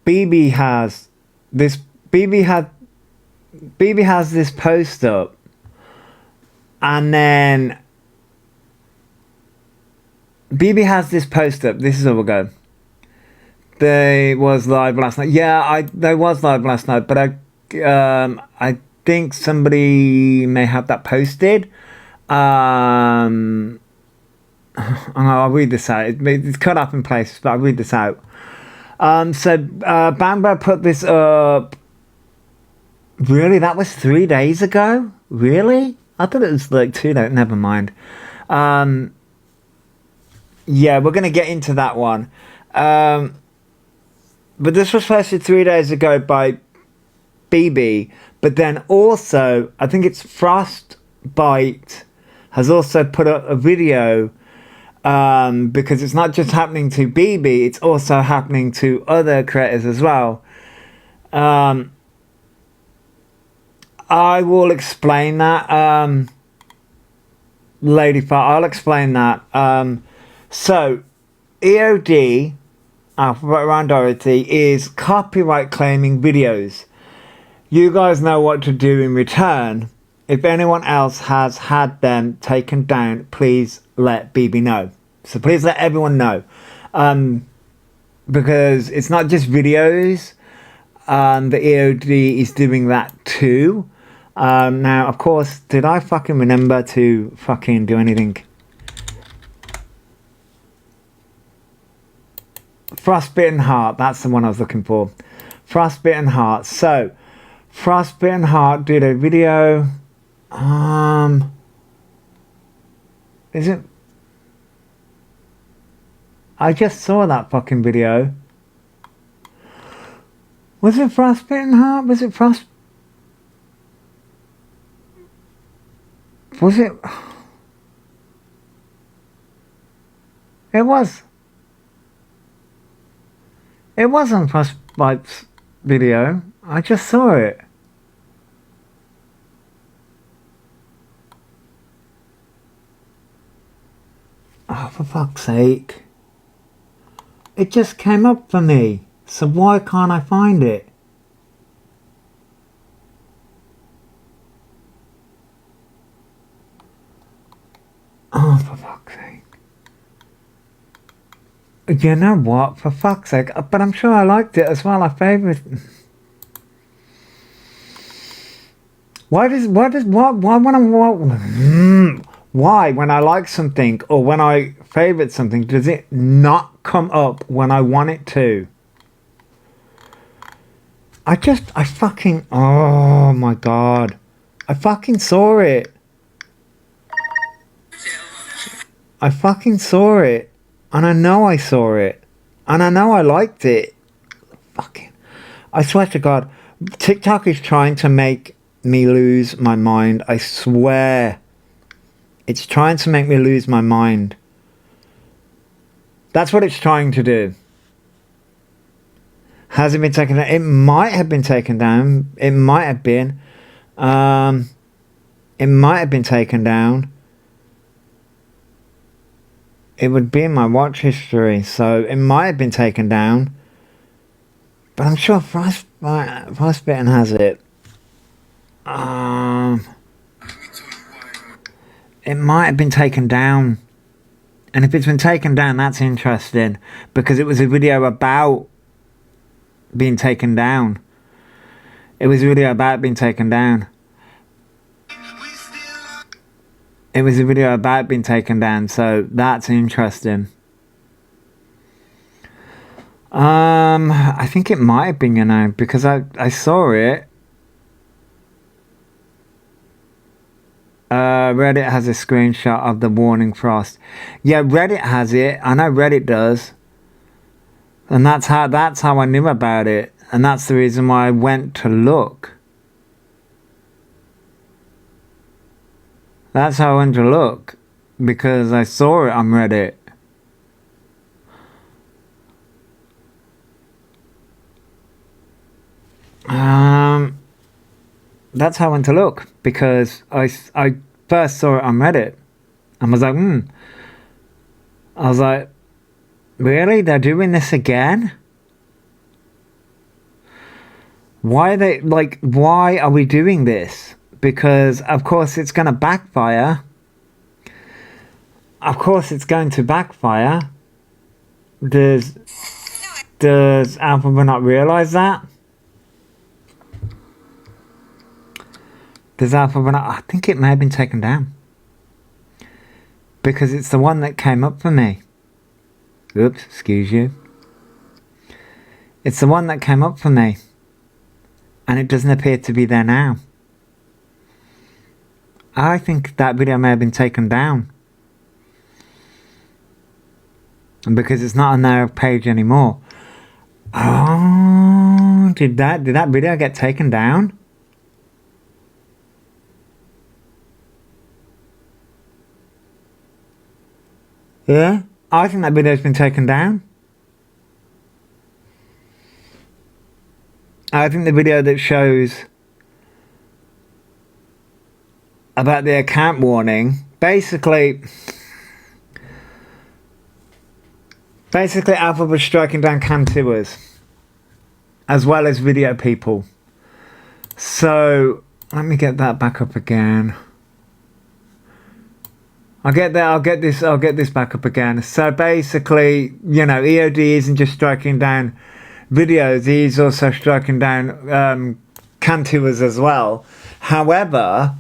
BB has this. BB has this post up, and then BB has this post up. This is how we'll go. They was live last night. Yeah, they was live last night, but I think somebody may have that posted. I'll read this out. It's cut up in places, but I'll read this out. So Bamba put this up. Really? That was 3 days ago? Really? I thought it was like 2 days. Never mind. Yeah, we're going to get into that one. But this was posted 3 days ago by BB. But then also, I think it's Frostbite has also put up a video, because it's not just happening to BB, it's also happening to other creators as well. I will explain that, Lady Fire. I'll explain that. So, EOD, Alphabet Around Dorothy, is copyright claiming videos. You guys know what to do in return. If anyone else has had them taken down, please let BB know. So please let everyone know. Because it's not just videos. The EOD is doing that too. Now, of course, did I fucking remember to fucking do anything? Frostbitten Heart, that's the one I was looking for. Frostbitten Heart. So, Frostbitten Heart did a video. Is it? I just saw that fucking video. Was it Frostbitten Heart? Was it Frost? Was it? It was. It was on Frostbite's video. I just saw it. Oh, for fuck's sake. It just came up for me. So why can't I find it? Oh, for fuck's sake. You know what? For fuck's sake. But I'm sure I liked it as well. I favoured. Why when I like something or when I favourite something, does it not come up when I want it to? I fucking, oh my god. I fucking saw it. I fucking saw it. And I know I saw it. And I know I liked it. Fucking, I swear to God, TikTok is trying to make me lose my mind. I swear. It's trying to make me lose my mind. That's what it's trying to do. Has it been taken down? It might have been taken down. It might have been. It might have been taken down. It would be in my watch history, so it might have been taken down. But I'm sure Frostbitten has it. It might have been taken down. And if it's been taken down, that's interesting. Because it was a video about being taken down. It was a video about being taken down. It was a video about being taken down, so that's interesting. I think it might have been, you know, because I saw it. Reddit has a screenshot of the warning Frost. Yeah, Reddit has it. I know Reddit does. And that's how I knew about it. And that's the reason why I went to look. That's how I went to look. Because I saw it on Reddit. That's how I went to look. Because I first saw it on Reddit. And was like, I was like, really? They're doing this again? Why are they, like, why are we doing this? Because, of course, it's going to backfire. Of course, it's going to backfire. Does Elphaba not realise that? Does Elphaba not? I think it may have been taken down. Because it's the one that came up for me. Oops, excuse you. It's the one that came up for me. And it doesn't appear to be there now. I think that video may have been taken down. Because it's not on their page anymore. Oh, did that video get taken down? Yeah, I think that video's been taken down. I think the video that shows about the account warning, basically Elphaba was striking down cam-tours as well as video people. So let me get that back up again. I'll get this back up again. So basically, you know, EOD isn't just striking down videos, he's also striking down cam-tours as well. However,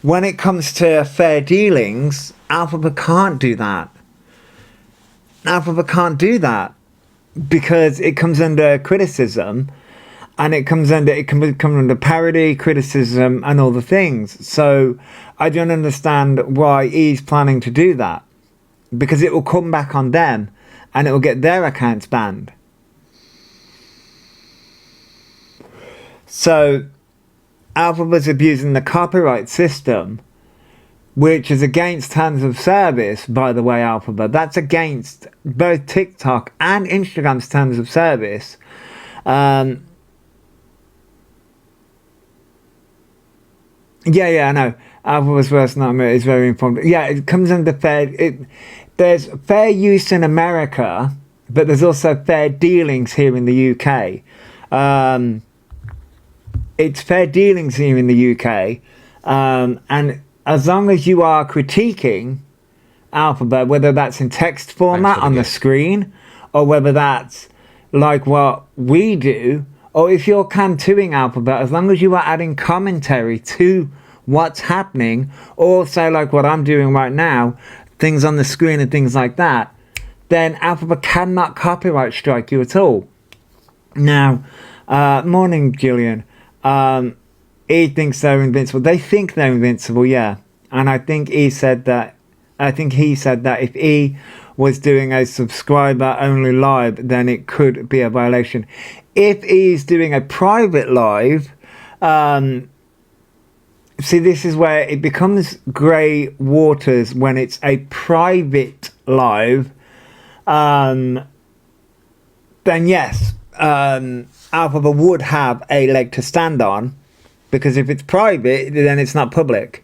when it comes to fair dealings, Elphaba can't do that. Elphaba can't do that because it comes under criticism, and it can come under parody, criticism, and all the things. So I don't understand why he's planning to do that, because it will come back on them and it will get their accounts banned. So Elphaba's abusing the copyright system, which is against terms of service, by the way, Elphaba. That's against both TikTok and Instagram's terms of service. Yeah, I know. Elphaba's worst nightmare is very important. Yeah, it comes under there's fair use in America, but there's also fair dealings here in the UK. It's fair dealings here in the UK, and as long as you are critiquing Elphaba, whether that's in text format on the screen, or whether that's like what we do, or if you're cam-toing Elphaba, as long as you are adding commentary to what's happening, or say like what I'm doing right now, things on the screen and things like that, then Elphaba cannot copyright strike you at all. Now, morning, Gillian. He thinks they're invincible. They think they're invincible, yeah. And I think he said that if he was doing a subscriber only live, then it could be a violation. If he's doing a private live, see, this is where it becomes grey waters when it's a private live. Then yes, Elphaba would have a leg to stand on, because if it's private, then it's not public.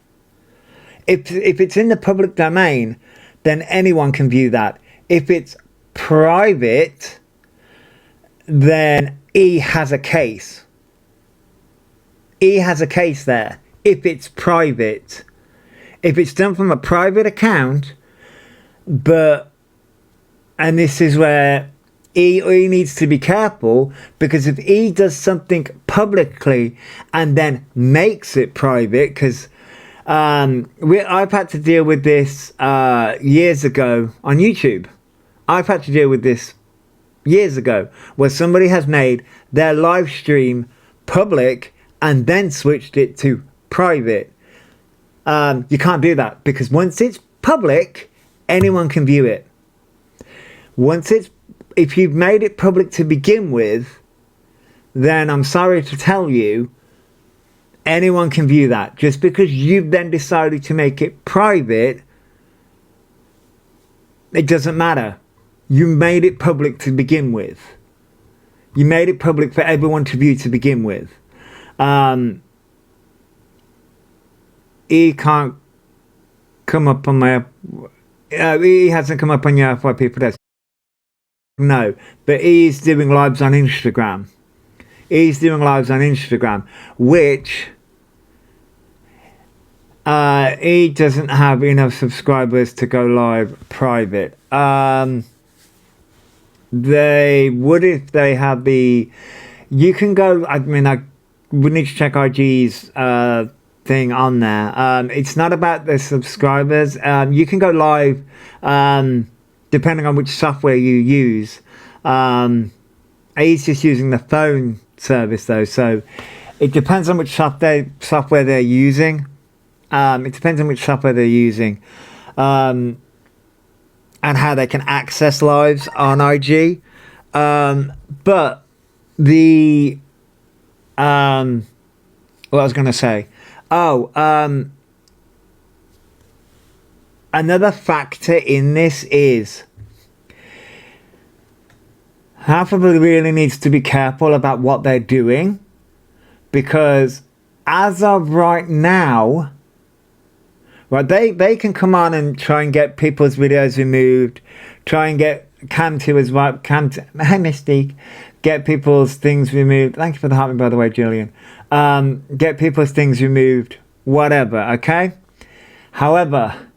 If it's in the public domain, then anyone can view that. If it's private, then he has a case. He has a case there. If it's private. If it's done from a private account, and this is where he needs to be careful, because if he does something publicly and then makes it private, because I've had to deal with this years ago on YouTube. I've had to deal with this years ago, where somebody has made their live stream public and then switched it to private. You can't do that, because once it's public, anyone can view it. If you've made it public to begin with, then I'm sorry to tell you, anyone can view that. Just because you've then decided to make it private, it doesn't matter. You made it public to begin with. You made it public for everyone to view to begin with. He can't come up on my... he hasn't come up on your FYP Protest. No, but he's doing lives on Instagram. he's doing lives on Instagram, which he doesn't have enough subscribers to go live private. They would if they had the... You can go... I mean, I would need to check IG's thing on there. It's not about the subscribers. You can go live depending on which software you use. He's just using the phone service though, so it depends on which software they're using. And how they can access lives on IG. But the what I was going to say. Another factor in this is Elphaba really needs to be careful about what they're doing, because as of right now, right, they can come on and try and get people's videos removed, try and get Cam2 as well. Cam2, hey Mystique, get people's things removed. Thank you for the heart, by the way, Julian. Get people's things removed, whatever, okay? However,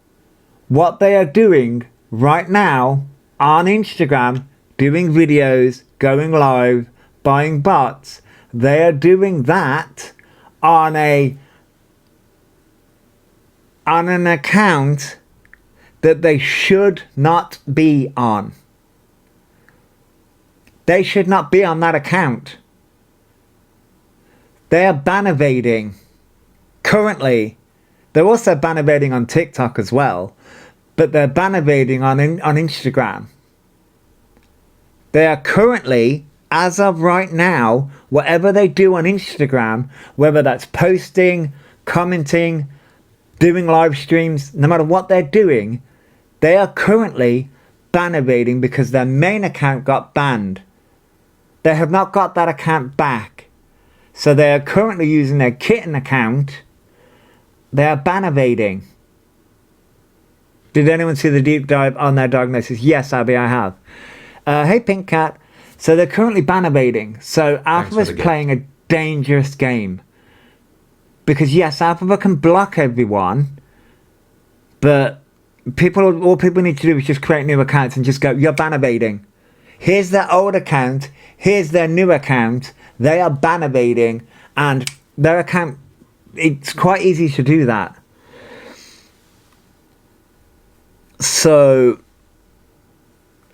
what they are doing right now on Instagram, doing videos, going live, buying bots, they are doing that on an account that they should not be on. They should not be on that account. They are ban evading. Currently, they're also ban evading on TikTok as well, but they're ban evading on Instagram. They are currently, as of right now, whatever they do on Instagram, whether that's posting, commenting, doing live streams, no matter what they're doing, they are currently ban evading because their main account got banned. They have not got that account back. So they are currently using their kitten account. They are ban evading. Did anyone see the deep dive on their diagnosis? Yes, Abby, I have. Hey, Pink Cat. So they're currently ban evading. So Elphaba's playing a dangerous game. Because yes, Elphaba can block everyone, but all people need to do is just create new accounts and just go, you're ban evading. Here's their old account. Here's their new account. They are ban evading, and their account, it's quite easy to do that. So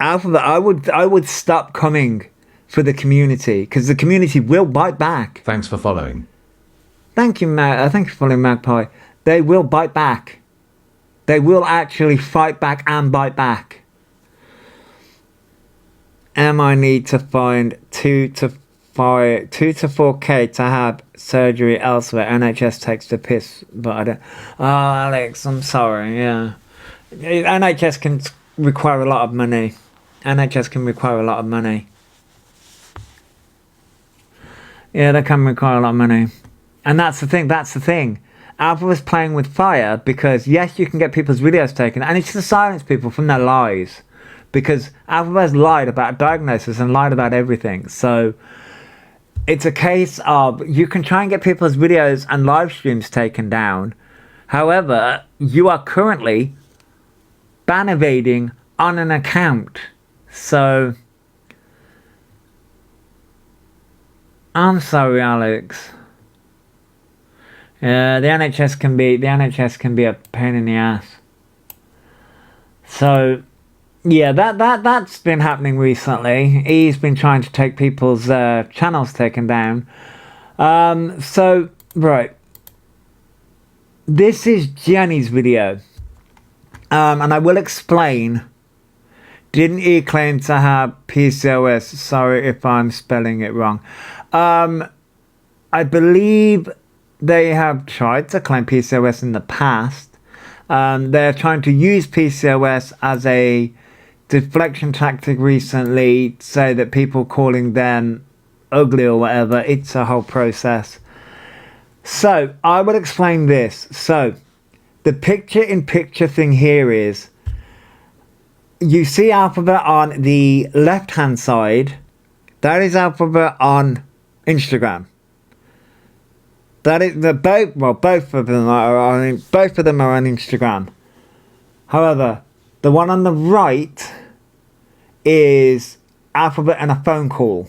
Elphaba, I would stop coming for the community, because the community will bite back. Thanks for following. Thank you, thank you for following, Magpie. They will bite back. They will actually fight back and bite back. I need to find 2 to 4K to have surgery elsewhere. NHS takes the piss, but I don't. Oh, Alex, I'm sorry. Yeah, NHS can require a lot of money. NHS can require a lot of money. Yeah, they can require a lot of money. And that's the thing, Alpha was playing with fire because, yes, you can get people's videos taken, and it's to silence people from their lies. Because Alpha has lied about diagnosis and lied about everything. So it's a case of, you can try and get people's videos and live streams taken down. However, you are currently ban evading on an account. So I'm sorry, Alex. Yeah, the NHS can be a pain in the ass. So yeah, that's been happening recently. He's been trying to take people's channels taken down. So right, this is Jenny's video, and I will explain. Didn't he claim to have PCOS? Sorry if I'm spelling it wrong. I believe they have tried to claim PCOS in the past. They're trying to use PCOS as a deflection tactic recently, say that people calling them ugly or whatever. It's a whole process. So I will explain this. So the picture-in-picture thing here is, you see Elphaba on the left hand side. That is Elphaba on Instagram. That is the both. Well, both of them are on. Both of them are on Instagram. However, the one on the right is Elphaba and a phone call.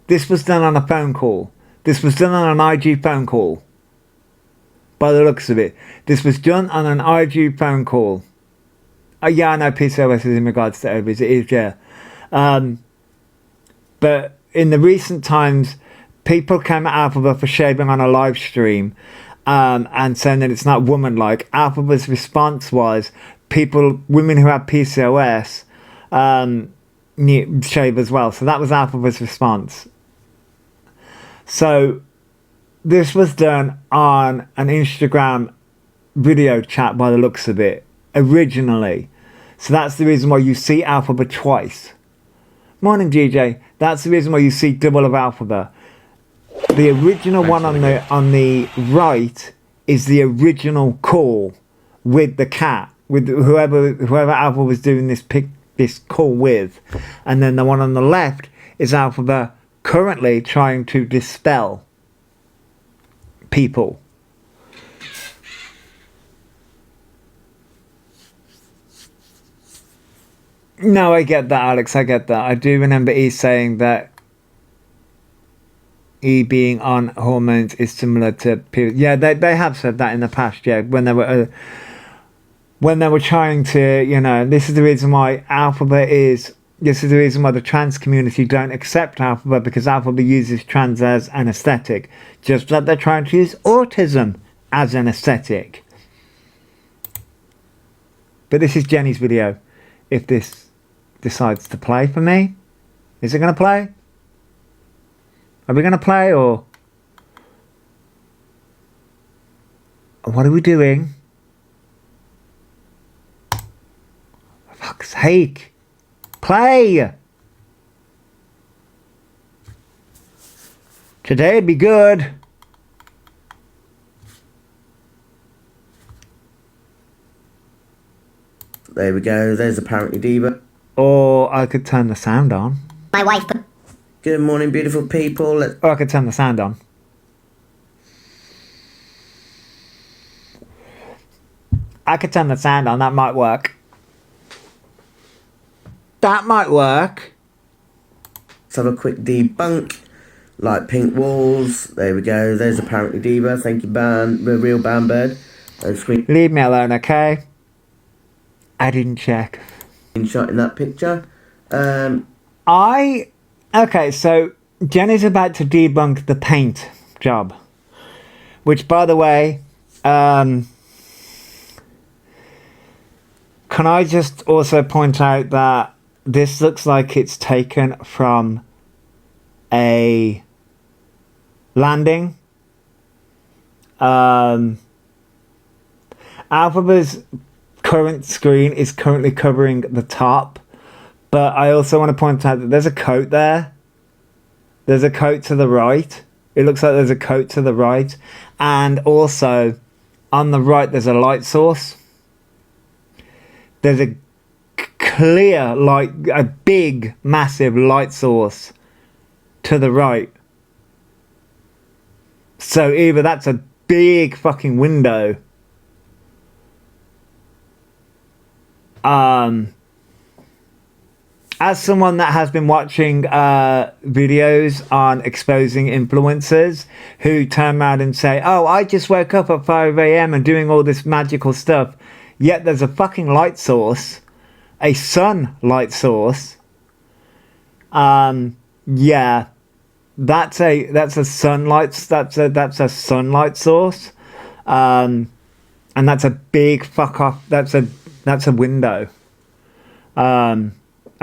This was done on a phone call. This was done on an IG phone call. By the looks of it, this was done on an IG phone call. Yeah, I know PCOS is in regards to ovaries. It is, yeah. But in the recent times, people came at Elphaba for shaving on a live stream and saying that it's not woman-like. Elphaba's response was women who have PCOS shave as well. So that was Elphaba's response. So this was done on an Instagram video chat by the looks of it, originally. So that's the reason why you see Elphaba twice. Morning, GJ. That's the reason why you see double of Elphaba. The original one on the right is the original call with the cat, with whoever Elphaba was doing this call with, and then the one on the left is Elphaba currently trying to dispel people. No, I get that, Alex. I get that. I do remember E saying that E being on hormones is similar to period. Yeah, they have said that in the past. Yeah, when they were trying to, you know, this is the reason why Elphaba is. This is the reason why the trans community don't accept Elphaba, because Elphaba uses trans as an aesthetic, just like they're trying to use autism as an aesthetic. But this is Jenny's video. If this decides to play for me, is it going to play? Are we going to play, or what are we doing? For fuck's sake. Play! Today'd be good. There we go. There's apparently Diva. Or I could turn the sound on. My wife. Good morning, beautiful people. Or I could turn the sound on. I could turn the sound on. That might work. That might work. Let's have a quick debunk. Like pink walls. There we go. There's apparently Diva. Thank you, the real Bambird. Leave me alone, okay? I didn't check. Screenshot in that picture. Okay, so Jenny's about to debunk the paint job. Which, by the way, can I just also point out that this looks like it's taken from a landing. Elphaba's current screen is currently covering the top, but I also want to point out that there's a coat there. There's a coat to the right. It looks like there's a coat to the right, and also on the right there's a light source. There's a clear light, a big massive light source to the right. So either that's a big fucking window, as someone that has been watching videos on exposing influencers who turn around and say, oh, I just woke up at 5 a.m. and doing all this magical stuff, yet there's a fucking light source, a sun light source. Yeah, that's a sunlight, that's a sunlight source, and that's a big fuck off. That's a window, and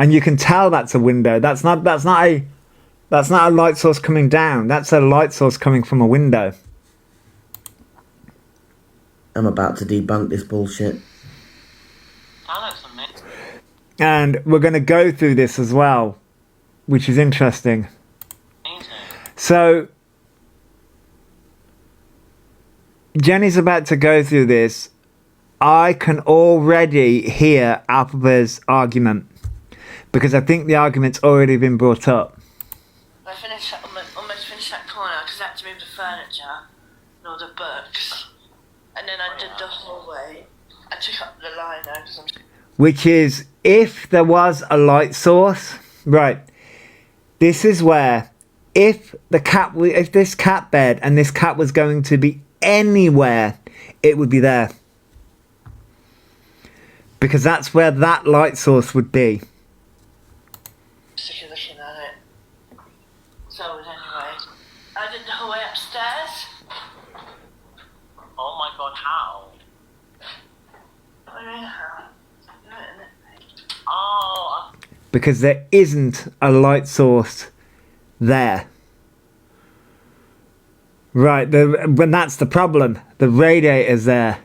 you can tell that's a window. That's not a light source coming down. That's a light source coming from a window. I'm about to debunk this bullshit. And we're going to go through this as well, which is interesting. So Jenny's about to go through this. I can already hear Elphaba's argument, because I think the argument's already been brought up. I almost finished that call. to move the furniture and all the books. And then I did the hallway. I took up the liner because I'm... Which is, if there was a light source, right, this is where, if this cat bed and this cat was going to be anywhere, it would be there. Because that's where that light source would be. Sick of looking at it. So anyway, I did the hallway upstairs. Oh my god, how? What do you mean how? Oh, Because there isn't a light source there. Right, when that's the problem. The radiator's there.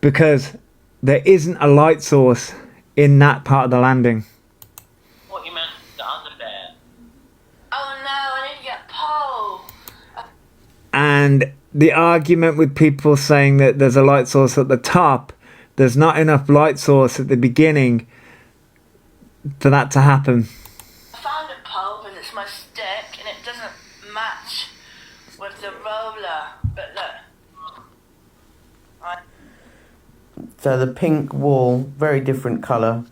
Because there isn't a light source in that part of the landing. what you meant the other bed? Oh no, I need to get Paul. And the argument with people saying that there's a light source at the top, there's not enough light source at the beginning for that to happen. I found a pole, but it's my stick and it doesn't match with the roller. But look. So the pink wall, very different colour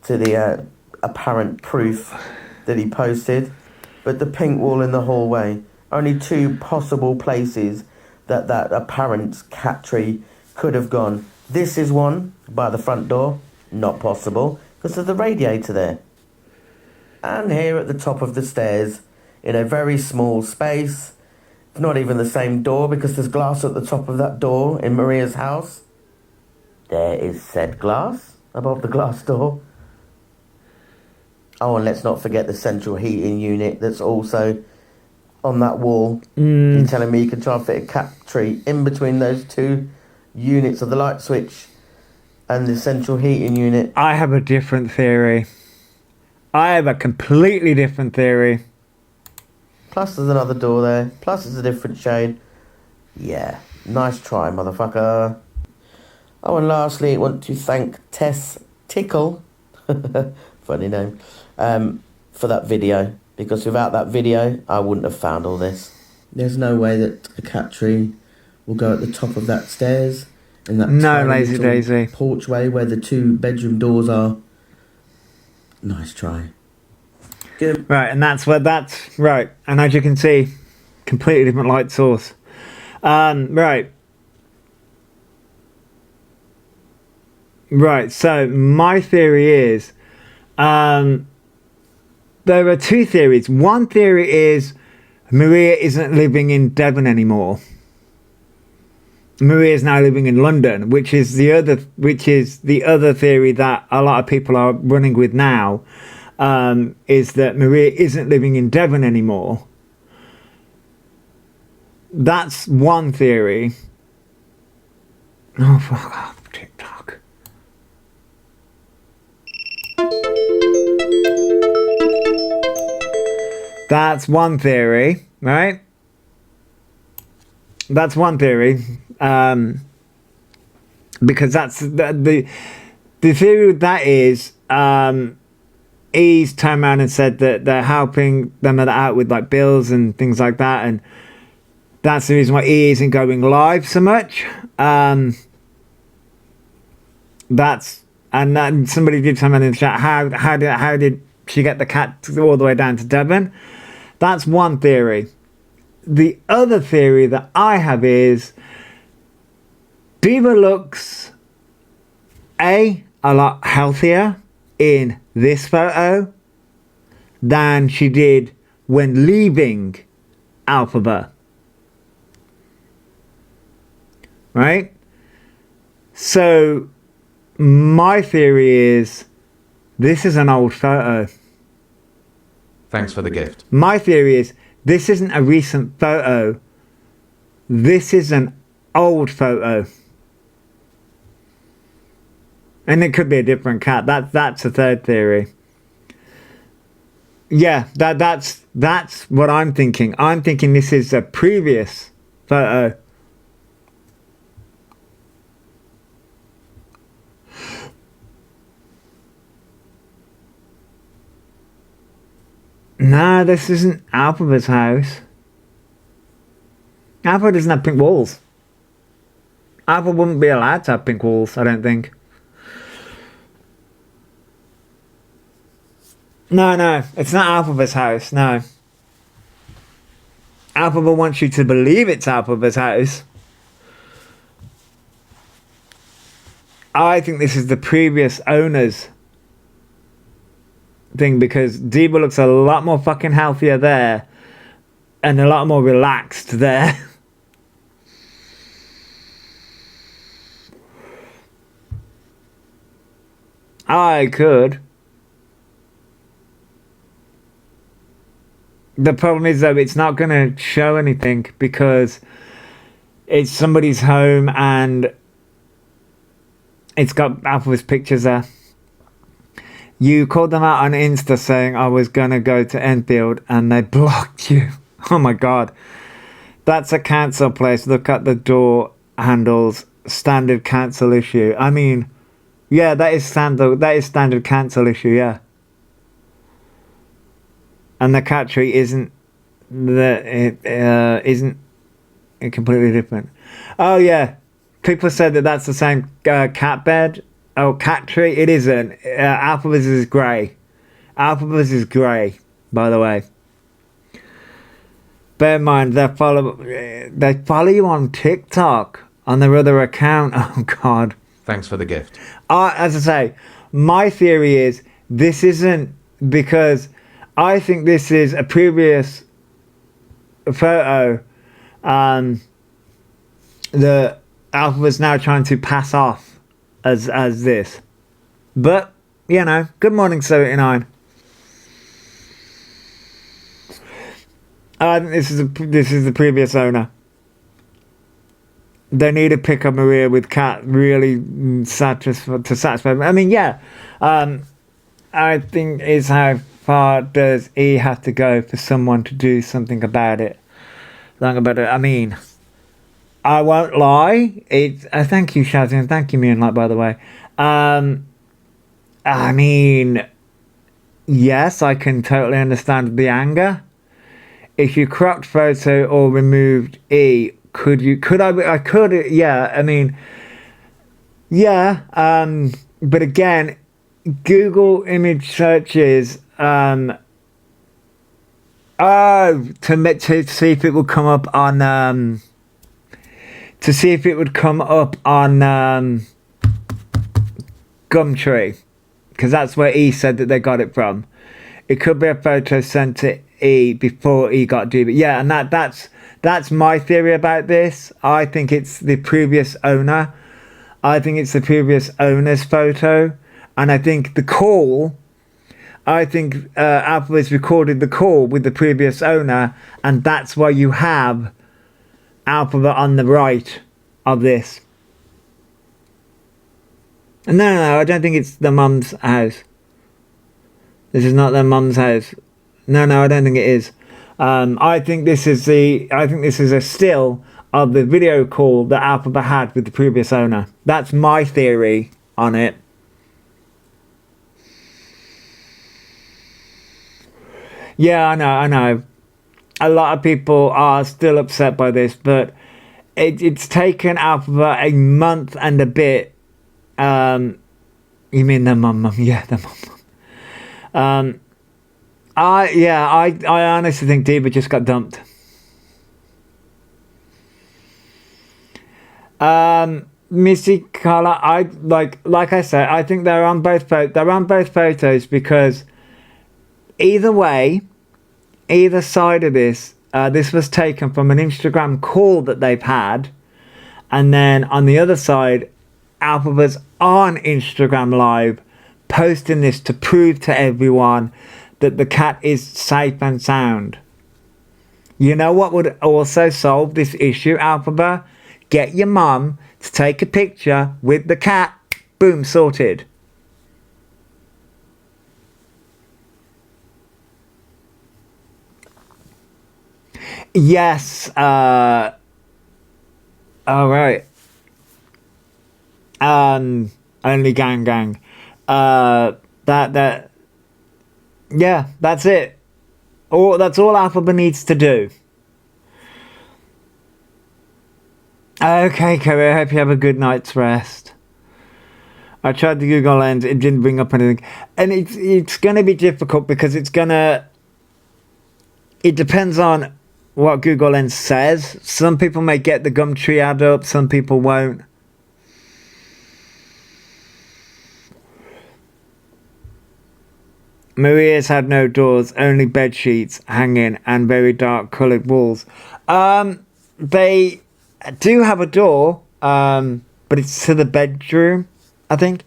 to the apparent proof that he posted. But the pink wall in the hallway, only two possible places that apparent cat tree could have gone. This is one by the front door, not possible, because there's the radiator there. And here at the top of the stairs, in a very small space, not even the same door because there's glass at the top of that door in Maria's house. There is said glass above the glass door. Oh, and let's not forget the central heating unit that's also on that wall. You're telling me you can try and fit a cat tree in between those two units of the light switch and the central heating unit? I have a different theory. I have a completely different theory. Plus there's another door there. Plus it's a different shade. Yeah, nice try, motherfucker. Oh, and lastly, I want to thank Tess Tickle, funny name, for that video. Because without that video, I wouldn't have found all this. There's no way that a cat tree will go at the top of that stairs in that No, tiny lazy little daisy. porchway where the two bedroom doors are. Nice try. Good. Right, and that's right. And as you can see, completely different light source. Right. Right, so my theory is, there are two theories. One theory is Maria isn't living in Devon anymore. Maria is now living in London, which is the other theory that a lot of people are running with now, is that Maria isn't living in Devon anymore. That's one theory. Oh, fuck off, TikTok. That's one theory, right? That's one theory. Because that's the theory with that is he's turned around and said that they're helping them out with like bills and things like that, and that's the reason why he isn't going live so much. And somebody did something in the chat. How did she get the cat all the way down to Devon? That's one theory. The other theory that I have is Diva looks a lot healthier in this photo than she did when leaving Elphaba. Right? So my theory is this is an old photo. Thanks for the gift. My theory is this isn't a recent photo. This is an old photo. And it could be a different cat. That's a third theory. Yeah, that's what I'm thinking. I'm thinking this is a previous photo. No, this isn't Elphaba's house. Alphaba doesn't have pink walls. Alphaba wouldn't be allowed to have pink walls, I don't think. No, it's not Alphaba's house, no. Elphaba wants you to believe it's Elphaba's house. I think this is the previous owner's thing, because Diva looks a lot more fucking healthier there and a lot more relaxed there. I could. The problem is, though, it's not going to show anything because it's somebody's home and it's got Alphaba's pictures there. You called them out on Insta saying I was going to go to Enfield and they blocked you. Oh my God. That's a cancel place. Look at the door handles. Standard cancel issue. I mean, yeah, that is standard cancel issue, yeah. And the cat tree isn't completely different. Oh yeah, people said that that's the same cat bed. Oh, cat tree. It isn't. Alphaba's is grey. Alphaba's is grey, by the way. Bear in mind they follow you on TikTok on their other account. Oh God. Thanks for the gift. As I say, my theory is this isn't, because I think this is a previous photo that Alpha was now trying to pass off as this. But, you know, good morning 79. I think this is the previous owner. They need to pick up Maria with Cat really to satisfy. I mean, yeah. I think is how far does he have to go for someone to do something about it? I mean, I won't lie. Thank you, Shazzy, thank you, Moonlight, by the way. I mean, yes, I can totally understand the anger. If you cropped photo or removed E, could I could, yeah, I mean, yeah, but again, Google image searches, to see if it would come up on, Gumtree, because that's where E said that they got it from. It could be a photo sent to E before E got DB. Yeah, and that's my theory about this. I think it's the previous owner. I think it's the previous owner's photo. And I think Alpha has recorded the call with the previous owner, and that's why you have Alpha on the right of this. No, I don't think it's the mum's house. This is not their mum's house. No, I don't think it is. I think this is a still of the video call that Alphaba had with the previous owner. That's my theory on it. Yeah, I know. A lot of people are still upset by this, but it's taken Alphaba a month and a bit. You mean the mum? Yeah, the mum. I honestly think Diva just got dumped. Missy Carla, like I said, I think they're on both photos, because either way, either side of this, this was taken from an Instagram call that they've had, and then on the other side, Alpha was on Instagram Live posting this to prove to everyone that the cat is safe and sound. You know what would also solve this issue, Elphaba? Get your mum to take a picture with the cat. Boom, sorted. Yes, alright. Only gang. Yeah, that's it. That's all Elphaba needs to do. Okay, Kerry, I hope you have a good night's rest. I tried the Google Lens, it didn't bring up anything. And it's going to be difficult because it depends on what Google Lens says. Some people may get the Gumtree ad up, some people won't. Maria's had no doors, only bed sheets hanging and very dark coloured walls. They do have a door, but it's to the bedroom, I think.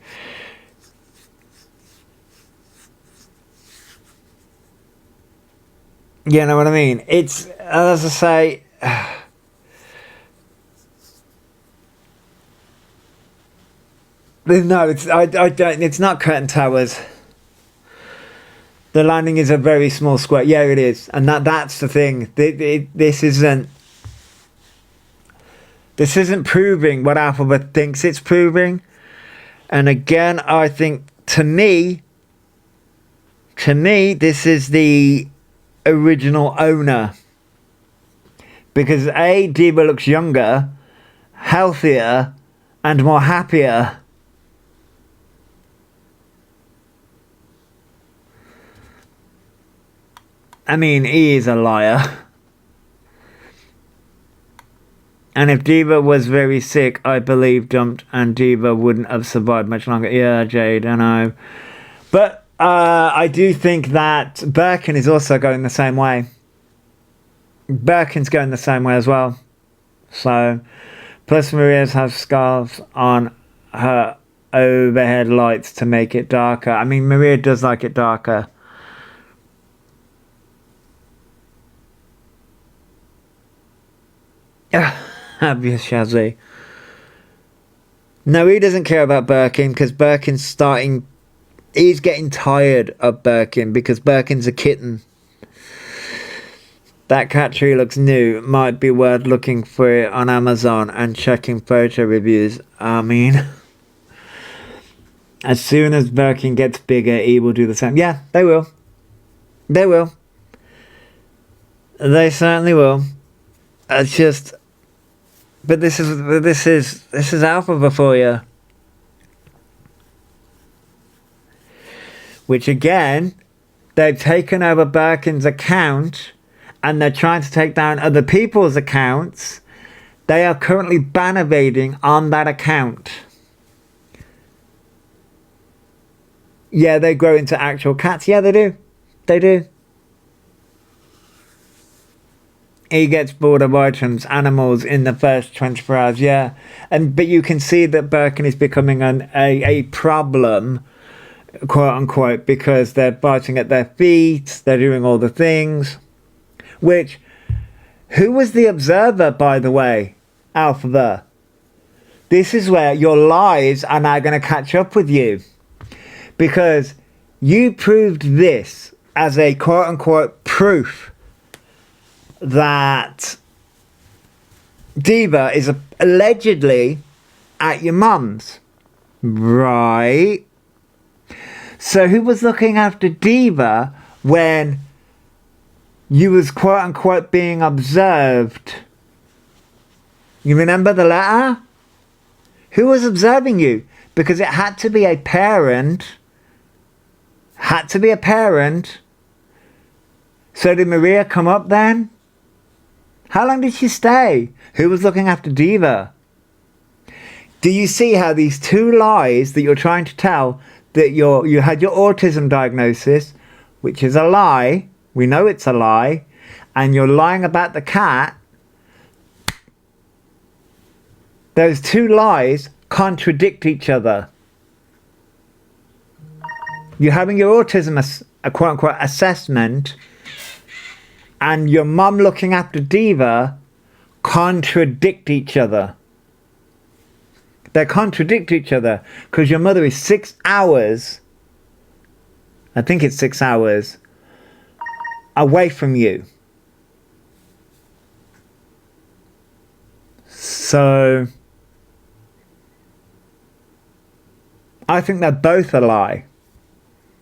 You know what I mean? It's, as I say, no, it's not curtain towers. The landing is a very small square. Yeah, it is, and that's the thing. This isn't proving what Elphaba thinks it's proving. And again, I think to me, this is the original owner, because Diva looks younger, healthier, and more happier. I mean, he is a liar. And if Diva was very sick, I believe dumped, and Diva wouldn't have survived much longer. Yeah, Jade, I know. But I do think that Birkin is also going the same way. Birkin's going the same way as well. So, plus Maria's has scarves on her overhead lights to make it darker. I mean, Maria does like it darker. Obvious Shazzy. No, he doesn't care about Birkin because Birkin's starting. He's getting tired of Birkin because Birkin's a kitten. That cat tree looks new. Might be worth looking for it on Amazon and checking photo reviews. I mean, as soon as Birkin gets bigger, he will do the same. Yeah, they will. They will. They certainly will. It's just. But this is Elphaba for you. Which again, they've taken over Birkin's account and they're trying to take down other people's accounts. They are currently ban evading on that account. Yeah, they grow into actual cats. Yeah, they do. They do. He gets bored of items, animals in the first 24 hours, yeah. But you can see that Birkin is becoming a problem, quote unquote, because they're biting at their feet, they're doing all the things. Which, who was the observer, by the way? Elphaba. This is where your lies are now going to catch up with you. Because you proved this as a quote unquote proof that Diva is allegedly at your mum's. Right. So who was looking after Diva when you was quote unquote being observed? You remember the letter? Who was observing you? Because it had to be a parent. Had to be a parent. So did Maria come up then? How long did she stay? Who was looking after Diva? Do you see how these two lies that you're trying to tell, that you had your autism diagnosis, which is a lie, we know it's a lie, and you're lying about the cat, those two lies contradict each other. You're having your autism, a quote-unquote assessment, and your mum looking after Diva contradict each other. They contradict each other because your mother is 6 hours, I think it's 6 hours, away from you. So I think they're both a lie.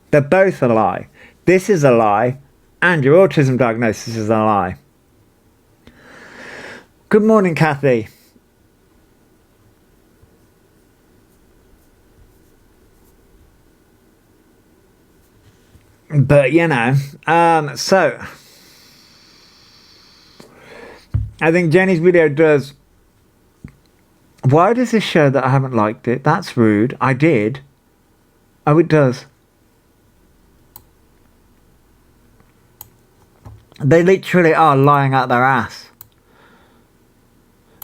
They're both a lie. This is a lie, and your autism diagnosis is a lie. Good morning, Kathy. But you know, so I think Jenny's video does. Why does this show that I haven't liked it? That's rude. I did. Oh, it does. They literally are lying out their ass.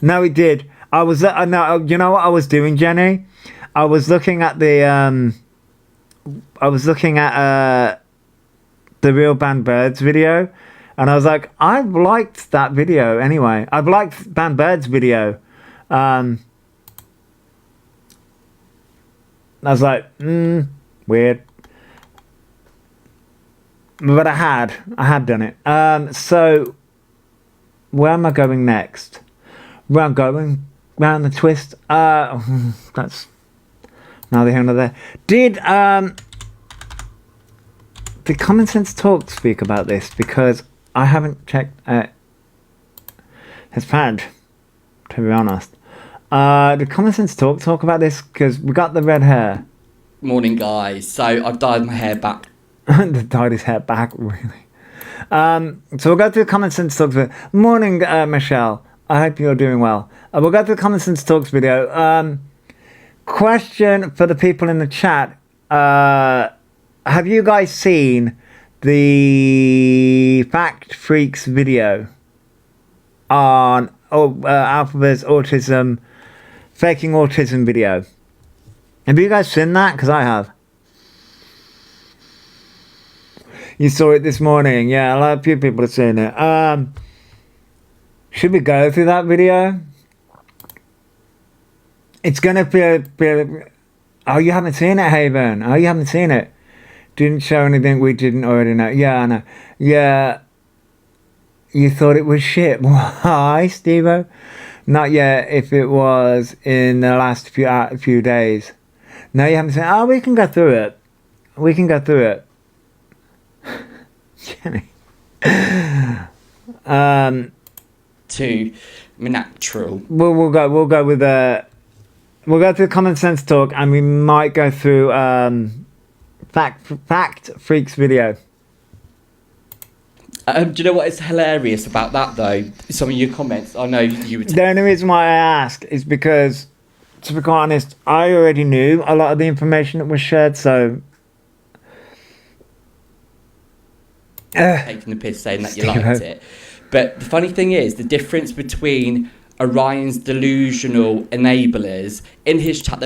No, it did. I was no. You know what I was doing, Jenny? I was looking at the the Real Band Birds video, and I was like, I've liked that video anyway. I've liked Band Birds video. I was like, weird. But I had done it. So, where am I going next? Where I'm going? Round the twist? That's neither here nor there. Did Common Sense Talk speak about this? Because I haven't checked his pad, to be honest. Did Common Sense talk about this? Because we got the red hair. Morning, guys. So I've dyed my hair back. Dyed his hair back, really. So we'll go through Common Sense Talks. Morning, Michelle. I hope you're doing well. We'll go through Common Sense Talks video. Question for the people in the chat. Have you guys seen the Fact Freaks video on Elphaba's autism, faking autism video? Have you guys seen that? Because I have. You saw it this morning. Yeah, a few people have seen it. Should we go through that video? It's gonna be oh, you haven't seen it, Haven? Oh, you haven't seen it? Didn't show anything we didn't already know. Yeah, I know. Yeah. You thought it was shit. Why, Steve-O? Not yet, if it was in the last few days. No, you haven't seen it. Oh, we can go through it. We can go through it. Jenny. To natural. We'll go with we'll go through Common Sense Talk, and we might go through Fact Freaks video. Do you know what is hilarious about that though? Some of your comments. I know you were. The only reason why I asked is because, to be quite honest, I already knew a lot of the information that was shared, so. Taking the piss, saying that you liked it. But the funny thing is, the difference between Orion's delusional enablers in his chat,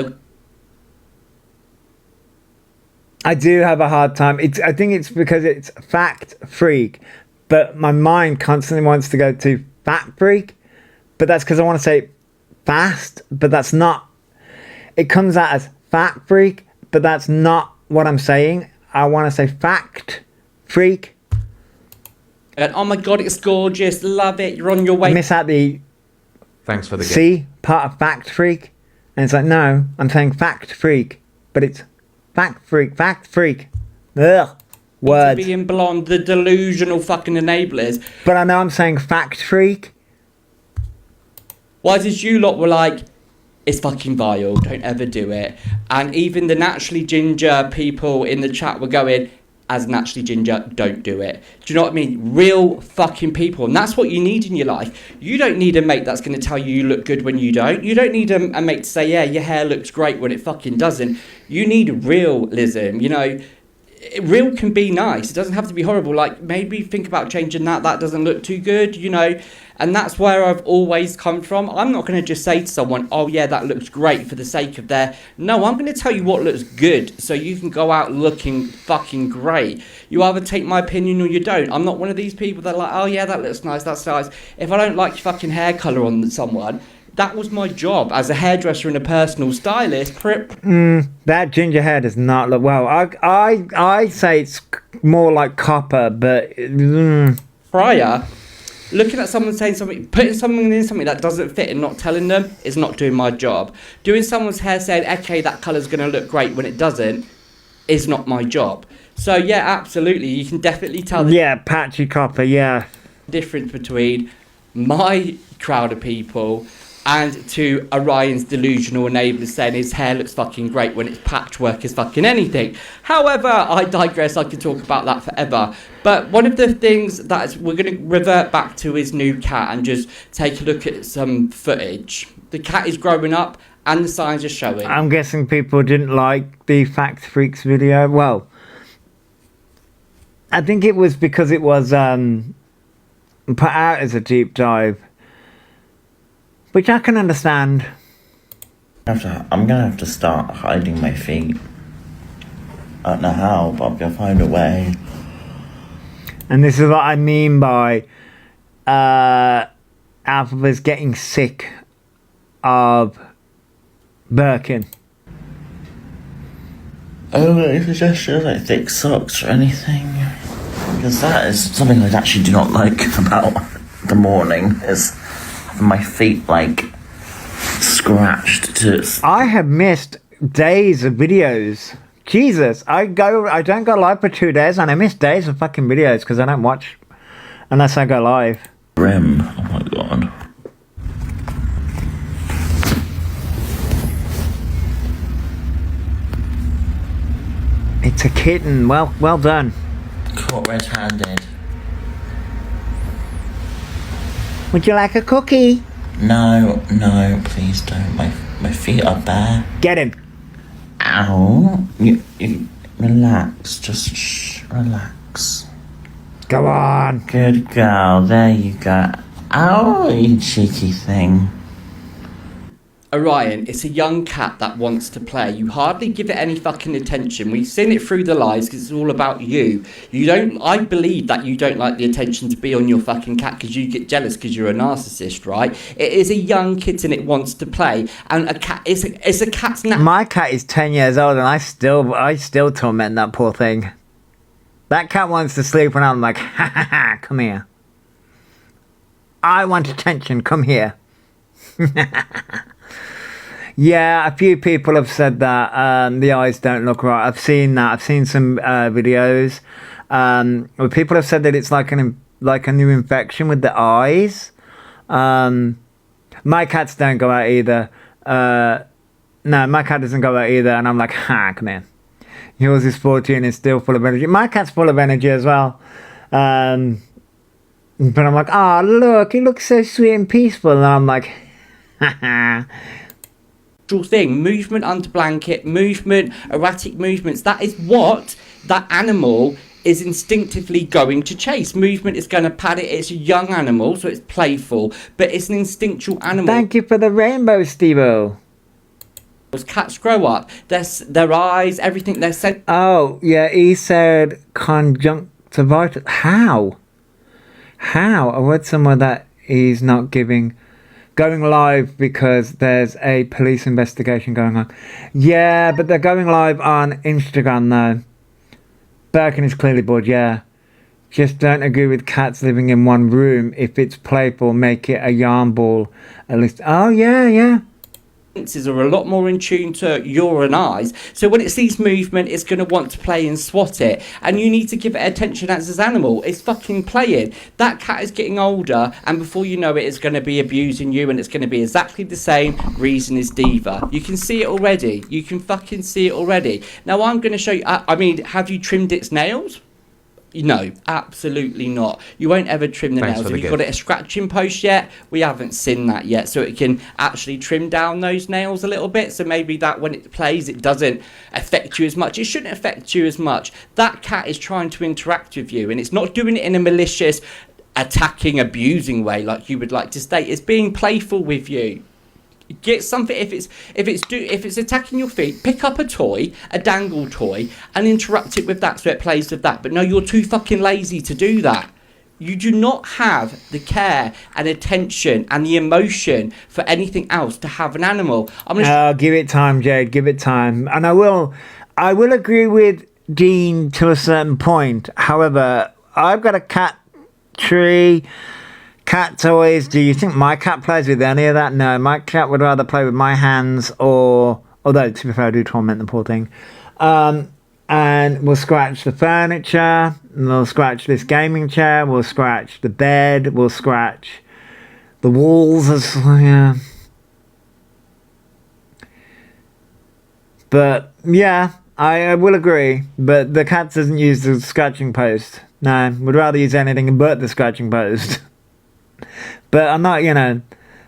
I do have a hard time. I think it's because it's Fact Freak, but my mind constantly wants to go to Fat Freak, but that's because I want to say fast, but that's not. It comes out as Fat Freak, but that's not what I'm saying. I want to say Fact Freak. And oh my god, it's gorgeous, love it, you're on your way. I miss out the Thanks for the gift. C part of Fact Freak, and it's like, no, I'm saying Fact Freak, but it's Fact Freak. Ugh. Words. Being blonde, the delusional fucking enablers. But I know I'm saying Fact Freak. Why did you lot were like, it's fucking vile, don't ever do it. And even the naturally ginger people in the chat were going, as naturally ginger, don't do it. Do you know what I mean? Real fucking people. And that's what you need in your life. You don't need a mate that's going to tell you look good when you don't. You don't need a mate to say, yeah, your hair looks great when it fucking doesn't. You need realism, you know. Real can be nice. It doesn't have to be horrible. Like, maybe think about changing that. That doesn't look too good, you know. And that's where I've always come from. I'm not going to just say to someone, oh, yeah, that looks great for the sake of their... No, I'm going to tell you what looks good so you can go out looking fucking great. You either take my opinion or you don't. I'm not one of these people that are like, oh, yeah, that looks nice, that's nice. If I don't like your fucking hair colour on someone... That was my job as a hairdresser and a personal stylist. That ginger hair does not look well. I say it's more like copper, but prior, looking at someone saying something, putting someone in something that doesn't fit and not telling them is not doing my job. Doing someone's hair saying, okay, that colour's going to look great when it doesn't, is not my job. So yeah, absolutely, you can definitely tell. Patchy copper, yeah. Difference between my crowd of people and to Orion's delusional neighbours saying his hair looks fucking great when it's patchwork is fucking anything. However, I digress, I could talk about that forever. But one of the things that we're going to revert back to his new cat and just take a look at some footage. The cat is growing up and the signs are showing. I'm guessing people didn't like the Fact Freaks video. Well, I think it was because it was put out as a deep dive, which I can understand. I'm gonna have to start hiding my feet. I don't know how, but I'll find a way. And this is what I mean by Elphaba's getting sick of Birkin. Oh, any suggestions like thick socks or anything? Because that is something I actually do not like about the morning, is having my feet like scratched to... I have missed days of videos. Jesus, I don't go live for 2 days and I miss days of fucking videos because I don't watch unless I go live. Rim, oh my god. It's a kitten. Well done. Caught red-handed. Would you like a cookie? No, please don't. My feet are bare. Get him. Ow. You relax. Just relax. Go on. Good girl. There you go. Ow, you cheeky thing. Orion, it's a young cat that wants to play. You hardly give it any fucking attention. We've seen it through the lies because it's all about you. I believe that you don't like the attention to be on your fucking cat because you get jealous because you're a narcissist, right? It is a young kitten, it wants to play. And a cat is a cat's My cat is 10 years old and I still torment that poor thing. That cat wants to sleep and I'm like, ha ha ha, come here. I want attention, come here. Yeah, a few people have said that the eyes don't look right. I've seen that. I've seen some videos where people have said that it's like a new infection with the eyes. My cats don't go out either. No, my cat doesn't go out either. And I'm like, ha, come here. Yours is 14 and still full of energy. My cat's full of energy as well. But I'm like, oh, look, he looks so sweet and peaceful. And I'm like, ha ha. thing, movement under blanket, movement, erratic movements. That is what that animal is instinctively going to chase. Movement is going to pad it. It's a young animal, so it's playful, but it's an instinctual animal. Thank you for the rainbow, Steve-O. As cats grow up, their eyes, everything they're said. Oh, yeah, he said conjunctivitis. How? I read somewhere that he's not going live because there's a police investigation going on. Yeah, but they're going live on Instagram though. Birkin is clearly bored, yeah. Just don't agree with cats living in one room. If it's playful, make it a yarn ball at least. Oh, yeah. Senses are a lot more in tune to your and eyes, so when it sees movement it's going to want to play and swat it, and you need to give it attention as this animal. It's fucking playing. That cat is getting older and before you know it it's going to be abusing you, and it's going to be exactly the same reason as Diva. You can see it already. You can fucking see it already. Now I'm going to show you. I mean, have you trimmed its nails? No, absolutely not. You won't ever trim the nails. Have you got it a scratching post yet? We haven't seen that yet, so it can actually trim down those nails a little bit, so maybe that when it plays it doesn't affect you as much. It shouldn't affect you as much. That cat is trying to interact with you, and it's not doing it in a malicious, attacking, abusing way like you would like to state. It's being playful with you. Get something. If it's attacking your feet, pick up a toy, a dangle toy, and interrupt it with that so it plays with that. But no, you're too fucking lazy to do that. You do not have the care and attention and the emotion for anything else to have an animal. Give it time, Jade. Give it time, and I will agree with Dean to a certain point. However, I've got a cat tree. Cat toys. Do you think my cat plays with any of that? No, my cat would rather play with my hands or... Although, to be fair, I do torment the poor thing. And we'll scratch the furniture. We'll scratch this gaming chair. We'll scratch the bed. We'll scratch the walls. Yeah. But yeah, I will agree. But the cat doesn't use the scratching post. No, would rather use anything but the scratching post. But I'm not,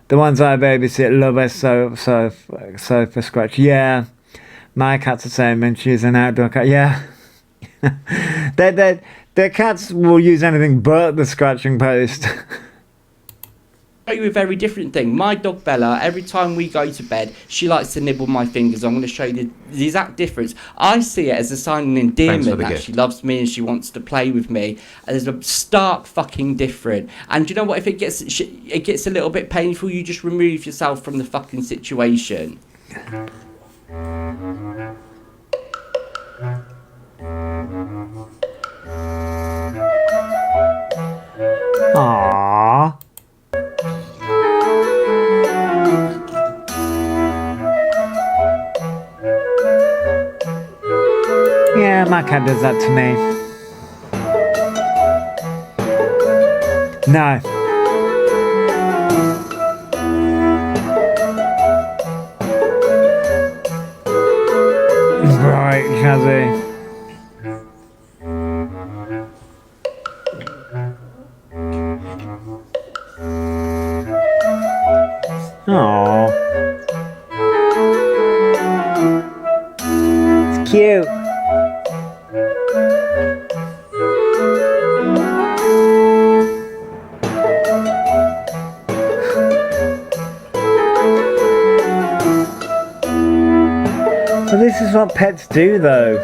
the ones I babysit love us so for scratch. Yeah, my cat's the same, and she's an outdoor cat. Yeah, their cats will use anything but the scratching post. Show you a very different thing. My dog Bella, every time we go to bed, she likes to nibble my fingers. I'm going to show you the exact difference. I see it as a sign of endearment that gift. she loves me and she wants to play with me. And there's a stark fucking different. And you know what? If it gets a little bit painful, you just remove yourself from the fucking situation. Aww. Yeah, my cat does that to me. No. Right, Shazzy. Aww. It's cute. Well, this is what pets do, though.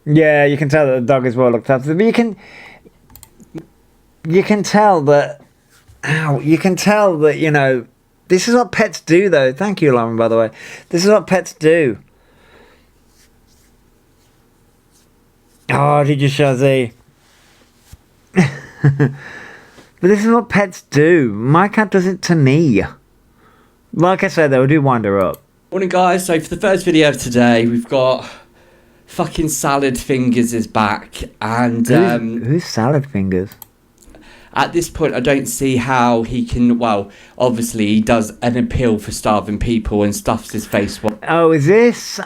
Yeah, you can tell that the dog is well looked after, but you can tell that. Ow! You can tell that this is what pets do, though. Thank you, Lauren. By the way, this is what pets do. Oh, did you, Shazzy? But this is what pets do. My cat does it to me. Like I said, though, I do wind her up. Morning, guys. So for the first video of today, we've got fucking Salad Fingers is back, and who's Salad Fingers? At this point, I don't see how he can. Well, obviously, he does an appeal for starving people and stuffs his face. Oh, is this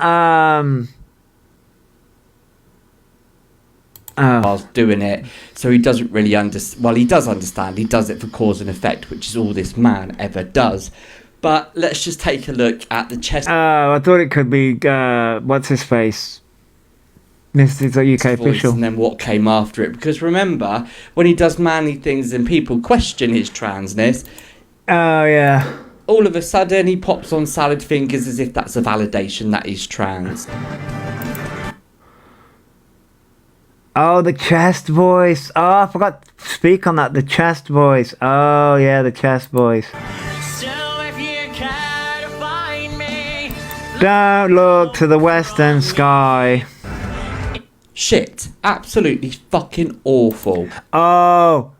Whilst doing it, so he doesn't really understand. Well, he does understand. He does it for cause and effect, which is all this man ever does. But let's just take a look at the chest. Oh, I thought it could be what's his face, Mr. UK official, and then what came after it. Because remember, when he does manly things and people question his transness. Oh yeah. All of a sudden, he pops on Salad Fingers as if that's a validation that he's trans. Oh, the chest voice. Oh, I forgot to speak on that. The chest voice. Oh, yeah, the chest voice. So if you care to find me, Don't look to the western sky. Shit. Absolutely fucking awful. Oh.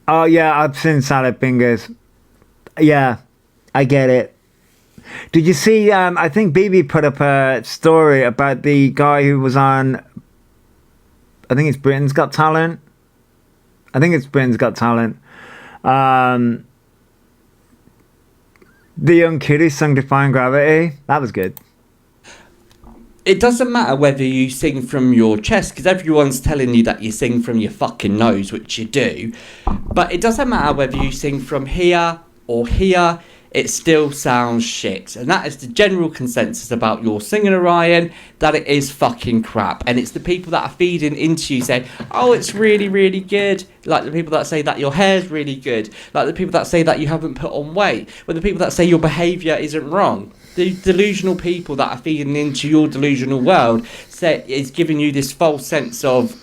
Oh, yeah, I've seen Salad Fingers. Yeah, I get it. Did you see, I think BB put up a story about the guy who was on, I think it's Britain's Got Talent. The young kid who sung Defying Gravity. That was good. It doesn't matter whether you sing from your chest, because everyone's telling you that you sing from your fucking nose, which you do. But it doesn't matter whether you sing from here or here. It still sounds shit. And that is the general consensus about your singing, Orion, that it is fucking crap. And it's the people that are feeding into you saying, oh, it's really, really good. Like the people that say that your hair's really good. Like the people that say that you haven't put on weight. Or the people that say your behaviour isn't wrong. The delusional people that are feeding into your delusional world is giving you this false sense of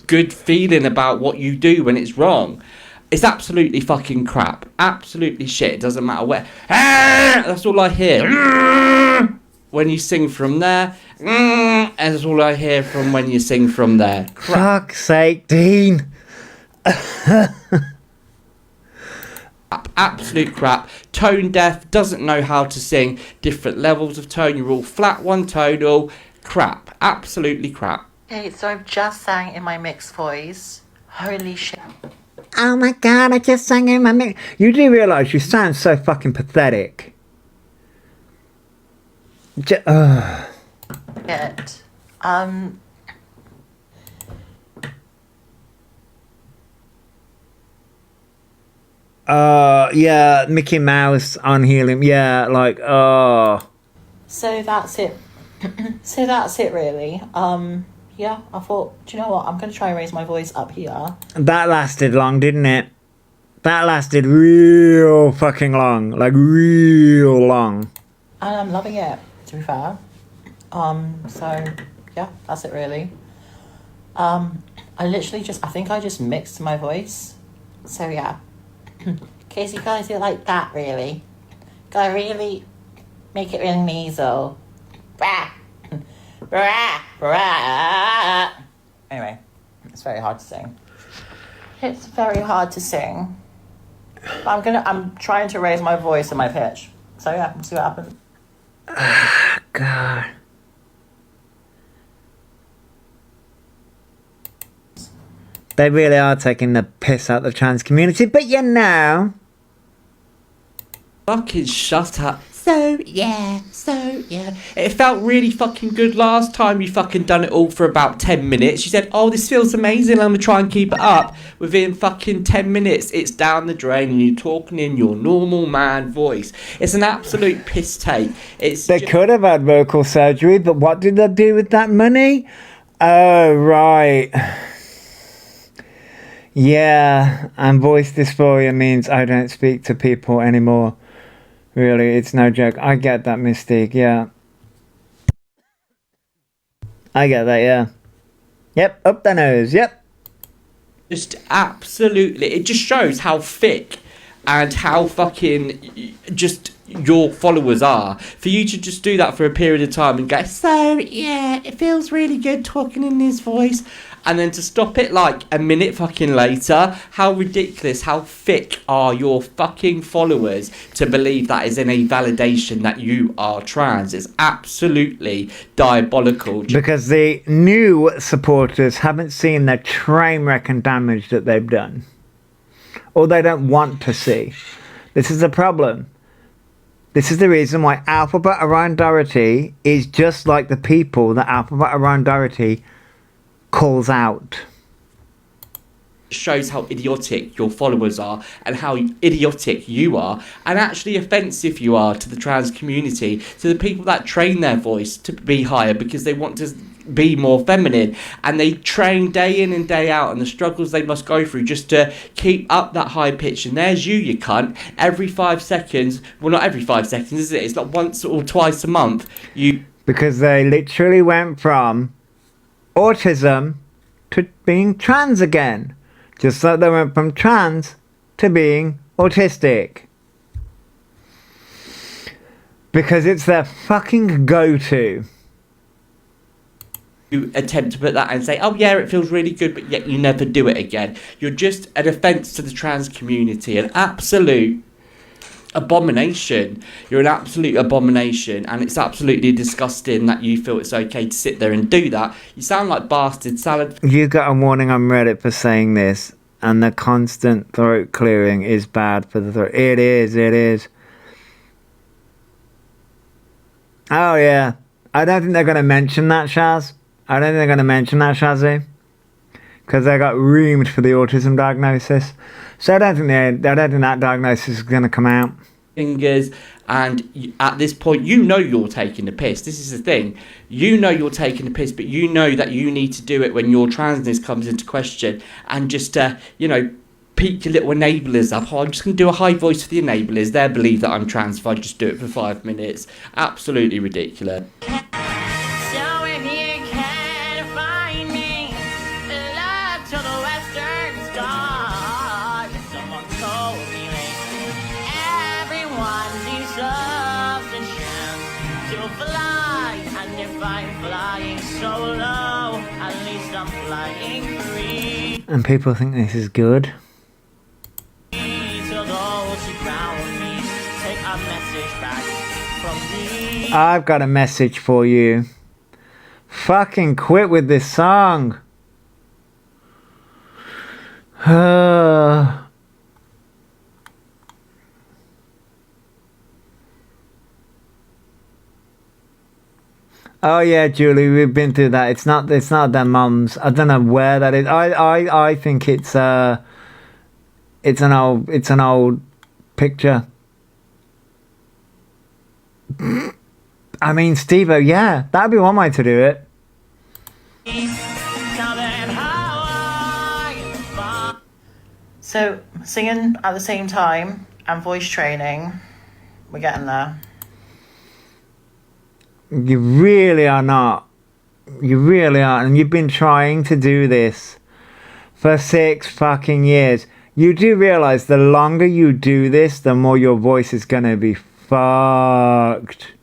good feeling about what you do when it's wrong. It's absolutely fucking crap. Absolutely shit. It doesn't matter where. That's all I hear. When you sing from there. And that's all I hear from when you sing from there. Crap. Fuck's sake, Dean. Absolute crap. Tone deaf. Doesn't know how to sing. Different levels of tone. You're all flat one tonal. Crap. Absolutely crap. Okay, so I've just sang in my mixed voice. Holy shit. oh my god, I just sang in my mix. You do realise you sound so fucking pathetic. It. Yeah, Mickey Mouse on Helium. Yeah, like, So that's it. So that's it, really. Yeah, I thought, do you know what? I'm going to try and raise my voice up here. that lasted long, didn't it? That lasted real fucking long. Like, real long. And I'm loving it, to be fair. So, yeah, that's it, really. I think I just mixed my voice. So, yeah. In case you guys do like that, really. Gotta really make it really nasal. Brah. Brah. Brah. Anyway, it's very hard to sing. It's very hard to sing. But I'm trying to raise my voice and my pitch. So yeah, we'll see what happens. God. They really are taking the piss out of the trans community, but you know. Fucking shut up. So yeah. It felt really fucking good last time you fucking done it all for about 10 minutes. You said, oh, this feels amazing, I'm gonna try and keep it up. Within fucking 10 minutes, it's down the drain and you're talking in your normal man voice. It's an absolute piss take. They could have had vocal surgery, but what did they do with that money? Oh, right. Yeah, and voice dysphoria means I don't speak to people anymore. Really, it's no joke. I get that, Mystique, yeah. I get that, yeah. Yep, up the nose, yep. Just absolutely, it just shows how thick and how fucking just your followers are. For you to just do that for a period of time and go, so yeah, it feels really good talking in this voice. And then to stop it like a minute fucking later, how ridiculous, how thick are your fucking followers to believe that is any validation that you are trans? It's absolutely diabolical. Because the new supporters haven't seen the train wreck and damage that they've done. Or they don't want to see. This is the problem. This is the reason why Elphaba around Doherty is just like the people that Elphaba around Doherty calls out. Shows how idiotic your followers are and how idiotic you are, and actually offensive you are to the trans community, to the people that train their voice to be higher because they want to be more feminine, and they train day in and day out, and the struggles they must go through just to keep up that high pitch. And there's you cunt, every 5 seconds, well, not every 5 seconds, is it? It's like once or twice a month. Because they literally went from autism to being trans again. Just like they went from trans to being autistic. Because it's their fucking go-to. You attempt to put that and say, oh yeah, it feels really good, but yet you never do it again. You're just an offence to the trans community, an absolute abomination. You're an absolute abomination, and it's absolutely disgusting that you feel it's okay to sit there and do that. You sound like bastard salad. You got a warning on Reddit for saying this, and the constant throat clearing is bad for the throat. It is. Oh yeah. I don't think they're going to mention that, Shaz. I don't think they're going to mention that, Shazzy. Because they got reamed for the autism diagnosis. So I don't think that diagnosis is going to come out. Fingers, and at this point, you know you're taking the piss. This is the thing. You know you're taking the piss, but you know that you need to do it when your transness comes into question, and just, peak your little enablers up. Oh, I'm just going to do a high voice for the enablers. They'll believe that I'm trans if I just do it for 5 minutes. Absolutely ridiculous. So if you can't find me, look to the western sky. Someone told me lately, everyone deserves a chance to fly. And if I'm flying so low, at least I'm flying free. And people think this is good. To those who ground me, take a message back from me. I've got a message for you. Fucking quit with this song. Oh yeah, Julie, we've been through that. It's not their mums. I don't know where that is. I think it's an old picture. I mean, Steve-O, yeah, that'd be one way to do it. So, singing at the same time and voice training, we're getting there. You really are not. You really are. And you've been trying to do this for 6 fucking years. You do realize the longer you do this, the more your voice is gonna be fucked.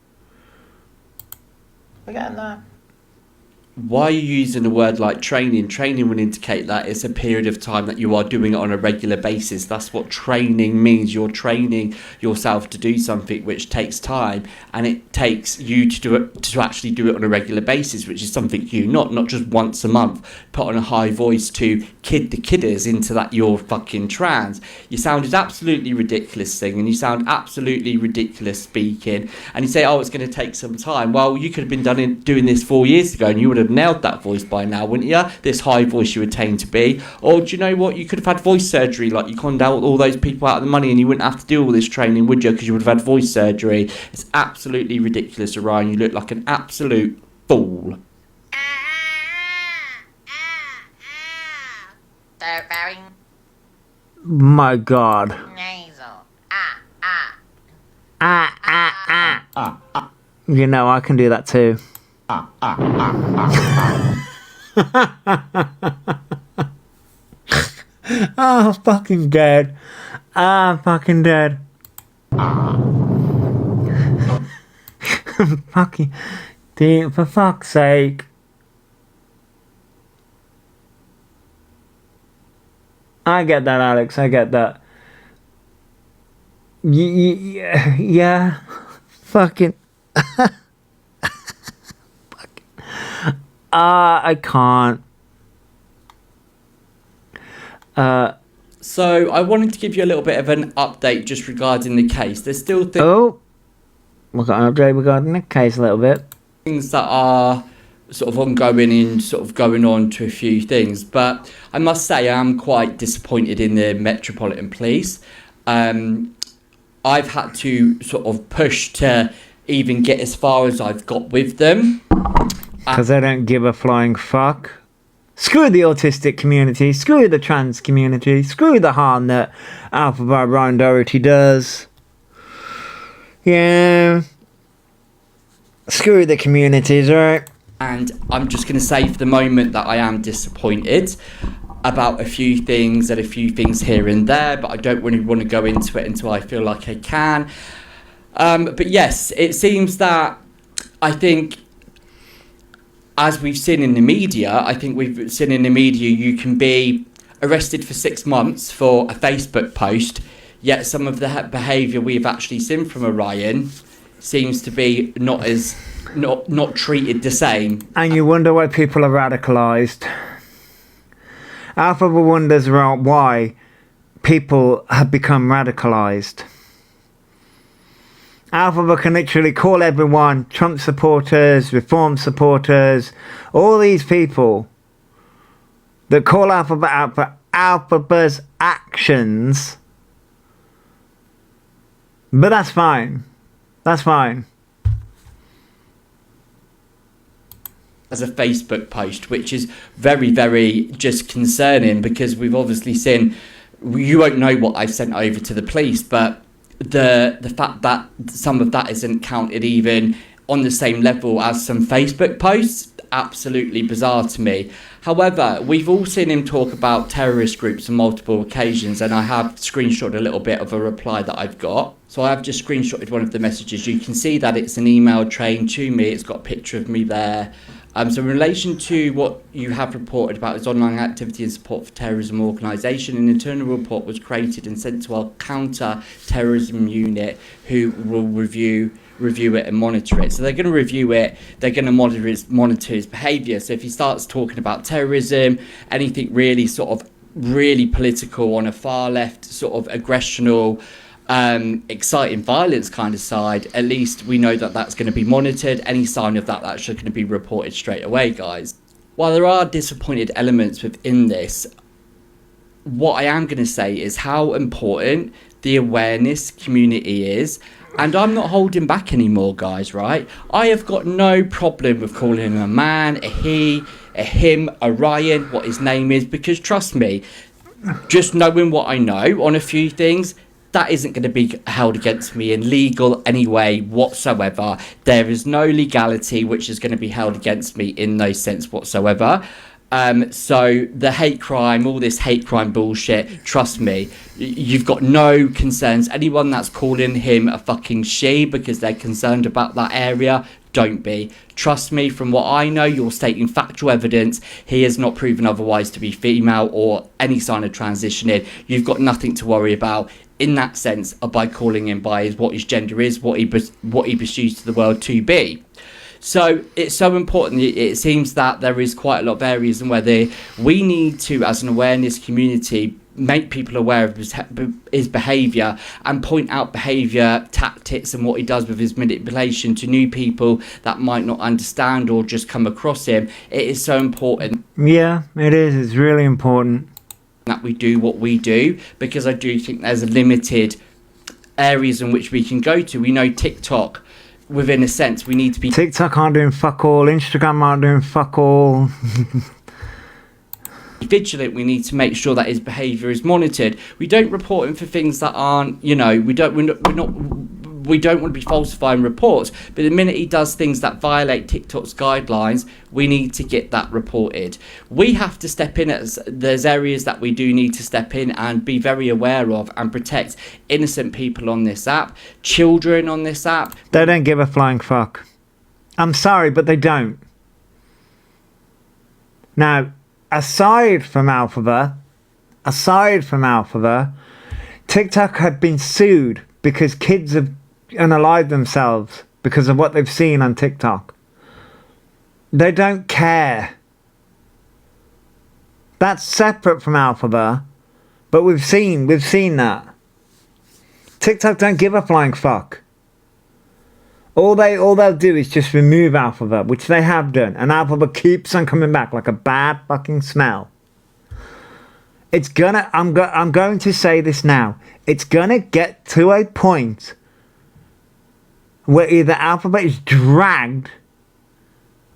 We're getting there. Why are you using a word like training? Training would indicate that it's a period of time that you are doing it on a regular basis. That's what training means. You're training yourself to do something which takes time, and it takes you to do it, to actually do it on a regular basis, which is something you not just once a month put on a high voice to kid the kidders into that you're fucking trans. You sounded absolutely ridiculous singing. You sound absolutely ridiculous speaking, and you say, oh, it's going to take some time. Well, you could have been doing this 4 years ago, and you would have nailed that voice by now, wouldn't you? This high voice you attain to be. Or do you know what? You could have had voice surgery, like you conned out all those people out of the money, and you wouldn't have to do all this training, would you? Because you would have had voice surgery. It's absolutely ridiculous, Orion. You look like an absolute fool. So very My God. nasal. You know, I can do that too. Oh, fucking dead. I'm fucking dead. Fucking. Dude, for fuck's sake. I get that, Alex. I get that. Yeah. Fucking. I can't. So I wanted to give you a little bit of an update just regarding the case. There's still Oh, we've got an update regarding the case a little bit. things that are sort of ongoing and sort of going on to a few things, but I must say I am quite disappointed in the Metropolitan Police. I've had to sort of push to even get as far as I've got with them. Because they don't give a flying fuck. Screw the autistic community, screw the trans community, screw the harm that Elphaba Ryan Doherty does. Yeah. Screw the communities, right? And I'm just going to say for the moment that I am disappointed about a few things and a few things here and there, but I don't really want to go into it until I feel like I can. But yes, it seems that I think, as we've seen in the media, you can be arrested for 6 months for a Facebook post, yet some of the behaviour we've actually seen from Orion seems to be not treated the same. And you wonder why people are radicalised. Elphaba wonders why people have become radicalised. Elphaba can literally call everyone Trump supporters, Reform supporters, all these people that call Elphaba out for Elphaba's actions. But that's fine. That's fine. As a Facebook post, which is very, very just concerning, because we've obviously seen, you won't know what I've sent over to the police, but the fact that some of that isn't counted even on the same level as some Facebook posts, absolutely bizarre to me. However, we've all seen him talk about terrorist groups on multiple occasions, and I have screenshotted a little bit of a reply that I've got. So I have just screenshotted one of the messages. You can see that it's an email train to me. It's got a picture of me there. So in relation to what you have reported about his online activity and support for terrorism organisation, an internal report was created and sent to our counter-terrorism unit, who will review it and monitor it. So they're going to review it, they're going to monitor his behaviour. So if he starts talking about terrorism, anything really sort of really political on a far left sort of aggressional, exciting violence kind of side, at least we know that that's going to be monitored. Any sign of that, that's just going to be reported straight away, guys. While there are disappointed elements within this, what I am going to say is how important the awareness community is. And I'm not holding back anymore, guys, right? I have got no problem with calling him a man, a he, a him, a Ryan, what his name is, because trust me, just knowing what I know on a few things, that isn't going to be held against me in legal any way whatsoever. There is no legality which is going to be held against me in no sense whatsoever. So the hate crime, all this hate crime bullshit, trust me, you've got no concerns. Anyone that's calling him a fucking she because they're concerned about that area, don't be. Trust me, from what I know, you're stating factual evidence. He has not proven otherwise to be female or any sign of transitioning. You've got nothing to worry about in that sense by calling him by what his gender is, what he pursues to the world to be. So it's so important. It seems that there is quite a lot of areas in where we need to, as an awareness community, make people aware of his behaviour and point out behaviour, tactics and what he does with his manipulation to new people that might not understand or just come across him. It is so important. Yeah, it is. It's really important that we do what we do, because I do think there's limited areas in which we can go to. We know TikTok, within a sense, we need to be... TikTok aren't doing fuck all. Instagram aren't doing fuck all. vigilant. We need to make sure that his behaviour is monitored. We don't report him for things that aren't, you know, we don't want to be falsifying reports, but the minute he does things that violate TikTok's guidelines, we need to get that reported. We have to step in. There's areas that we do need to step in and be very aware of and protect innocent people on this app, children on this app. They don't give a flying fuck. I'm sorry, but they don't. Now, aside from Elphaba, TikTok have been sued because kids have unalived themselves because of what they've seen on TikTok. They don't care. That's separate from Elphaba, but we've seen that. TikTok don't give a flying fuck. All they'll do is just remove Elphaba, which they have done, and Elphaba keeps on coming back like a bad fucking smell. I'm going to say this now. It's gonna get to a point where either Elphaba is dragged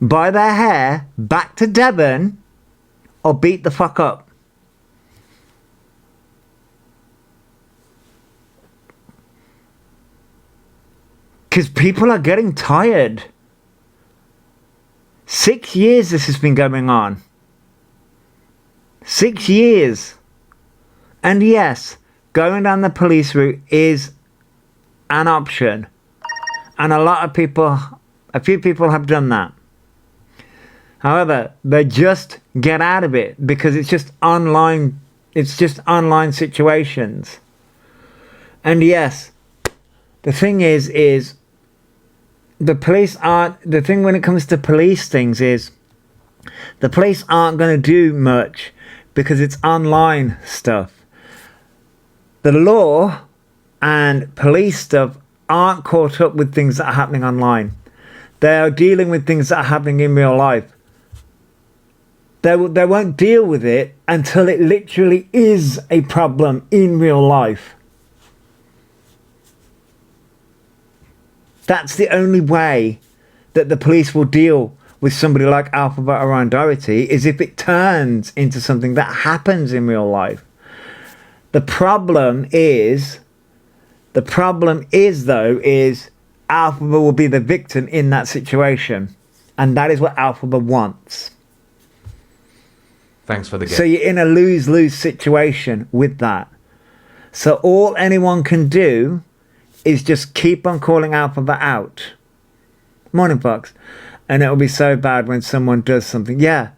by their hair back to Devon or beat the fuck up. Because people are getting tired. 6 years this has been going on. 6 years. And yes, going down the police route is an option. And a few people have done that. However, they just get out of it because it's just online situations. And yes, the thing is the police the thing when it comes to police things is the police aren't going to do much because it's online stuff. The law and police stuff aren't caught up with things that are happening online. They are dealing with things that are happening in real life. They won't deal with it until it literally is a problem in real life. That's the only way that the police will deal with somebody like Elphaba or Ryan Doherty, is if it turns into something that happens in real life. The problem is Elphaba will be the victim in that situation. And that is what Elphaba wants. Thanks for the gift. So you're in a lose-lose situation with that. So all anyone can do is just keep on calling Elphaba out. Morning, Fox. And it'll be so bad when someone does something. Yeah.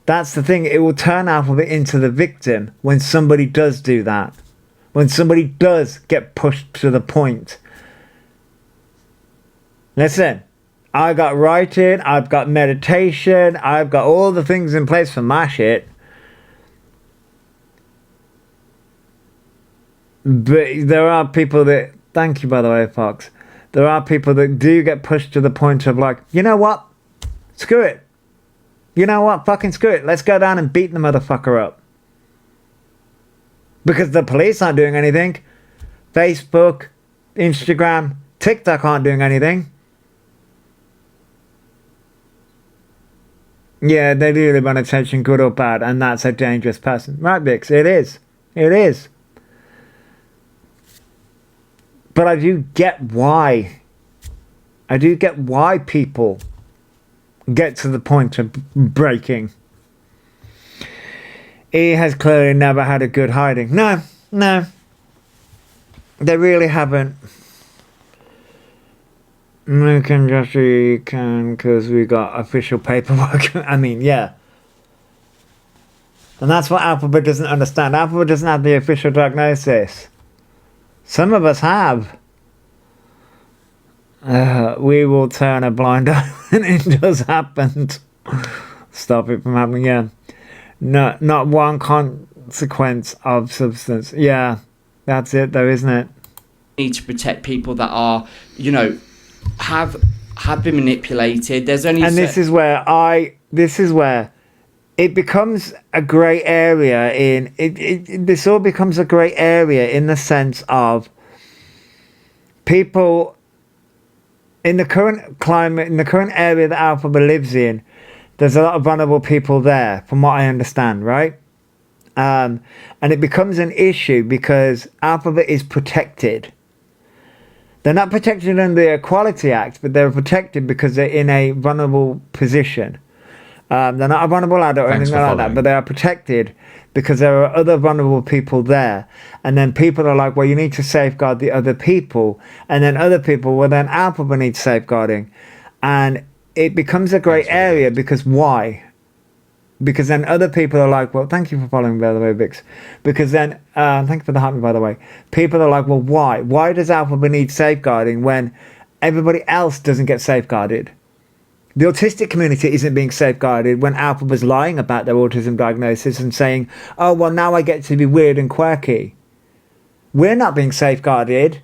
That's the thing. It will turn Elphaba into the victim when somebody does do that. When somebody does get pushed to the point. Listen, I got writing, I've got meditation, I've got all the things in place for my shit. But there are people that, thank you by the way, Fox. There are people that do get pushed to the point of like, you know what? Screw it. You know what? Fucking screw it. Let's go down and beat the motherfucker up. Because the police aren't doing anything. Facebook, Instagram, TikTok aren't doing anything. Yeah, they do live on attention, good or bad, and that's a dangerous person. Right, Bix, it is. It is. But I do get why. I do get why people get to the point of breaking. He has clearly never had a good hiding. No. They really haven't. We can just because we got official paperwork. I mean, yeah. And that's what Elphaba doesn't understand. Elphaba doesn't have the official diagnosis. Some of us have. We will turn a blind eye when it does happen. Stop it from happening again. No, not one consequence of substance. Yeah, that's it though, isn't it? Need to protect people that are, have been manipulated. There's only this is where it becomes a grey area this all becomes a grey area in the sense of people in the current climate, in the current area that Elphaba lives in. There's a lot of vulnerable people there, from what I understand, right? And it becomes an issue because Elphaba is protected. They're not protected under the Equality Act, but they're protected because they're in a vulnerable position. They're not a vulnerable adult or anything like that, but they are protected because there are other vulnerable people there. And then people are like, well, you need to safeguard the other people. And then other people, well, then Elphaba needs safeguarding. And it becomes a great area because why? Because then other people are like, well, thank you for following, by the way, Vix. Because then, thank you for the heart, by the way. People are like, well, why? Why does Elphaba need safeguarding when everybody else doesn't get safeguarded? The autistic community isn't being safeguarded when Elphaba's lying about their autism diagnosis and saying, oh, well, now I get to be weird and quirky. We're not being safeguarded.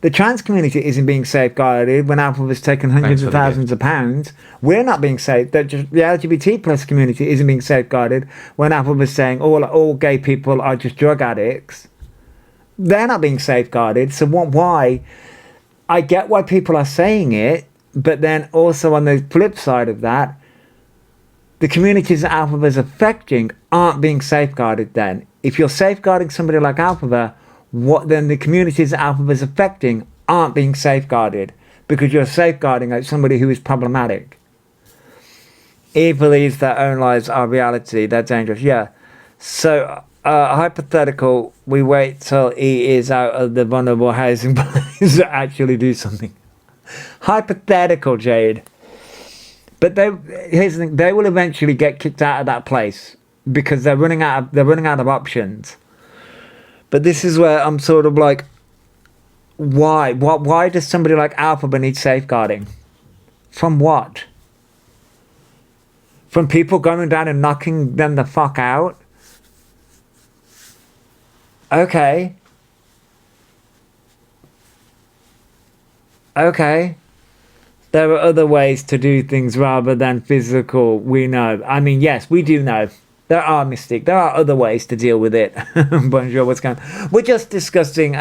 The trans community isn't being safeguarded when Elphaba's taken hundreds of thousands of pounds. We're not being safe. The LGBT plus community isn't being safeguarded when Elphaba's saying all gay people are just drug addicts. They're not being safeguarded. So why? I get why people are saying it, but then also on the flip side of that, the communities that Elphaba's affecting aren't being safeguarded then. If you're safeguarding somebody like Elphaba, what then the communities that Elphaba's affecting aren't being safeguarded because you're safeguarding like somebody who is problematic. He believes their own lives are reality. They're dangerous. Yeah. So, hypothetical, we wait till he is out of the vulnerable housing place to actually do something. Hypothetical, Jade. But here's the thing, they will eventually get kicked out of that place because they're running out of options. But this is where I'm sort of like, why? Why does somebody like Elphaba need safeguarding? From what? From people going down and knocking them the fuck out? Okay. Okay. There are other ways to do things rather than physical, we know. I mean, yes, we do know. There are mistakes. There are other ways to deal with it. Bonjour, what's going on? We're just discussing,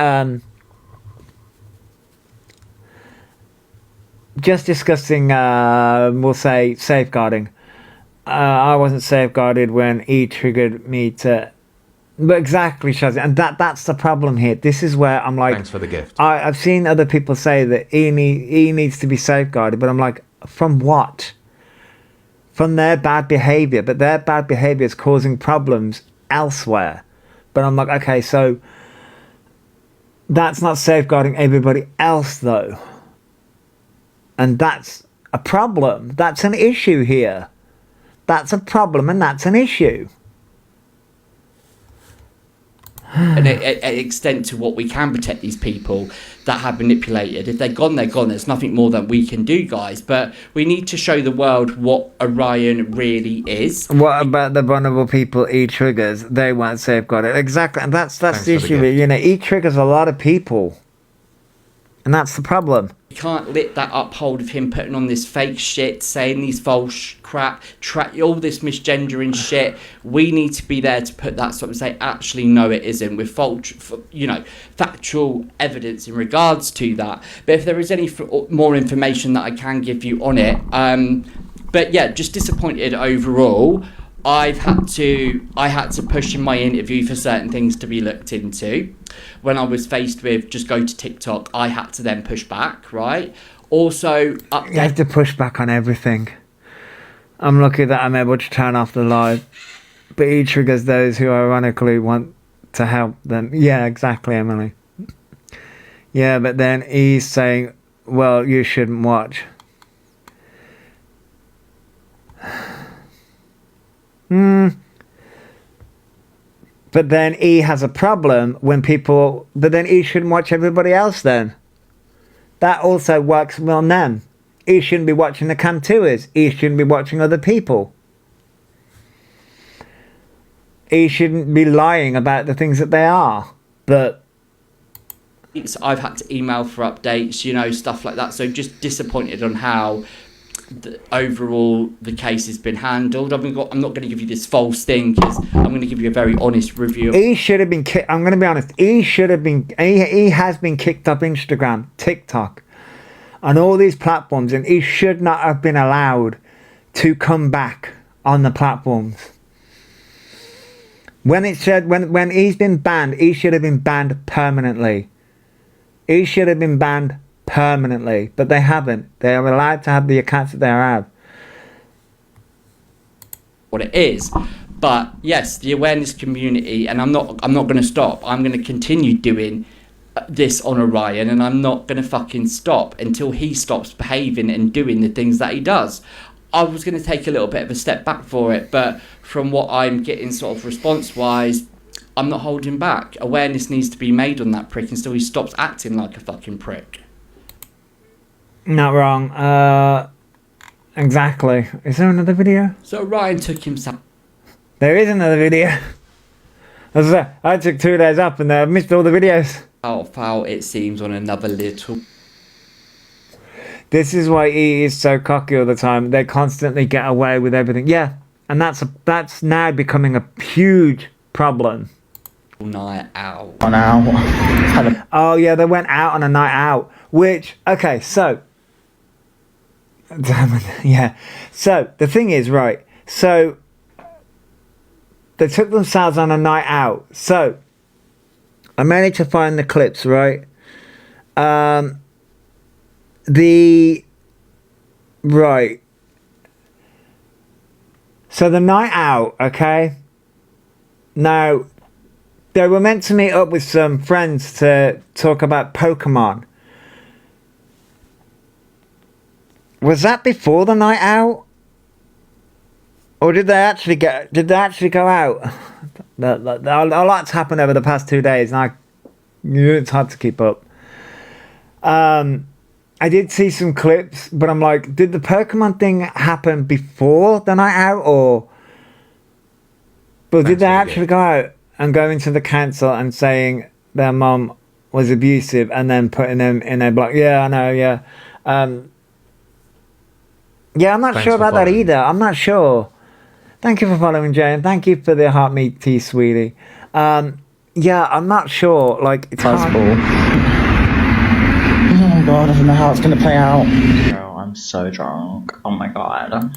we'll say, safeguarding. I wasn't safeguarded when he triggered me to... But exactly, Shazzy. And that's the problem here. This is where I'm like... Thanks for the gift. I've seen other people say that he needs to be safeguarded, but I'm like, from what? From their bad behaviour, but their bad behaviour is causing problems elsewhere. But I'm like, okay, so that's not safeguarding everybody else though. And that's a problem. That's an issue here. That's a problem and that's an issue. an extent to what we can protect these people that have manipulated. If they're gone, they're gone. There's nothing more that we can do, guys. But we need to show the world what Orion really is. What about the vulnerable people E triggers? They won't safeguard it. Exactly. And that's Thanks the for the issue. gift. You know, E triggers a lot of people. And that's the problem. You can't let that uphold of him putting on this fake shit, saying these false crap, all this misgendering shit. We need to be there to put that sort of say, actually, no, it isn't, with factual evidence in regards to that. But if there is any more information that I can give you on it, but yeah, just disappointed overall. I had to push in my interview for certain things to be looked into. When I was faced with just go to TikTok, I had to then push back, right? Also, You have to push back on everything. I'm lucky that I'm able to turn off the live. But E triggers those who ironically want to help them. Yeah, exactly, Emily. Yeah, but then E's saying, well, you shouldn't watch. But then E has a problem when people... But then E shouldn't watch everybody else then. That also works on them. E shouldn't be watching the cam tours. E shouldn't be watching other people. E shouldn't be lying about the things that they are. But... I've had to email for updates, stuff like that. So just disappointed on how... overall the case has been handled. I'm not going to give you this false thing, because I'm going to give you a very honest review. E should have been I'm going to be honest. E has been kicked off Instagram, TikTok, and all these platforms, and he should not have been allowed to come back on the platforms. When it said when he's been banned, he should have been banned permanently. He should have been banned permanently, but they haven't. They are allowed to have the accounts that they have. What it is, but yes, the awareness community, and I'm not going to stop. I'm going to continue doing this on Orion, and I'm not going to fucking stop until he stops behaving and doing the things that he does. I was going to take a little bit of a step back for it, but from what I'm getting sort of response wise, I'm not holding back. Awareness needs to be made on that prick until he stops acting like a fucking prick. Not wrong. Exactly. Is there another video? So Ryan took himself. There is another video. As I said, I took 2 days up and I missed all the videos. Foul, it seems, on another little. This is why E is so cocky all the time. They constantly get away with everything. Yeah, and that's now becoming a huge problem. Night out. On out. Oh yeah, they went out on a night out. Which, okay, so... yeah. So, the thing is, right, so... They took themselves on a night out. So, I managed to find the clips, right? Right. So, the night out, okay? Now... They were meant to meet up with some friends to talk about Pokemon. Was that before the night out? Or did they actually go out? A lot's happened over the past 2 days, and it's hard to keep up. I did see some clips, but I'm like, did the Pokemon thing happen before the night out, or... But did they actually go out and go into the council and saying their mum was abusive and then putting them in a block? Yeah, I know, yeah. Yeah, I'm not sure about that either. I'm not sure. Thank you for following, Jay, and thank you for the heart meat tea, sweetie. Yeah, I'm not sure. Like, it's hard. Oh god, I don't know how it's gonna play out. Oh, I'm so drunk. Oh my god.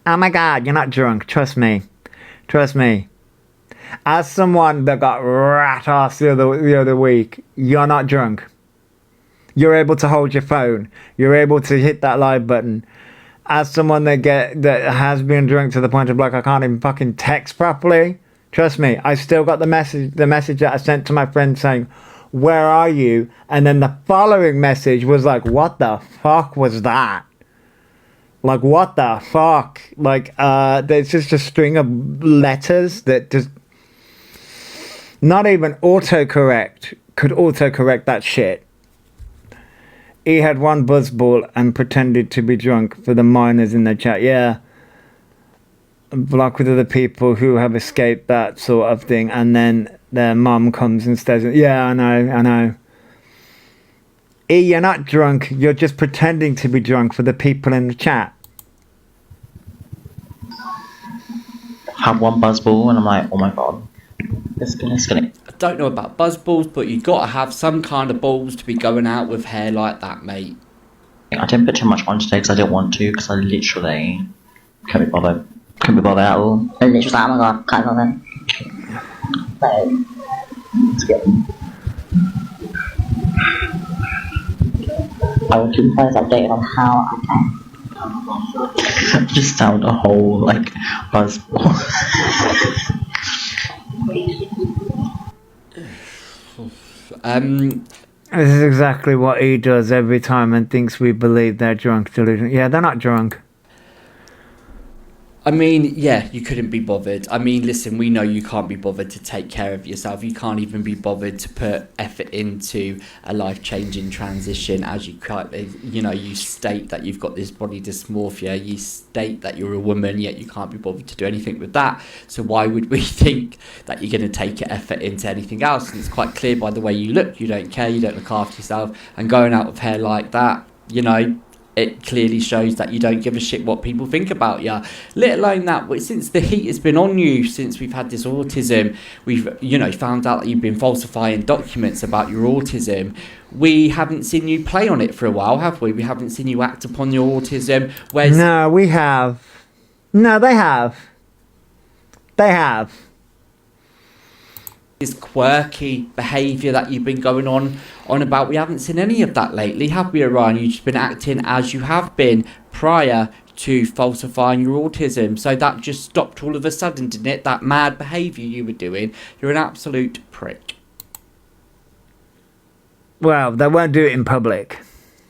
Oh my god, you're not drunk. Trust me. Trust me. As someone that got rat ass the other week, you're not drunk. You're able to hold your phone. You're able to hit that live button. As someone that has been drunk to the point of like I can't even fucking text properly. Trust me, I still got the message that I sent to my friend saying, "Where are you?" And then the following message was like, "What the fuck was that?" Like, what the fuck? Like, there's just a string of letters that just... Not even autocorrect could autocorrect that shit. He had one buzzball and pretended to be drunk for the minors in the chat. Yeah. Like with other people who have escaped that sort of thing, and then their mum comes and says, yeah, I know. You're not drunk, you're just pretending to be drunk for the people in the chat. Have one buzzball and I'm like, oh my god, this guy's gonna. I don't know about buzz balls, but you've got to have some kind of balls to be going out with hair like that, mate. I didn't put too much on today because I didn't want to, because I literally couldn't be bothered. Couldn't be bothered at all. I literally was like, oh my god, can't be bothered. Let's get them. I will keep you guys updated on how I can. Just sound a whole, like, buzzball. This is exactly what he does every time and thinks we believe they're drunk. Delusional. Yeah, they're not drunk. I mean, yeah, you couldn't be bothered. I mean, listen, we know you can't be bothered to take care of yourself. You can't even be bothered to put effort into a life-changing transition. As you you state that you've got this body dysmorphia. You state that you're a woman, yet you can't be bothered to do anything with that. So why would we think that you're going to take effort into anything else? And it's quite clear by the way you look. You don't care. You don't look after yourself. And going out with hair like that, it clearly shows that you don't give a shit what people think about you. Let alone that, since the heat has been on you, since we've had this autism, we've, found out that you've been falsifying documents about your autism. We haven't seen you play on it for a while, have we? We haven't seen you act upon your autism. No, we have. No, they have. They have. This quirky behaviour that you've been going on about, we haven't seen any of that lately, have we, Orion? You've just been acting as you have been prior to falsifying your autism. So that just stopped all of a sudden, didn't it? That mad behaviour you were doing. You're an absolute prick. Well, they won't do it in public.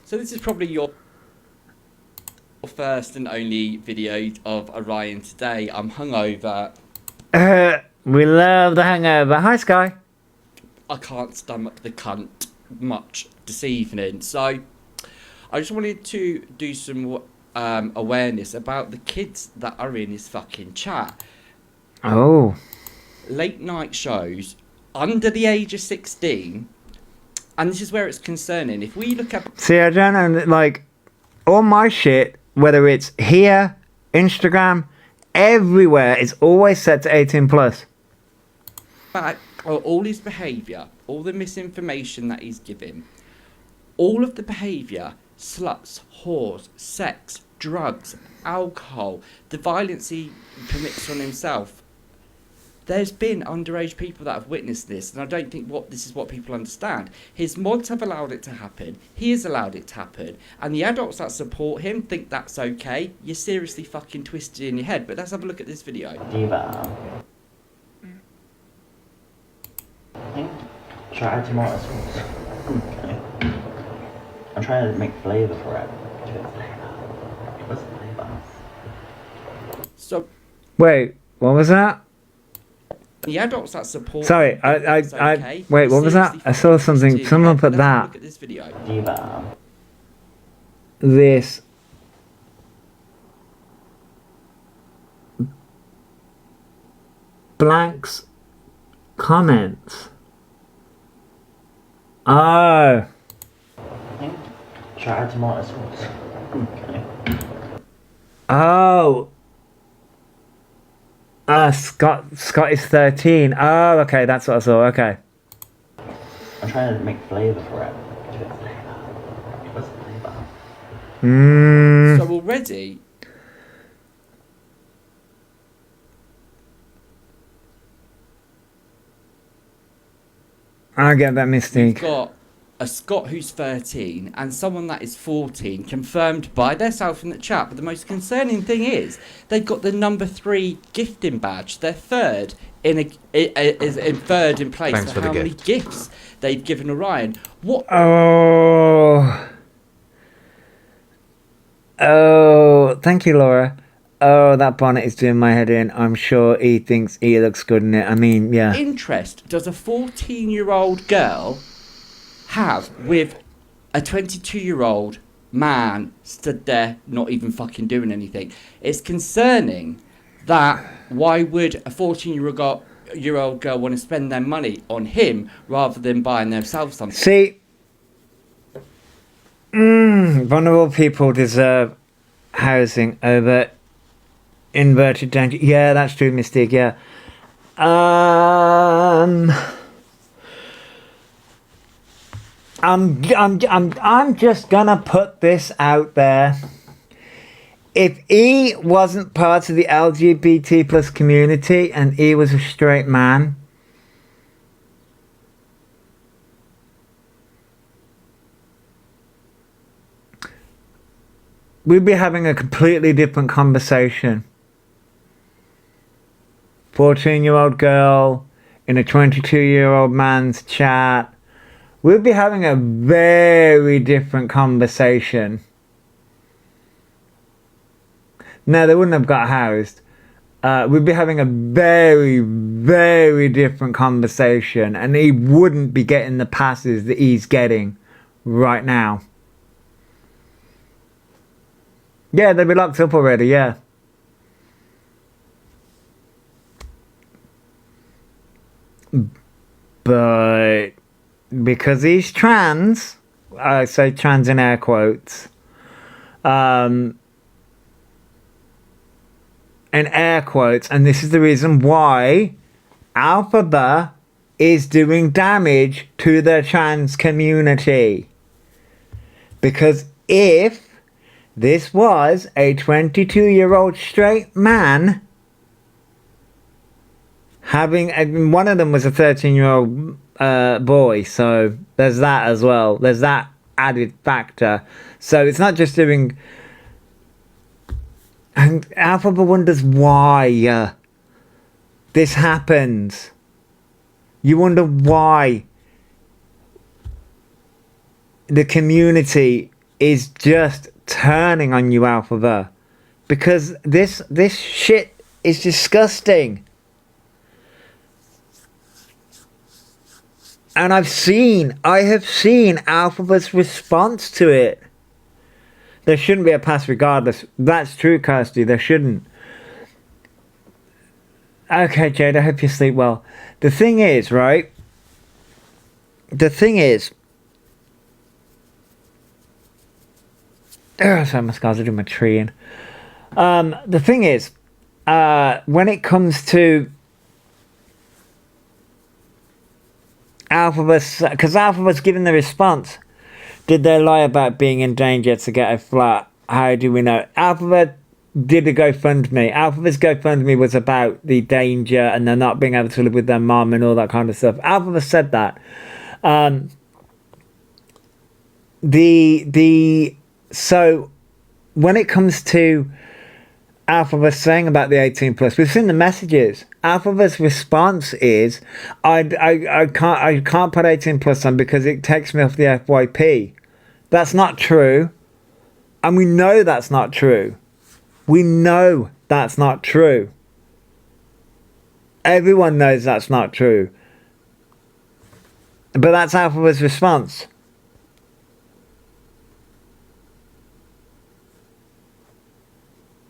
So this is probably your first and only video of Orion today. I'm hungover. We love the hangover. Hi, Sky. I can't stomach the cunt much this evening. So I just wanted to do some awareness about the kids that are in this fucking chat. Oh. Late night shows under the age of 16. And this is where it's concerning. If we look at... See, I don't know, like, all my shit, whether it's here, Instagram, everywhere, it's always set to 18 plus. All his behaviour, all the misinformation that he's giving, all of the behaviour, sluts, whores, sex, drugs, alcohol, the violence he permits on himself. There's been underage people that have witnessed this, and I don't think this is what people understand. His mods have allowed it to happen. He has allowed it to happen. And the adults that support him think that's okay. You're seriously fucking twisted in your head. But let's have a look at this video. Diva. Try tomato sauce. Okay. I'm trying to make flavour for it. What's the flavour? So... Wait, what was that? The adults that support... Sorry, okay. Wait, what was that? I saw something. Someone put that. Look at this video. Diva. This. Blank's comments. Oh. Try tomato sauce. Okay. Oh. Scott is 13. Oh, okay, that's what I saw. Okay. I'm trying to make flavour for it. What's the flavour? So already... I get that mistake. We've got a Scott who's 13 and someone that is 14 confirmed by themselves in the chat. But the most concerning thing is they've got the number 3 gifting badge. They're third in third in place. Thanks for the how many gift. gifts they've given Orion. What? Oh, thank you, Laura. Oh, that bonnet is doing my head in. I'm sure he thinks he looks good in it. I mean, yeah. Interest does a 14-year-old girl have with a 22-year-old man stood there not even fucking doing anything? It's concerning that why would a 14-year-old girl want to spend their money on him rather than buying themselves something? See, vulnerable people deserve housing over inverted danger. Yeah, that's true, Mystique. Yeah. I'm just gonna put this out there. If he wasn't part of the LGBT plus community and he was a straight man, we'd be having a completely different conversation. 14-year-old girl in a 22-year-old man's chat. We'd be having a very different conversation. No, they wouldn't have got housed. We'd be having a very, very different conversation, and he wouldn't be getting the passes that he's getting right now. Yeah, they'd be locked up already, yeah. But because he's trans, I say trans in air quotes, in air quotes, and this is the reason why Elphaba is doing damage to the trans community. Because if this was a 22-year-old straight man having, one of them was a 13-year-old boy, so there's that as well. There's that added factor. So it's not just doing. And Elphaba wonders why this happens. You wonder why the community is just turning on you, Elphaba, because this shit is disgusting. And I have seen Elphaba's response to it. There shouldn't be a pass regardless. That's true, Kirsty. There shouldn't. Okay, Jade, I hope you sleep well. The thing is, right? Sorry, my scars are doing my tree in. The thing is, when it comes to Elphaba, because Elphaba's given the response. Did they lie about being in danger to get a flat? How do we know? Elphaba did a GoFundMe. Elphaba's GoFundMe was about the danger and they're not being able to live with their mom and all that kind of stuff. Elphaba said that. So when it comes to Elphaba saying about the 18 plus, we've seen the messages. Elphaba's response is, I can't put 18 plus on because it takes me off the FYP. That's not true. And we know that's not true. We know that's not true. Everyone knows that's not true. But that's Elphaba's response.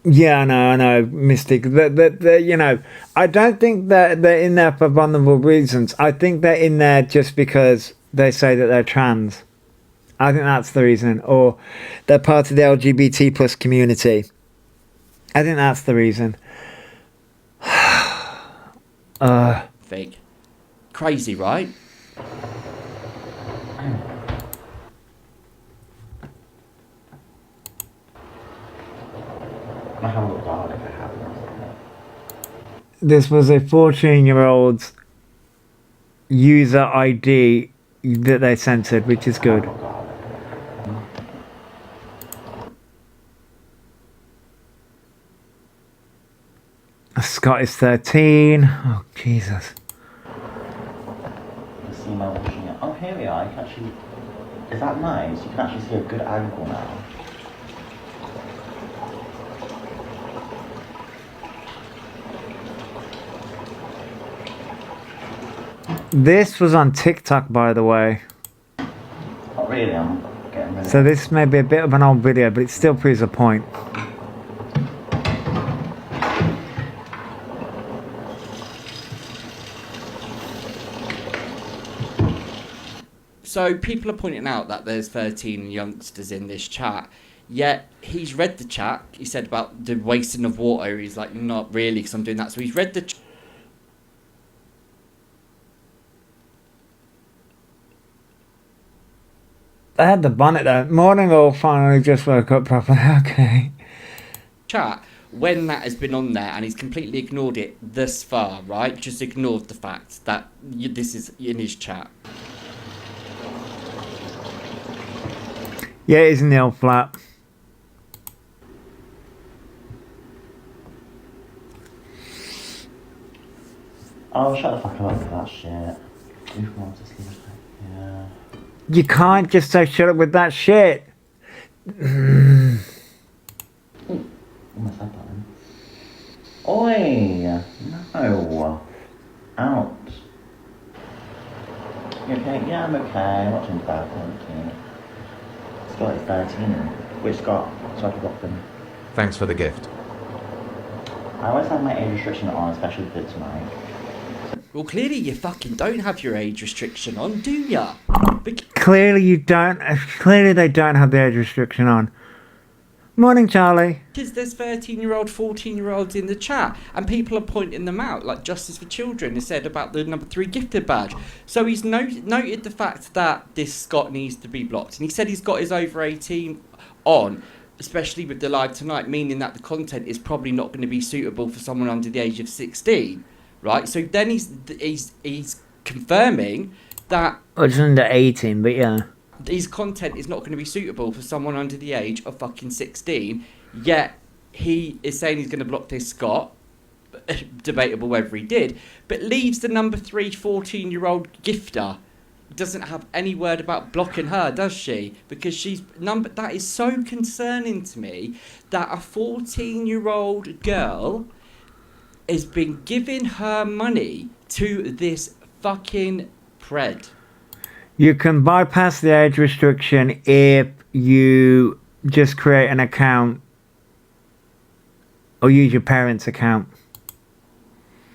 Yeah, I know, Mystic. You know, I don't think that they're in there for vulnerable reasons. I think they're in there just because they say that they're trans. I think that's the reason. Or they're part of the LGBT plus community. I think that's the reason. Fake. Crazy, right? I haven't looked hard if I haven't. This was a 14-year-old's user ID that they censored, which is good. Scott is 13. Oh, Jesus. See my watching it. Oh, here we are. You can actually. Is that nice? You can actually see a good angle now. This was on TikTok, by the way. Not really, I'm getting rid of So it. this may be a bit of an old video, but it still proves a point. So people are pointing out that there's 13 youngsters in this chat, yet he's read the chat. He said about the wasting of water. He's like, not really, because I'm doing that. So he's read the I had the bonnet though. Morning all, finally just woke up properly. Okay. chat when that has been on there, and he's completely ignored it thus far, right? Just ignored the fact that this is in his chat. Yeah, it is in the old flat. Oh, shut the fuck up with that shit. Yeah. You can't just say shut up with that shit. What's that button? Oi! No! Out! You okay? Yeah, I'm okay. Watching bad, thank you. Scott is 13. Which Scott? So I can block them. Thanks for the gift. I always have my age restriction on, especially for tonight. Well, clearly you fucking don't have your age restriction on, do ya? Clearly you don't. Clearly they don't have the age restriction on. Morning, Charlie. Because there's 13-year-old, 14-year-olds in the chat, and people are pointing them out, like Justice for Children has said about the number 3 gifted badge. So he's noted the fact that this Scott needs to be blocked, and he said he's got his over 18 on, especially with the live tonight, meaning that the content is probably not going to be suitable for someone under the age of 16, right? So then he's confirming that Oh, it's under 18, but yeah. his content is not going to be suitable for someone under the age of fucking 16, yet he is saying he's going to block this Scott, debatable whether he did, but leaves the number 3 14-year-old gifter. Doesn't have any word about blocking her, does she? Because that is so concerning to me, that a 14-year-old girl has been giving her money to this fucking pred. You can bypass the age restriction if you just create an account or use your parents' account.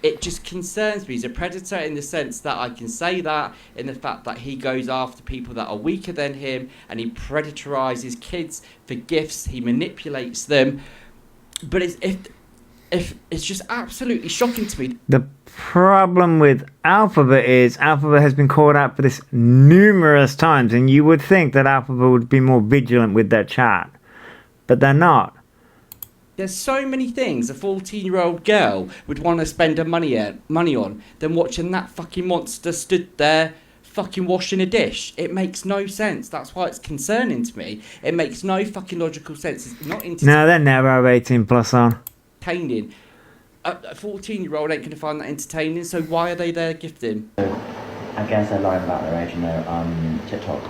It just concerns me. He's a predator in the sense that I can say that, in the fact that he goes after people that are weaker than him, and he predatorizes kids for gifts. He manipulates them. But it's just absolutely shocking to me. The problem with Elphaba is Elphaba has been called out for this numerous times, and you would think that Elphaba would be more vigilant with their chat, but they're not. There's so many things a 14-year-old girl would want to spend her money on than watching that fucking monster stood there fucking washing a dish. It makes no sense. That's why it's concerning to me. It makes no fucking logical sense. It's not No, they never have 18 plus on. entertaining. A 14-year-old ain't going to find that entertaining, so why are they there gifting? I guess they're lying about their age and they're on TikTok.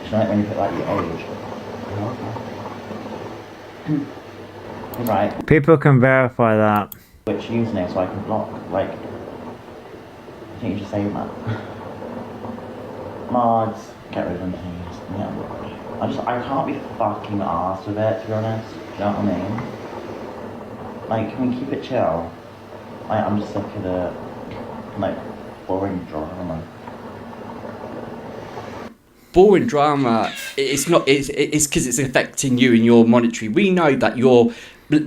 It's like when you put like your age. Right. People can verify that. Which username so I can block? Like, I think you should say that. Mods, get rid of them things. Yeah. I can't be fucking arsed with it, to be honest. Do you know what I mean? Like, can we keep it chill? Like, I'm just sick of the, like, boring drama. Boring drama, it's because it's affecting you and your monetary. We know that your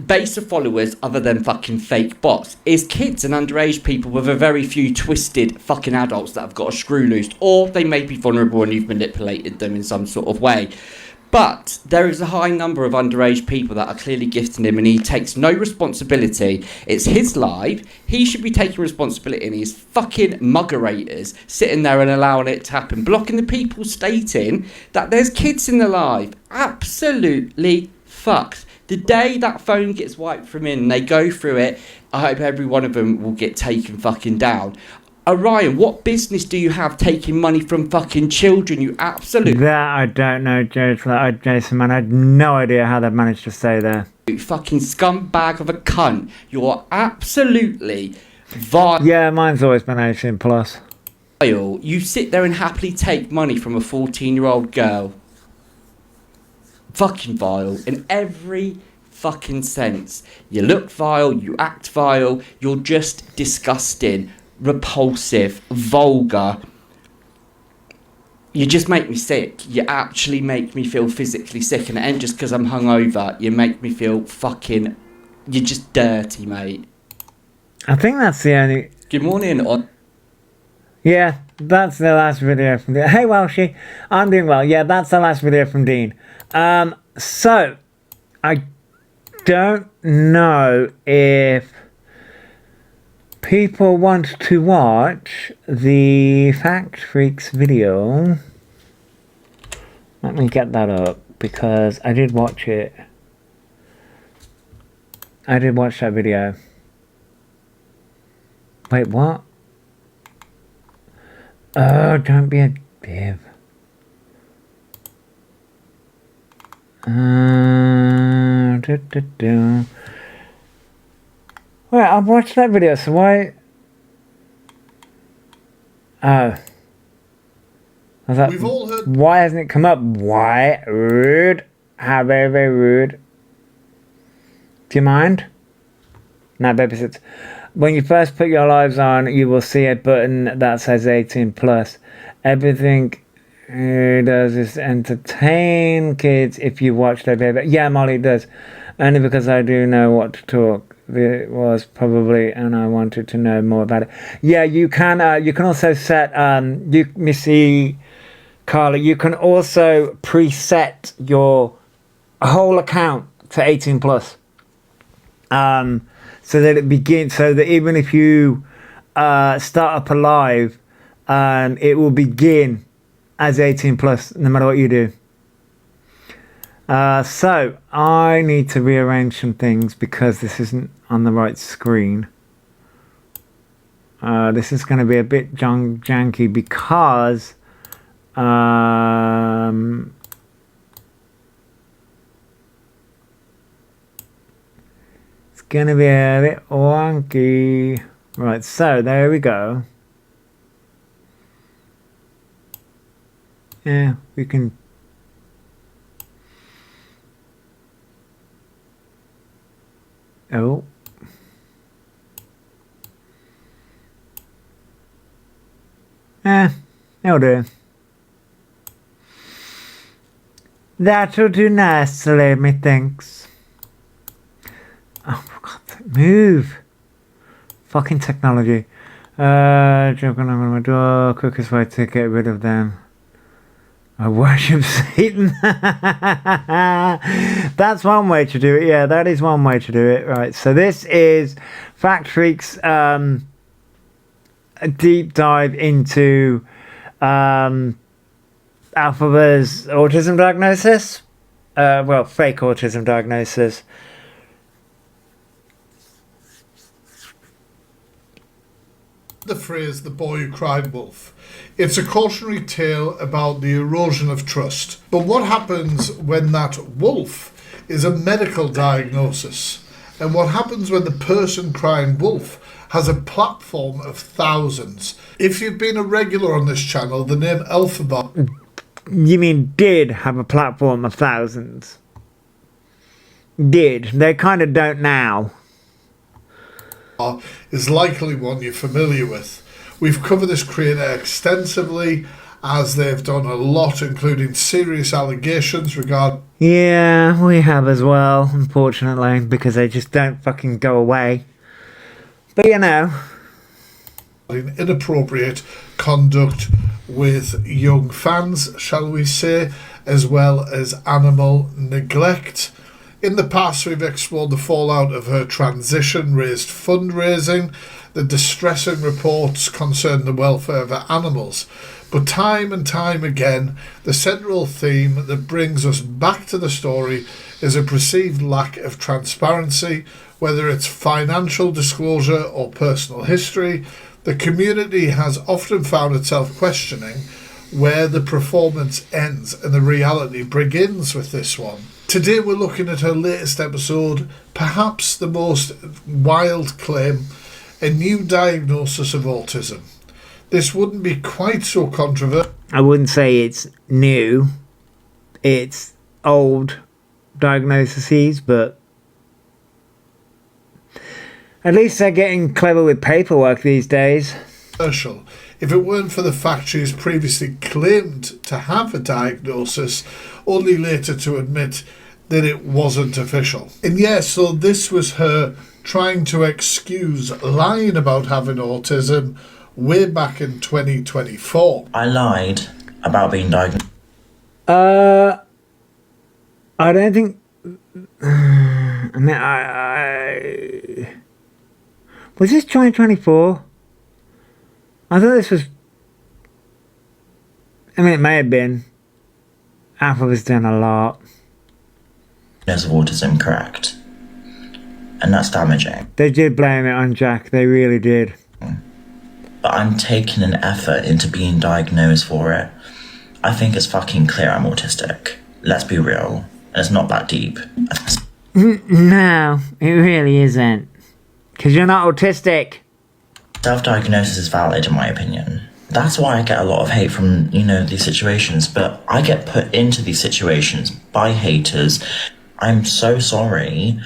base of followers, other than fucking fake bots, is kids and underage people with a very few twisted fucking adults that have got a screw loose, or they may be vulnerable and you've manipulated them in some sort of way. But there is a high number of underage people that are clearly gifting him, and he takes no responsibility. It's his live. He should be taking responsibility, and he's fucking muggerators sitting there and allowing it to happen, blocking the people stating that there's kids in the live. Absolutely fucked. The day that phone gets wiped from in and they go through it, I hope every one of them will get taken fucking down. Orion, what business do you have taking money from fucking children, you absolute... That I don't know, Jason, man. I had no idea how they managed to stay there. You fucking scumbag of a cunt. You're absolutely vile. Yeah, mine's always been 18 plus. You sit there and happily take money from a 14-year-old girl. Fucking vile in every fucking sense. You look vile, you act vile, you're just disgusting, repulsive, vulgar. You just make me sick. You actually make me feel physically sick, and it ain't just because I'm hungover. You make me feel fucking... You're just dirty, mate. I think that's the only... Good morning. Yeah, that's the last video from Dean. Hey, Welshie. I'm doing well. Yeah, that's the last video from Dean. So, I don't know if people want to watch the Fact Freaks video. Let me get that up, because I did watch it. I did watch that video. Wait, what? Oh, don't be a div. Wait, I've watched that video, so why... Oh. I thought, We've all heard... Why hasn't it come up? Why? Rude. How very, very rude. Do you mind? No, babysits. When you first put your lives on, you will see a button that says 18 plus. Everything it does is entertain kids if you watch their baby. Yeah, Molly, it does. Only because I do know what to talk. It was probably, and I wanted to know more about it. Yeah, you can also set, Missy, Carla, you can also preset your whole account to 18 plus. So that it begins, so that even if you start up a live, it will begin as 18 plus, no matter what you do. So I need to rearrange some things because this isn't on the right screen. This is going to be a bit janky because it's going to be a bit wonky. Right, so there we go. Yeah, we can. Oh. It'll do. That'll do nicely, methinks. Oh, for God's sake, move! Fucking technology. Joking on my door. Quickest way to get rid of them. I worship Satan. That's one way to do it. Yeah, that is one way to do it. Right. So this is Fact Freaks. A deep dive into Elphaba's autism diagnosis. Well, fake autism diagnosis. The phrase "the boy who cried wolf." It's a cautionary tale about the erosion of trust. But what happens when that wolf is a medical diagnosis? And what happens when the person crying wolf has a platform of thousands? If you've been a regular on this channel, the name Elphaba... You mean did have a platform of thousands? Did. They kind of don't now. is likely one you're familiar with. We've covered this creator extensively, as they've done a lot, including serious allegations regarding... Yeah, we have as well, unfortunately, because they just don't fucking go away. But you know... inappropriate conduct with young fans, shall we say, as well as animal neglect. In the past, we've explored the fallout of her transition, raised fundraising, the distressing reports concern the welfare of animals. But time and time again, the central theme that brings us back to the story is a perceived lack of transparency, whether it's financial disclosure or personal history. The community has often found itself questioning where the performance ends and the reality begins with this one. Today we're looking at her latest episode, perhaps the most wild claim a new diagnosis of autism. This wouldn't be quite so controversial. I wouldn't say it's new. It's old diagnoses, but at least they're getting clever with paperwork these days. If it weren't for the fact she has previously claimed to have a diagnosis, only later to admit that it wasn't official. And yes, so this was her trying to excuse lying about having autism way back in 2024. I lied about being diagnosed. I don't think. I mean, I was this 2024? I thought this was. I mean, it may have been. Alphaba's done a lot. Of autism, correct. And that's damaging. They did blame it on Jack, they really did. But I'm taking an effort into being diagnosed for it. I think it's fucking clear I'm autistic. Let's be real. It's not that deep. No, it really isn't. Because you're not autistic. Self-diagnosis is valid in my opinion. That's why I get a lot of hate from, these situations. But I get put into these situations by haters. I'm so sorry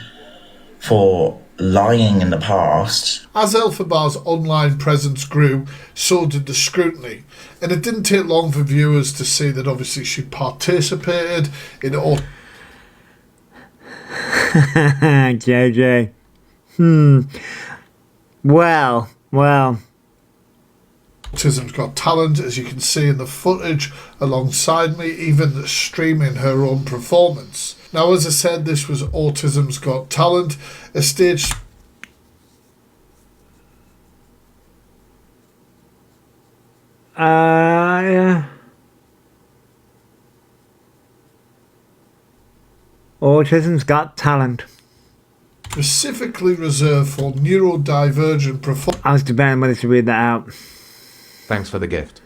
for lying in the past. As Elphaba's online presence grew, so did the scrutiny. And it didn't take long for viewers to see that obviously she participated in JJ. Well. Autism's Got Talent, as you can see in the footage alongside me, even streaming her own performance. Now, as I said, this was Autism's Got Talent, a stage... Yeah. Autism's Got Talent. specifically reserved for neurodivergent performers. I was debating whether to read that out. Thanks for the gift.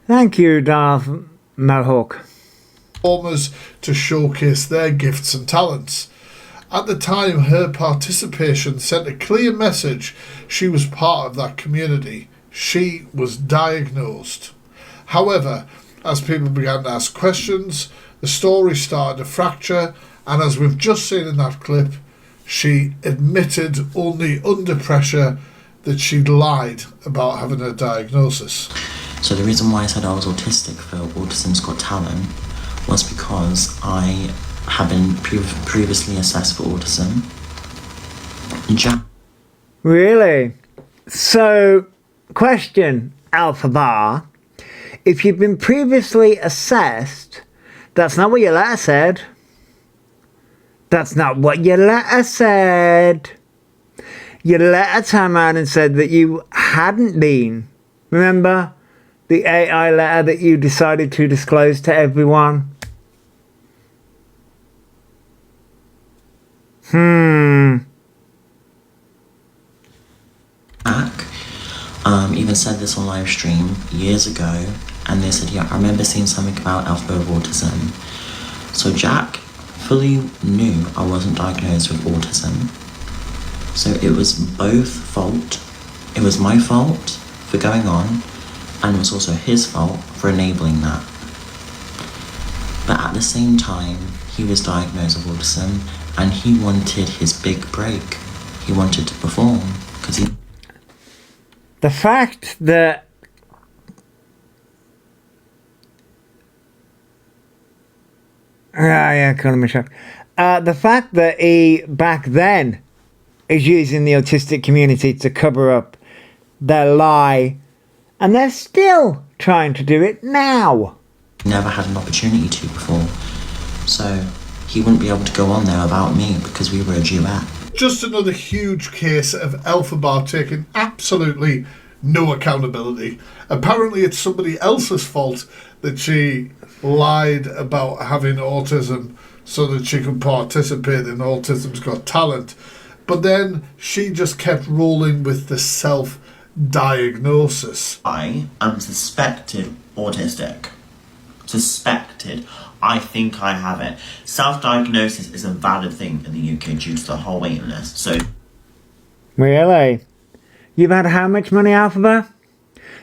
Thank you, Darth Mohawk. Performers to showcase their gifts and talents. At the time, her participation sent a clear message she was part of that community. She was diagnosed. However, as people began to ask questions, the story started to fracture, and as we've just seen in that clip, she admitted only under pressure that she'd lied about having a diagnosis. So the reason why I said I was autistic for Autism's Got Talent was because I have been previously assessed for autism. Really? So, question, Elphaba. If you've been previously assessed, that's not what your letter said. That's not what your letter said. Your letter turned around and said that you hadn't been. Remember? The AI letter that you decided to disclose to everyone? Even said this on live stream years ago, and they said, yeah, I remember seeing something about Elphaba autism. So Jack fully knew I wasn't diagnosed with autism. So it was both fault. It was my fault for going on, and it was also his fault for enabling that. But at the same time, he was diagnosed with autism, and he wanted his big break. He wanted to perform, because he... The fact that the fact that he back then is using the autistic community to cover up their lie, and they're still trying to do it now. Never had an opportunity to before, so he wouldn't be able to go on there about me because we were a duet. Just another huge case of Elphaba taking absolutely no accountability. Apparently it's somebody else's fault that she lied about having autism so that she could participate in Autism's Got Talent. But then she just kept rolling with the self-diagnosis. I am suspected autistic. Suspected. I think I have it. Self-diagnosis is a valid thing in the UK due to the whole waiting list. So, Really? You've had how much money, Elphaba?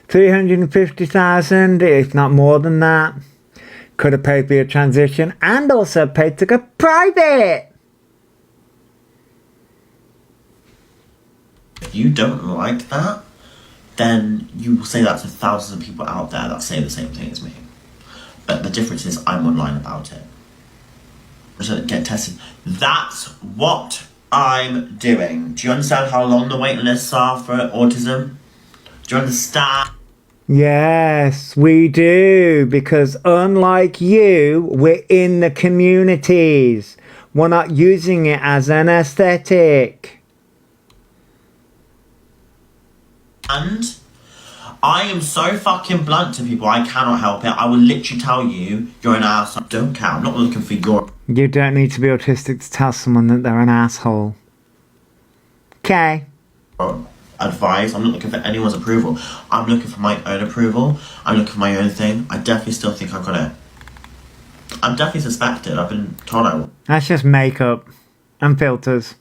350,000, if not more than that. Could have paid for your transition and also paid to go private. If you don't like that, then you will say that to thousands of people out there that say the same thing as me. But the difference is I'm online about it. So get tested. That's what I'm doing. Do you understand how long the wait lists are for autism? Do you understand? Yes, we do, because unlike you, we're in the communities. We're not using it as an aesthetic. And I am so fucking blunt to people, I cannot help it. I will literally tell you, you're an ass. I don't care. I'm not looking for your... You don't need to be autistic to tell someone that they're an asshole. Okay. advice. I'm not looking for anyone's approval. I'm looking for my own approval. I'm looking for my own thing. I definitely still think I've got it. I'm definitely suspected. I've been told I That's just makeup and filters.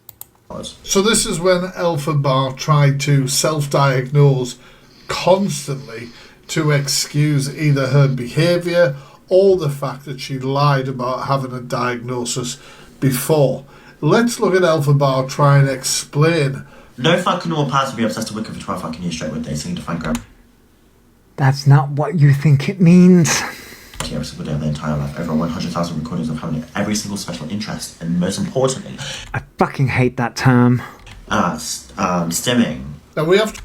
was. So this is when Elphaba tried to self-diagnose constantly to excuse either her behaviour or the fact that she lied about having a diagnosis before. Let's look at Elphaba try and explain. No fucking normal person would be obsessed with Wicca for 12 fucking years straight, would they? Singing to find gravity That's not what you think it means. every single day of their entire life. Over 100,000 recordings of having every single special interest, and most importantly, I fucking hate that term. stimming. Now we have to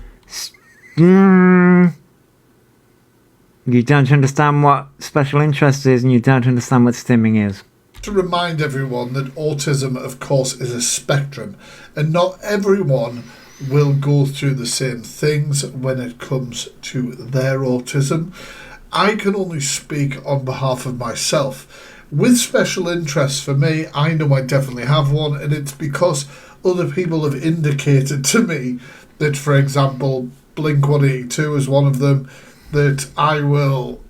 You don't understand what special interest is, and you don't understand what stimming is. remind everyone that autism, of course, is a spectrum, and not everyone will go through the same things when it comes to their autism. I can only speak on behalf of myself. With special interests, for me, I know I definitely have one, and it's because other people have indicated to me that, for example, Blink-182 is one of them, that I will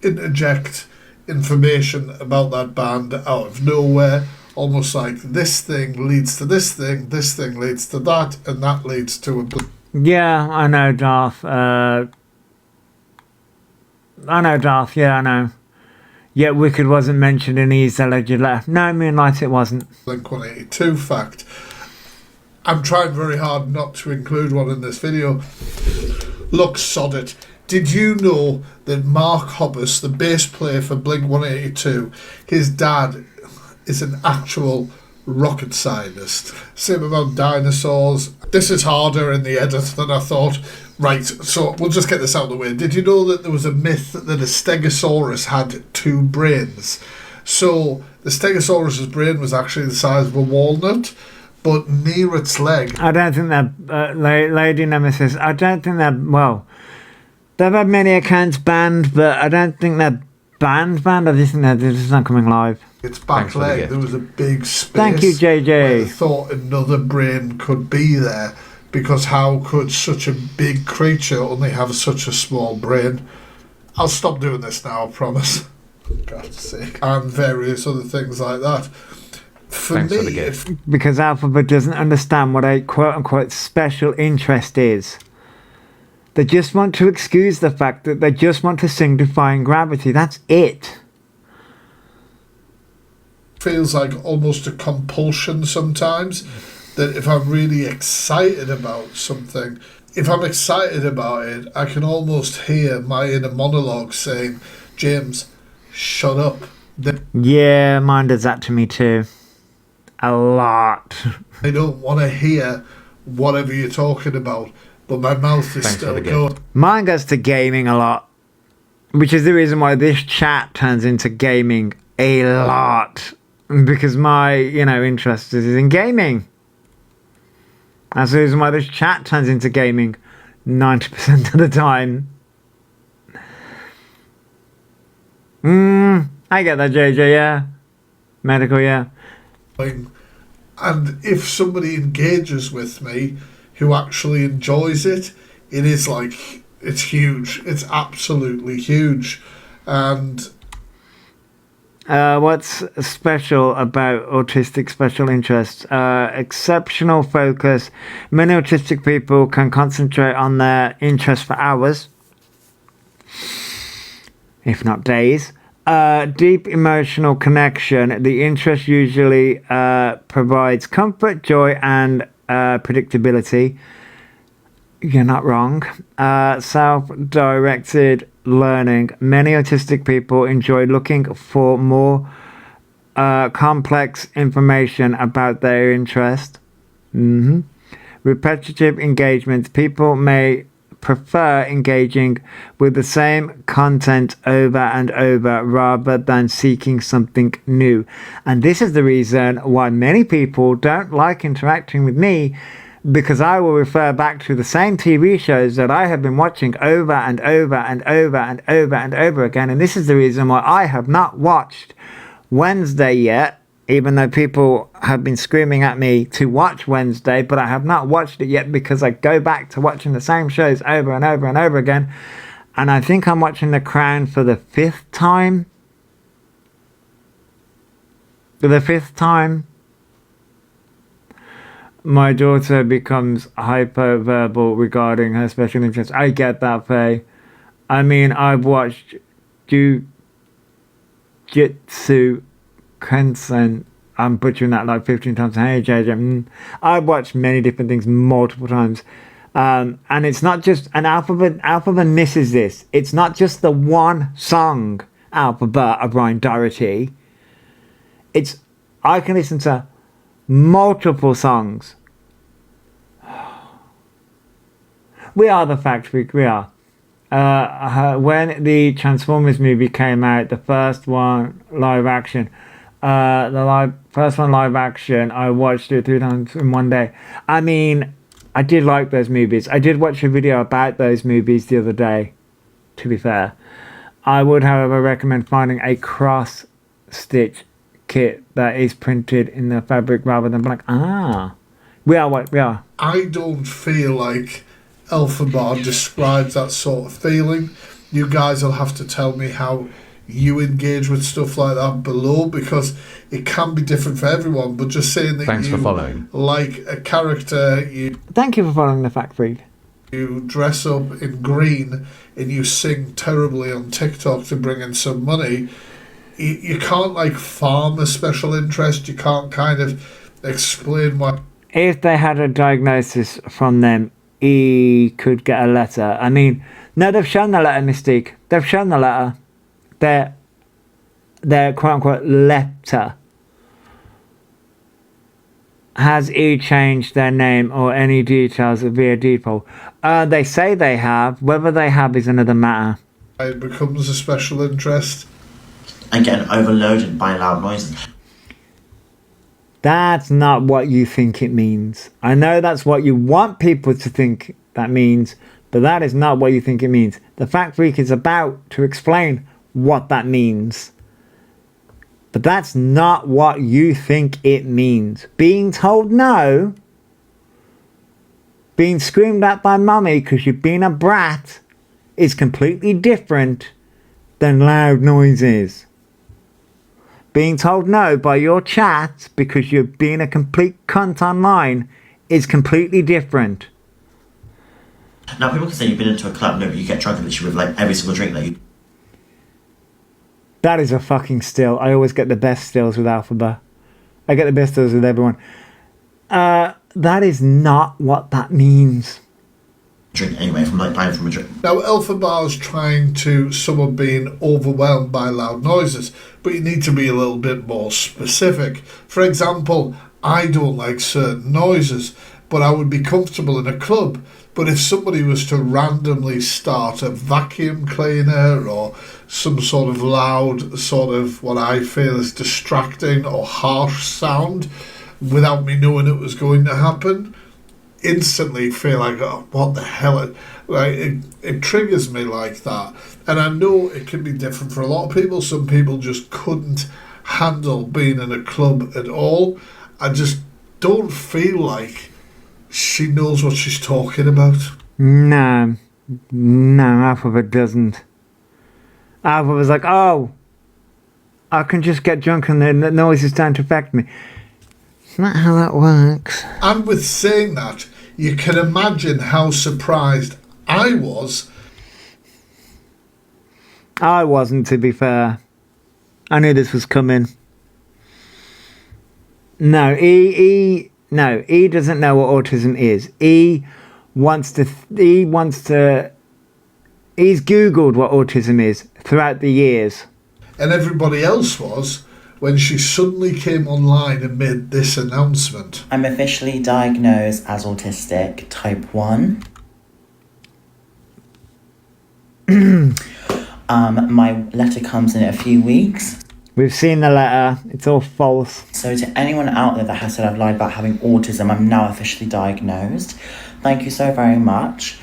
interject information about that band out of nowhere, almost like this thing leads to this thing leads to that, and that leads to a... Yeah, I know, Darth. I know, Darth. Yeah, I know. Yet Wicked wasn't mentioned in his alleged letter. No, Moonlight, it wasn't. Blink-182 fact. I'm trying very hard not to include one in this video. Look, sod it. Did you know that Mark Hoppus, the bass player for Blink-182, his dad is an actual rocket scientist? Same about dinosaurs. This is harder in the edit than I thought. Right, so we'll just get this out of the way. Did you know that there was a myth that a Stegosaurus had two brains? So the Stegosaurus's brain was actually the size of a walnut, but near its leg... I don't think that, Lady Nemesis, I don't think that, well... They've had many accounts banned, but I don't think they're banned. I just think they're just not coming live. Its back Thanks for the leg, gift. there was a big space. Thank you, Where JJ. they thought another brain could be there, because how could such a big creature only have such a small brain? I'll stop doing this now, I promise. For God's sake. And various other things like that. Thanks for the gift. Because Elphaba doesn't understand what a quote-unquote special interest is. They just want to excuse the fact that they just want to sing Defying Gravity. That's it. Feels like almost a compulsion sometimes, that if I'm really excited about something, if I'm excited about it, I can almost hear my inner monologue saying, James, shut up. Yeah, mine does that to me too. A lot. I don't want to hear whatever you're talking about, but my mouth is Thanks for still the gift. going. Mine goes to gaming a lot. Which is the reason why this chat turns into gaming a lot. Because my, interest is in gaming. That's the reason why this chat turns into gaming 90% of the time. I get that, JJ, yeah. Medical, yeah. And if somebody engages with me who actually enjoys it, it is like, it's huge. It's absolutely huge. And What's special about autistic special interests? Exceptional focus. Many autistic people can concentrate on their interest for hours, if not days. Deep emotional connection. The interest usually provides comfort, joy, and predictability. You're not wrong. Self-directed learning. Many autistic people enjoy looking for more complex information about their interest. Repetitive engagement. People may prefer engaging with the same content over and over rather than seeking something new. And this is the reason why many people don't like interacting with me, because I will refer back to the same TV shows that I have been watching over and over and over and over and over again. And this is the reason why I have not watched Wednesday yet, even though people have been screaming at me to watch Wednesday, but I have not watched it yet because I go back to watching the same shows over and over and over again. And I think I'm watching The Crown for the fifth time. My daughter becomes hyper-verbal regarding her special interest. I get that, Faye. I mean, I've watched Jujutsu Kaisen. I'm butchering that like 15 times. Hey, JJ. I've watched many different things multiple times. And it's not just... And Elphaba misses this. It's not just the one song, Elphaba, of Ryan Doherty. It's... I can listen to multiple songs. We are the Fact Freak, we are. When the Transformers movie came out, the first one live action, I watched it 3 times in one day. I mean, I did like those movies. I did watch a video about those movies the other day, to be fair. I would, however, recommend finding a cross-stitch kit that is printed in the fabric rather than black. We are what we are. I don't feel like Elphaba describes that sort of feeling. You guys will have to tell me how you engage with stuff like that below, because it can be different for everyone. But just saying that Thanks for following. Like a character, Thank you for following the Fact Freak. You dress up in green and you sing terribly on TikTok to bring in some money. You can't like farm a special interest. You can't kind of explain why. If they had a diagnosis from them, he could get a letter. I mean, no, they've shown the letter, Mystique. They've shown the letter. Their quote-unquote letter. Has he changed their name or any details via default? They say they have. Whether they have is another matter. It becomes a special interest. And getting overloaded by loud noises. That's not what you think it means. I know that's what you want people to think that means, but that is not what you think it means. The Fact Freak is about to explain what that means. But that's not what you think it means. Being told no, being screamed at by mummy because you've been a brat, is completely different than loud noises. Being told no by your chat because you're being a complete cunt online is completely different. Now, people can say you've been into a club, no, but you get drunk literally with like every single drink that you. That is a fucking still. I always get the best stills with Elphaba. I get the best stills with everyone. That is not what that means. Drink anyway, from like buying from a drink. Now, Elphaba is trying to sum up being overwhelmed by loud noises, but you need to be a little bit more specific. For example, I don't like certain noises, but I would be comfortable in a club. But if somebody was to randomly start a vacuum cleaner or some sort of loud, sort of what I feel is distracting or harsh sound, without me knowing it was going to happen, instantly feel like, oh, what the hell? Like it triggers me like that. And I know it can be different for a lot of people. Some people just couldn't handle being in a club at all. I just don't feel like she knows what she's talking about. No, Elphaba doesn't. Elphaba was like, oh, I can just get drunk and then the noises don't affect me. It's not how that works. And with saying that, you can imagine how surprised I was. I wasn't, to be fair. I knew this was coming. No, he doesn't know what autism is. He's Googled what autism is throughout the years. And everybody else was when she suddenly came online and made this announcement. I'm officially diagnosed as autistic type 1. My letter comes in a few weeks. We've seen the letter. It's all false. So to anyone out there that has said I've lied about having autism, I'm now officially diagnosed. Thank you so very much.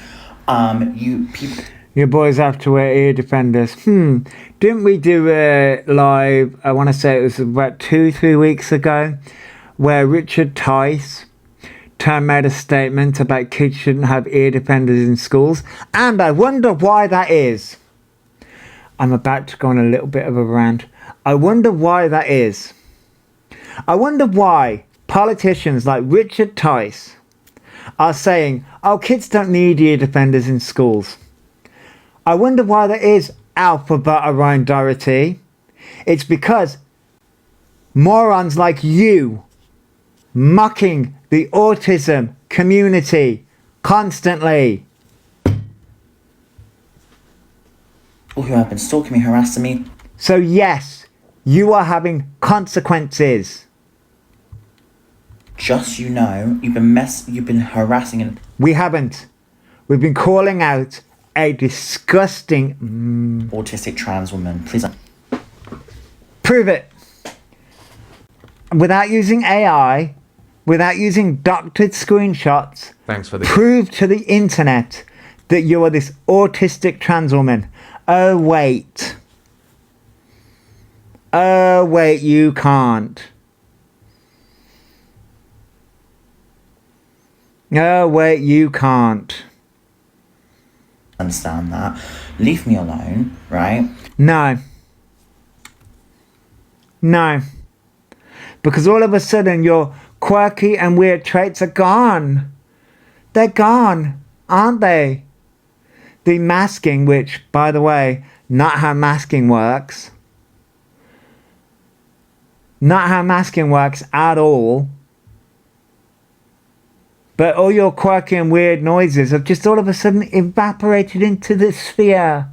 You people... Your boys have to wear ear defenders. Didn't we do a live, I want to say it was about 2-3 weeks ago, where Richard Tice made a statement about kids shouldn't have ear defenders in schools? And I wonder why that is. I'm about to go on a little bit of a rant. I wonder why that is. I wonder why politicians like Richard Tice are saying, oh, kids don't need ear defenders in schools. I wonder why that is, Elphaba Orion Doherty. It's because morons like you mocking the autism community constantly. Who have been stalking me, harassing me. So yes, you are having consequences. Just you know, you've been harassing and... We haven't. We've been calling out a disgusting... autistic trans woman. Please... Prove it. Without using AI, without using doctored screenshots, Thanks for the... prove to the internet that you are this autistic trans woman. Oh, wait. Oh, wait, you can't. Oh, wait, you can't. Understand that. Leave me alone, right? No. No. Because all of a sudden your quirky and weird traits are gone. They're gone, aren't they? The masking, which, by the way, not how masking works. Not how masking works at all. But all your quirky and weird noises have just all of a sudden evaporated into the sphere.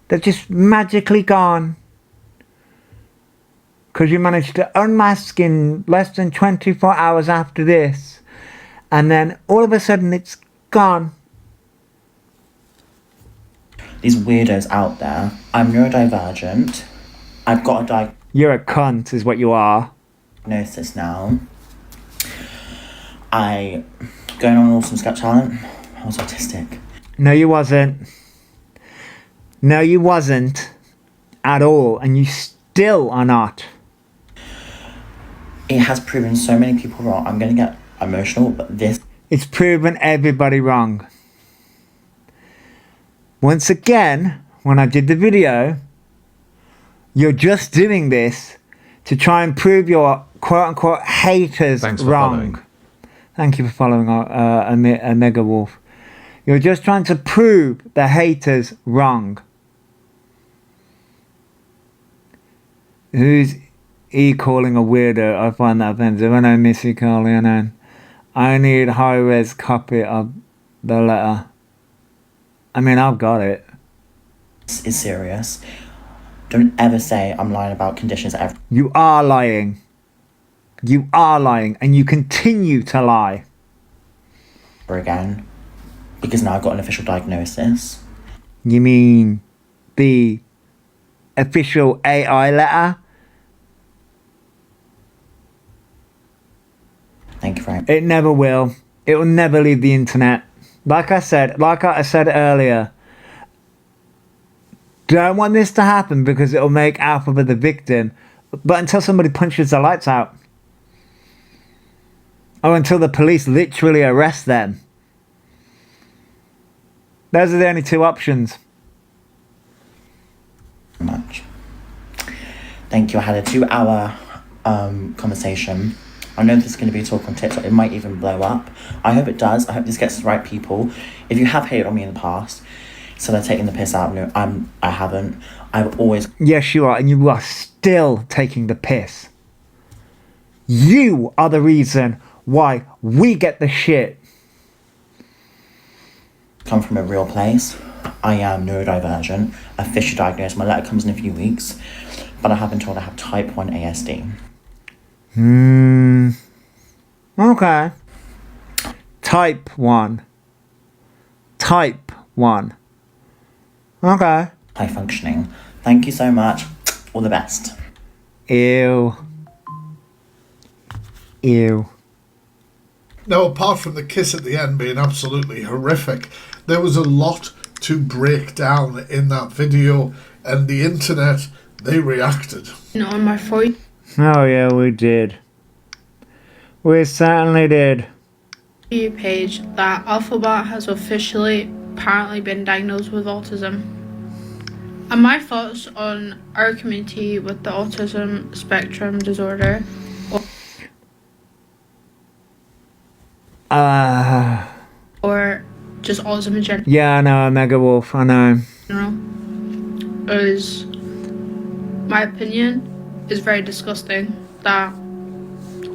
They're just magically gone. Because you managed to unmask in less than 24 hours after this. And then all of a sudden it's gone. These weirdos out there. I'm neurodivergent. I've got a You're a cunt is what you are. diagnosis now. Going on Awesome Sketch Talent, I was autistic. No, you wasn't. No, you wasn't. At all. And you still are not. It has proven so many people wrong. I'm going to get emotional, but this... It's proven everybody wrong. Once again, when I did the video, you're just doing this to try and prove your quote-unquote haters Thanks for wrong. following. Thank you for following a Mega Wolf. You're just trying to prove the haters wrong. Who's he calling a weirdo? I find that offensive. I know Missy Carleon. I need high-res copy of the letter. I mean, I've got it. This is serious. Don't ever say I'm lying about conditions ever You are lying. You are lying, and you continue to lie. again. Because now I've got an official diagnosis. You mean the official AI letter? Thank you very much. It never will. It will never leave the internet. Like I said earlier, don't want this to happen because it'll make Elphaba the victim. But until somebody punches the lights out. Or until the police literally arrest them. Those are the only two options. Much. Thank you. I had a 2-hour conversation. I know this is going to be a talk on TikTok. It might even blow up. I hope it does. I hope this gets to the right people. If you have hated on me in the past, so they're taking the piss out of me, I haven't. I've always... Yes, you are, and you are still taking the piss. You are the reason why we get the shit. come from a real place. I am neurodivergent, officially diagnosed. My letter comes in a few weeks, but I have been told I have type 1 ASD. Okay. Type 1. Type 1. Okay. High functioning. Thank you so much. All the best. Ew. Ew. Now, apart from the kiss at the end being absolutely horrific, there was a lot to break down in that video, and the internet, they reacted. On my For Oh yeah, we did. We certainly did. You page that Elphaba has officially apparently been diagnosed with autism. And my thoughts on our community with the autism spectrum disorder. Or just autism in general. Yeah, I know, Mega Wolf, I know. Is, my opinion, is very disgusting that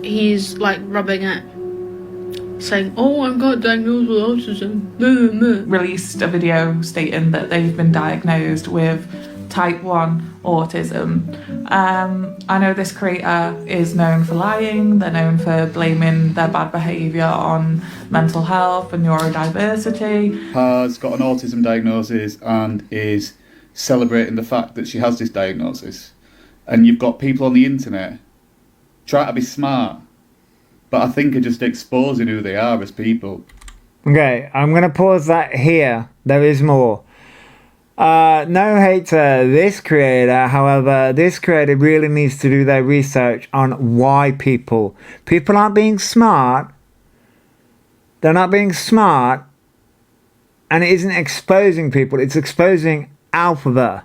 he's like rubbing it, saying, "Oh, I got diagnosed with autism." Released a video stating that they've been diagnosed with type 1 autism. I know this creator is known for lying. They're known for blaming their bad behaviour on mental health and neurodiversity. Has got an autism diagnosis and is celebrating the fact that she has this diagnosis. And you've got people on the internet try to be smart, but I think are just exposing who they are as people. Okay, I'm going to pause that here. There is more. No hate to this creator, however, this creator really needs to do their research on why people aren't being smart. They're not being smart, and it isn't exposing people, it's exposing Elphaba.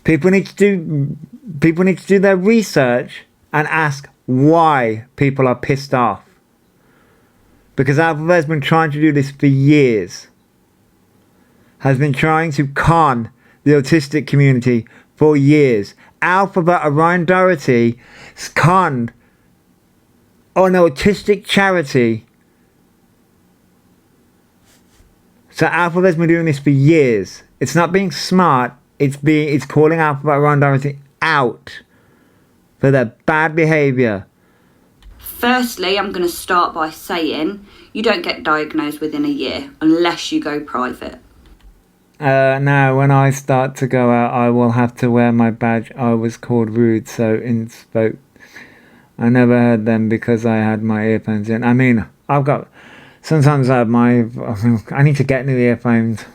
People need to do their research and ask why people are pissed off. Because Elphaba has been trying to do this for years. Has been trying to con the autistic community for years. Elphaba Orion Doherty conned an autistic charity. So Elphaba's been doing this for years. It's not being smart. It's calling Elphaba Orion Doherty out for their bad behaviour. Firstly, I'm going to start by saying you don't get diagnosed within a year unless you go private. Now, when I start to go out, I will have to wear my badge. I was called rude, so in spoke. I never heard them because I had my earphones in. I mean, sometimes I have I need to get new earphones.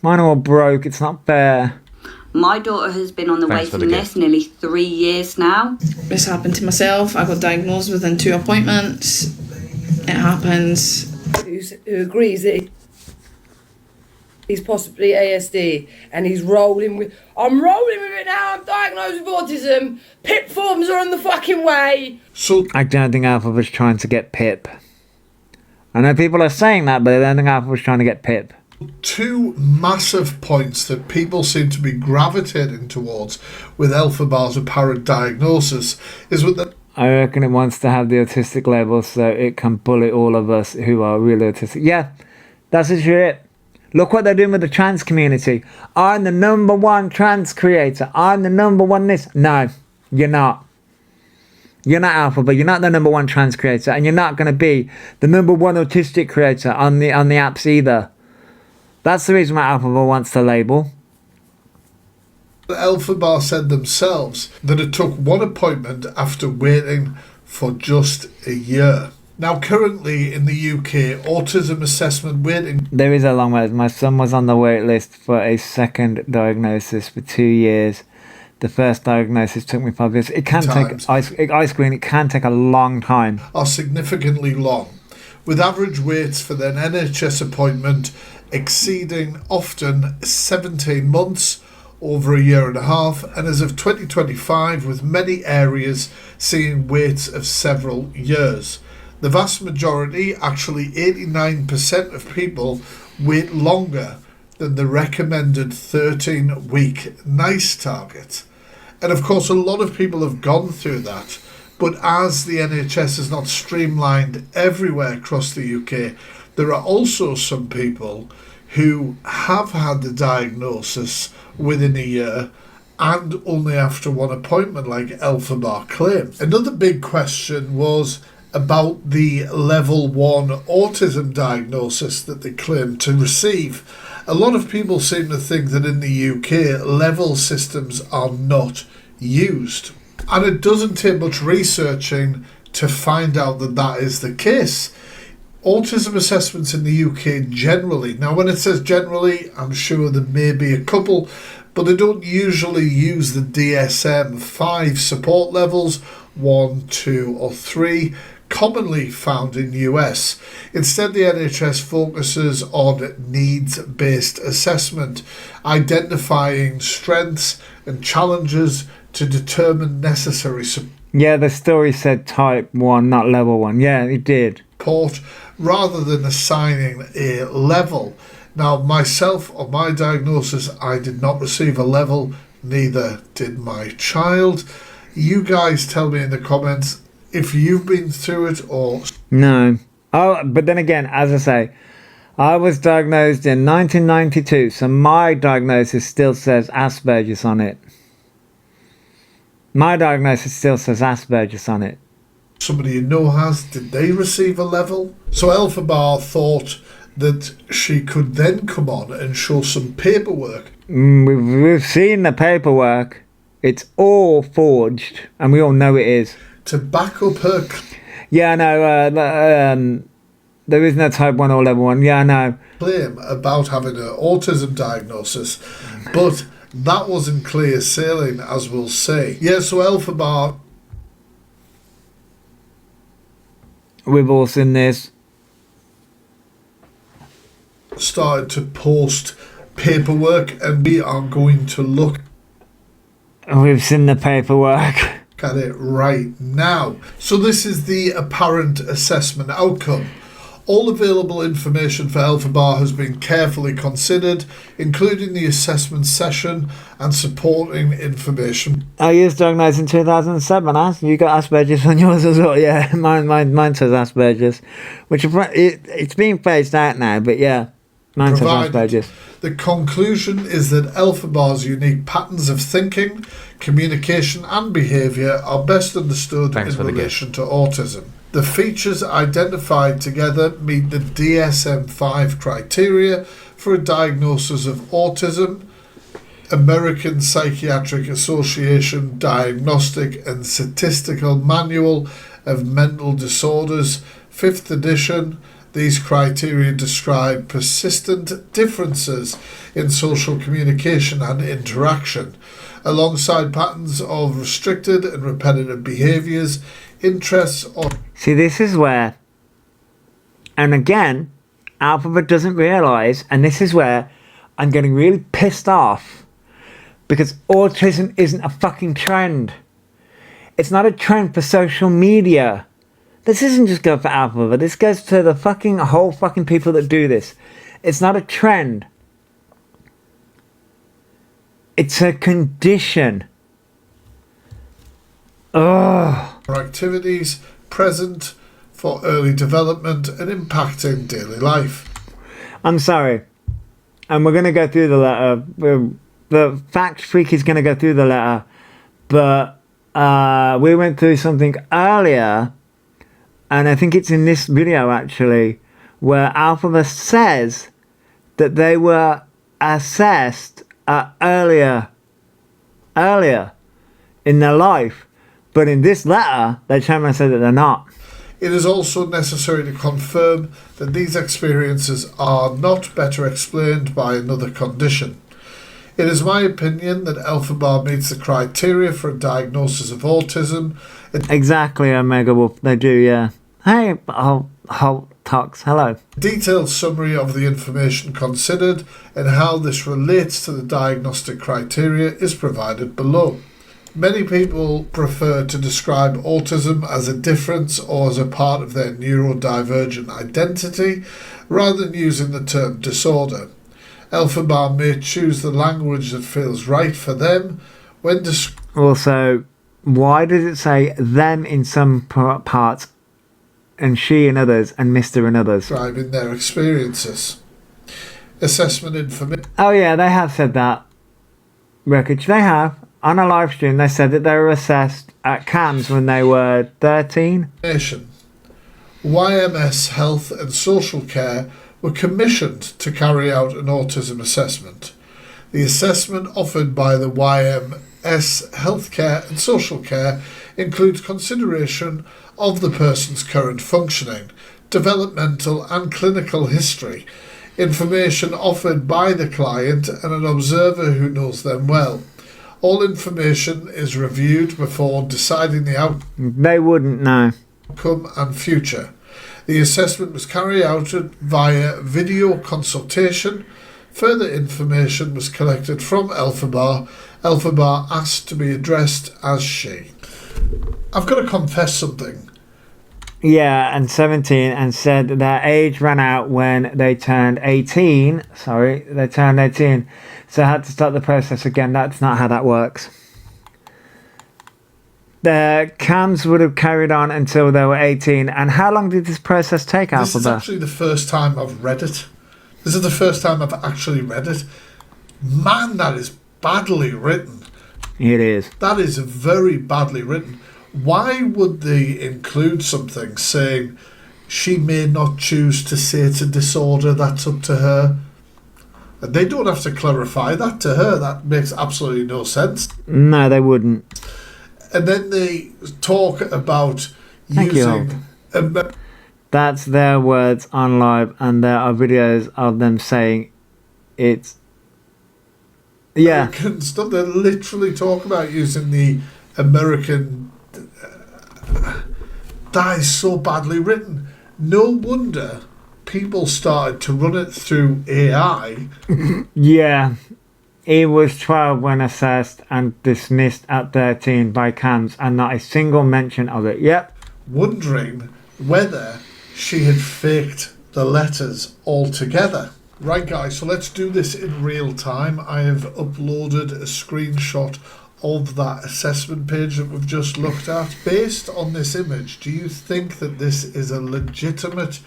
Mine are all broke, it's not fair. My daughter has been on the waiting list nearly 3 years now. This happened to myself. I got diagnosed within 2 appointments. It happens. Who agrees that he's possibly ASD, and he's rolling with, I'm rolling with it now, I'm diagnosed with autism, PIP forms are on the fucking way. So I don't think Elphaba's trying to get PIP. I know people are saying that, but I don't think Elphaba's trying to get PIP. 2 massive points that people seem to be gravitating towards with Elphaba's apparent diagnosis is with the... I reckon it wants to have the autistic label so it can bully all of us who are really autistic. Yeah, that's it. Look what they're doing with the trans community. I'm the #1 trans creator. I'm the #1 this. No, you're not. You're not Elphaba. You're not the #1 trans creator, and you're not going to be the #1 autistic creator on the apps either. That's the reason why Elphaba wants the label. Elphaba said themselves that it took 1 appointment after waiting for just a year. Now, currently in the UK, autism assessment waiting... There is a long wait. My son was on the wait list for a second diagnosis for 2 years. The first diagnosis took me 5 years. It can take... Ice cream, it can take a long time. ...are significantly long, with average waits for an NHS appointment exceeding often 17 months over a year and a half, and as of 2025, with many areas seeing waits of several years. The vast majority, actually 89% of people, wait longer than the recommended 13-week NICE target. And of course, a lot of people have gone through that. But as the NHS is not streamlined everywhere across the UK, there are also some people who have had the diagnosis within a year and only after one appointment, like Elphaba claim. Another big question was about the level 1 autism diagnosis that they claim to receive. A lot of people seem to think that in the UK, level systems are not used. And it doesn't take much researching to find out that that is the case. Autism assessments in the UK generally, now when it says generally, I'm sure there may be a couple, but they don't usually use the DSM-5 support levels, 1, 2 or 3, commonly found in US. Instead, the NHS focuses on needs-based assessment, identifying strengths and challenges to determine necessary support. Yeah, the story said type 1, not level 1. Yeah, it did. Support rather than assigning a level. Now, myself, on my diagnosis, I did not receive a level, neither did my child. You guys tell me in the comments if you've been through it or... No. Oh, but then again, as I say, I was diagnosed in 1992, so my diagnosis still says Asperger's on it. My diagnosis still says Asperger's on it. Somebody you know has, did they receive a level? So Elphaba thought that she could then come on and show some paperwork. We've seen the paperwork. It's all forged, and we all know it is. To back up her... Yeah, I know. There is no type 1 or level 1. Yeah, I know. ...claim about having an autism diagnosis, but that wasn't clear sailing, as we'll see. Yeah, so Elphaba... We've all seen this. ...started to post paperwork, and we are going to look... We've seen the paperwork. ...at it right now. So this is the apparent assessment outcome. All available information for Elphaba has been carefully considered, including the assessment session and supporting information. I was diagnosed in 2007, You got Asperger's on yours as well? Yeah, mine says Asperger's, which it's being phased out now, but yeah, mine says Asperger's. The conclusion is that Elphaba's unique patterns of thinking, communication and behaviour are best understood in relation to autism. The features identified together meet the DSM-5 criteria for a diagnosis of autism, American Psychiatric Association Diagnostic and Statistical Manual of Mental Disorders, 5th edition. These criteria describe persistent differences in social communication and interaction, alongside patterns of restricted and repetitive behaviours, interests or... See, this is where, and again, Elphaba doesn't realise, and this is where I'm getting really pissed off, because autism isn't a fucking trend. It's not a trend for social media. This isn't just go for Elphaba, this goes to the fucking whole fucking people that do this. It's not a trend. It's a condition. Ugh. Activities present for early development and impacting daily life. I'm sorry. And we're going to go through the letter. The fact freak is going to go through the letter. But we went through something earlier. And I think it's in this video actually. Where Elphaba says that they were assessed earlier in their life. But in this letter, they try and say that they're not. It is also necessary to confirm that these experiences are not better explained by another condition. It is my opinion that Elphaba meets the criteria for a diagnosis of autism. Exactly, Omega Wolf. They do, yeah. Hey, hold Tox, hello. Detailed summary of the information considered and how this relates to the diagnostic criteria is provided below. Many people prefer to describe autism as a difference or as a part of their neurodivergent identity rather than using the term disorder. Elphaba may choose the language that feels right for them when Also, why does it say them in some parts and she in others and Mr. in others? describing their experiences. Assessment information. Oh yeah, they have said that. Wreckage, they have. On a live stream, they said that they were assessed at CAMS when they were 13. YMS Health and Social Care were commissioned to carry out an autism assessment. The assessment offered by the YMS Healthcare and Social Care includes consideration of the person's current functioning, developmental and clinical history, information offered by the client and an observer who knows them well. All information is reviewed before deciding the They wouldn't know. outcome and future. The assessment was carried out via video consultation. Further information was collected from Elphaba. Elphaba asked to be addressed as she. I've got to confess something. Yeah, and 17, and said their age ran out when they turned 18. Sorry, they turned 18. So I had to start the process again. That's not how that works. The CAMS would have carried on until they were 18. And how long did this process take, This is Elphaba? actually the first time I've read it. This is the first time I've actually read it. Man, that is badly written. It is. That is very badly written. Why would they include something saying she may not choose to say it's a disorder, that's up to her? And they don't have to clarify that to her. That makes absolutely no sense. No, they wouldn't. And then they talk about Thank using... That's their words on live, and there are videos of them saying it's... Yeah. American stuff. They literally talk about using the American... That is so badly written. No wonder people started to run it through AI. Yeah. He was 12 when assessed and dismissed at 13 by CAMS, and not a single mention of it. Yep. Wondering whether she had faked the letters altogether. Right, guys, so let's do this in real time. I have uploaded a screenshot of that assessment page that we've just looked at. Based on this image, do you think that this is a legitimate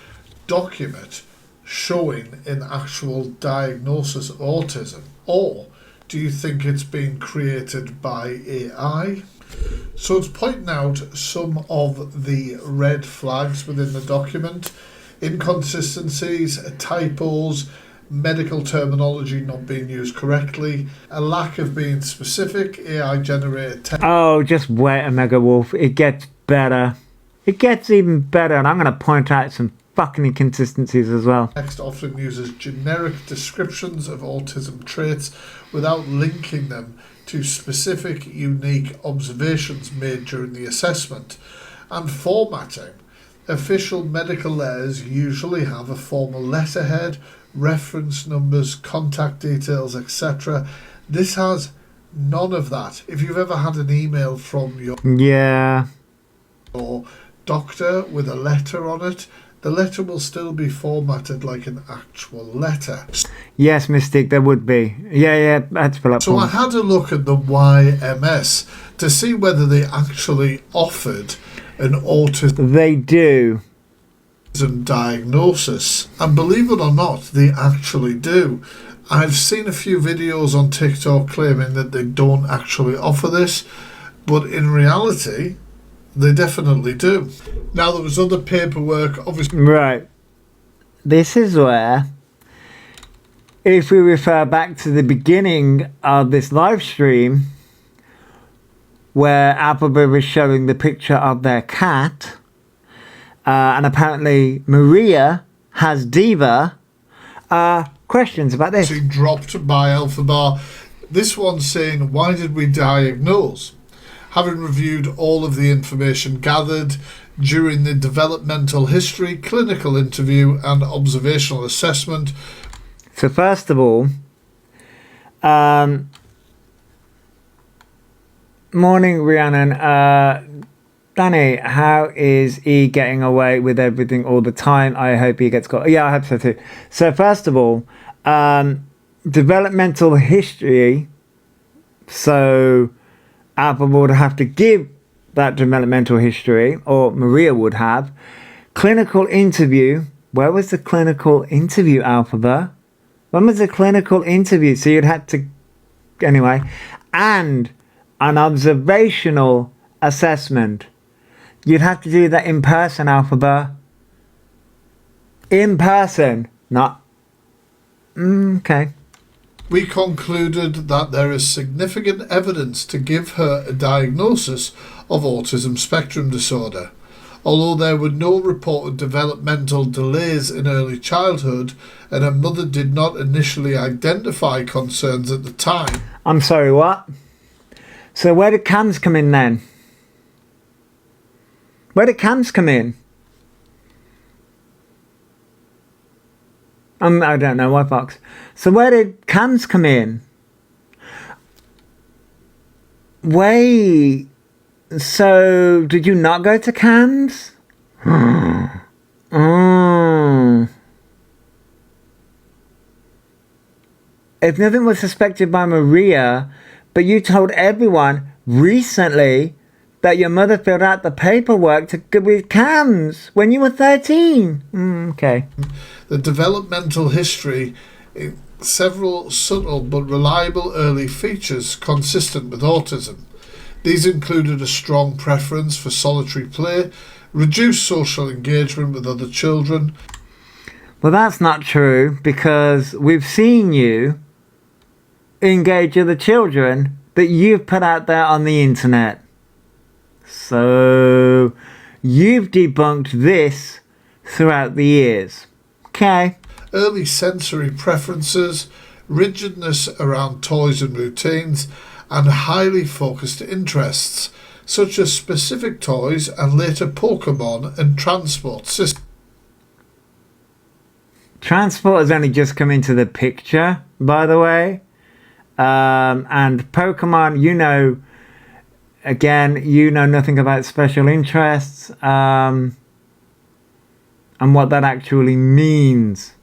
document showing an actual diagnosis of autism? Or do you think it's been created by AI? So it's pointing out some of the red flags within the document. Inconsistencies, typos, medical terminology not being used correctly, a lack of being specific, AI generated text. Oh, just wait a Mega Wolf. It gets better. It gets even better, and I'm going to point out some fucking inconsistencies as well. Text often uses generic descriptions of autism traits without linking them to specific, unique observations made during the assessment. And formatting. Official medical letters usually have a formal letterhead, reference numbers, contact details, etc. This has none of that. If you've ever had an email from your doctor with a letter on it, the letter will still be formatted like an actual letter. Yes, Mystic, there would be. Yeah, that's pull up. So I had a look at the YMS to see whether they actually offered an autism. They do. Diagnosis, and believe it or not, they actually do. I've seen a few videos on TikTok claiming that they don't actually offer this, but in reality they definitely do. Now, there was other paperwork, obviously. Right. This is where, if we refer back to the beginning of this live stream, where Elphaba was showing the picture of their cat, and apparently Maria has Diva, questions about this. Dropped by Elphaba. This one's saying, why did we diagnose? Having reviewed all of the information gathered, during the developmental history, clinical interview, and observational assessment. So first of all, morning, Rhiannon. Danny, how is he getting away with everything all the time? I hope he gets caught. Yeah, I hope so too. So first of all, developmental history. So Alpha would have to give that developmental history, or Maria would have. Clinical interview. Where was the clinical interview, Elphaba? When was the clinical interview? So you'd have to, anyway, and an observational assessment. You'd have to do that in person, Elphaba. In person, not. Okay. We concluded that there is significant evidence to give her a diagnosis of autism spectrum disorder. Although there were no reported developmental delays in early childhood and her mother did not initially identify concerns at the time. I'm sorry, what? So where did CAMS come in then? Where did CAMS come in? I don't know, why Fox? So where did CAMS come in? Wait, so did you not go to CAMS? Oh. If nothing was suspected by Maria, but you told everyone recently that your mother filled out the paperwork to go with CAMS when you were 13. Okay. The developmental history, several subtle but reliable early features consistent with autism. These included a strong preference for solitary play, reduced social engagement with other children. Well, that's not true, because we've seen you engage other children that you've put out there on the internet. So you've debunked this throughout the years. Okay. Early sensory preferences, rigidness around toys and routines, and highly focused interests, such as specific toys and later Pokemon and transport systems. Transport has only just come into the picture, by the way. And Pokemon, you know, again, you know nothing about special interests and what that actually means.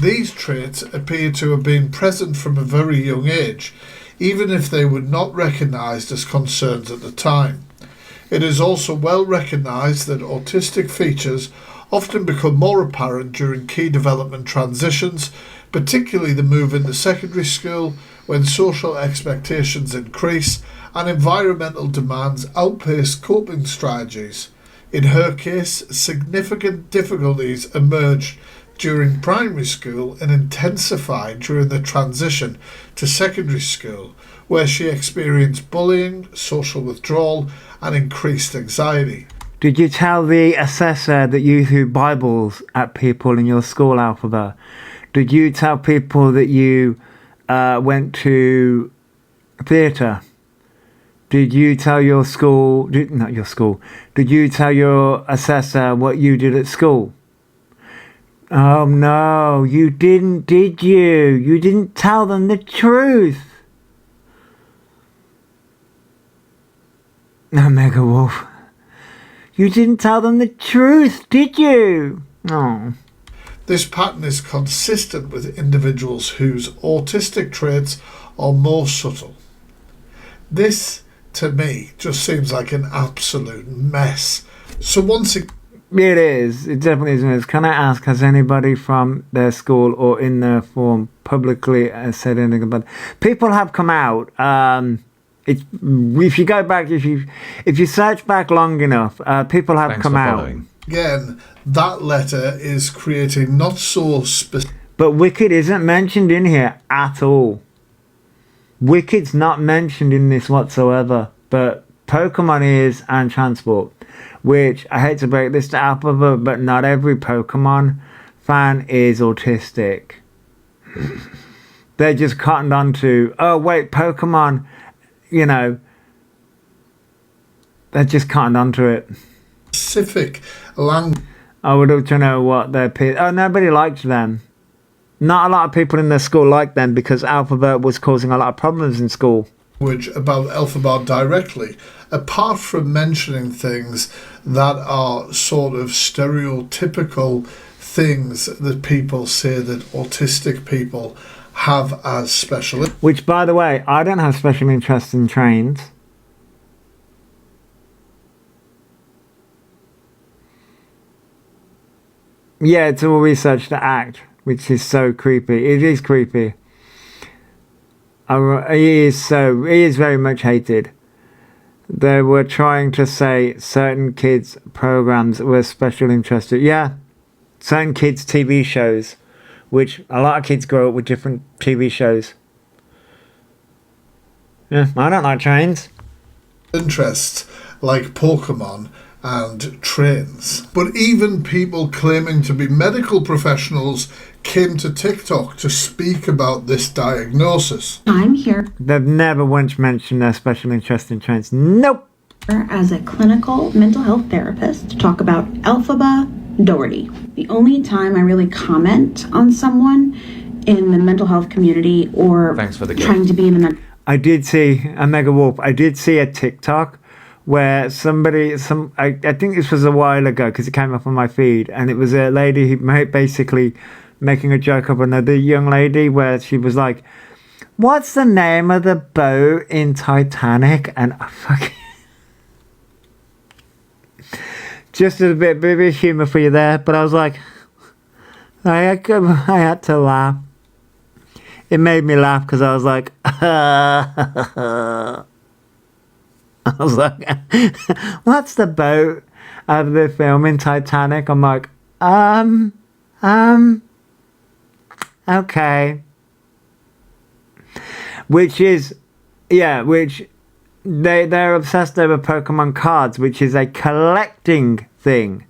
These traits appear to have been present from a very young age, even if they were not recognised as concerns at the time. It is also well recognised that autistic features often become more apparent during key development transitions, particularly the move into secondary school, when social expectations increase and environmental demands outpace coping strategies. In her case, significant difficulties emerged during primary school and intensified during the transition to secondary school, where she experienced bullying, social withdrawal, and increased anxiety. Did you tell the assessor that you threw Bibles at people in your school, Elphaba? Did you tell people that you went to theatre? Did you tell your school, not your school, did you tell your assessor what you did at school? Oh no, you didn't, did you? You didn't tell them the truth. No, Mega Wolf. You didn't tell them the truth, did you? Oh. This pattern is consistent with individuals whose autistic traits are more subtle. This, to me, just seems like an absolute mess. So once again, it is. It definitely is. Can I ask, has anybody from their school or in their form publicly said anything about it? People have come out. If you go back, if you search back long enough, people have come out. Again, that letter is creating not so specific. But Wicked isn't mentioned in here at all. Wicked's not mentioned in this whatsoever. But Pokemon is, and Transport. Which, I hate to break this to Elphaba, but not every Pokemon fan is autistic. They're just cottoned on to, oh wait, Pokemon, you know, They just cottoned onto it. Specific language. I would love to know what their nobody liked them. Not a lot of people in their school liked them because Elphaba was causing a lot of problems in school. About Elphaba directly, apart from mentioning things that are sort of stereotypical things that people say that autistic people have as special. Which, by the way, I don't have special interest in trains. Yeah, it's all research to act, which is so creepy. It is creepy. He is very much hated. They were trying to say certain kids' programs were special interest. Yeah, certain kids' TV shows, which a lot of kids grow up with different TV shows. Yeah, I don't like trains. Interests like Pokemon and trains. But even people claiming to be medical professionals came to TikTok to speak about this diagnosis. I'm here. They've never once mentioned their special interest in trains. Nope. As a clinical mental health therapist to talk about Elphaba Doherty. The only time I really comment on someone in the mental health community or trying to be in the I did see a Mega Wolf. I did see a TikTok where I think this was a while ago because it came up on my feed, and it was a lady who basically making a joke of another young lady where she was like, "What's the name of the boat in Titanic?" And I fucking just a bit of humour for you there, but I was like, I had to laugh. It made me laugh because I was like, I was like, what's the boat of the film in Titanic? I'm like, okay. Which they're obsessed over Pokemon cards, which is a collecting thing.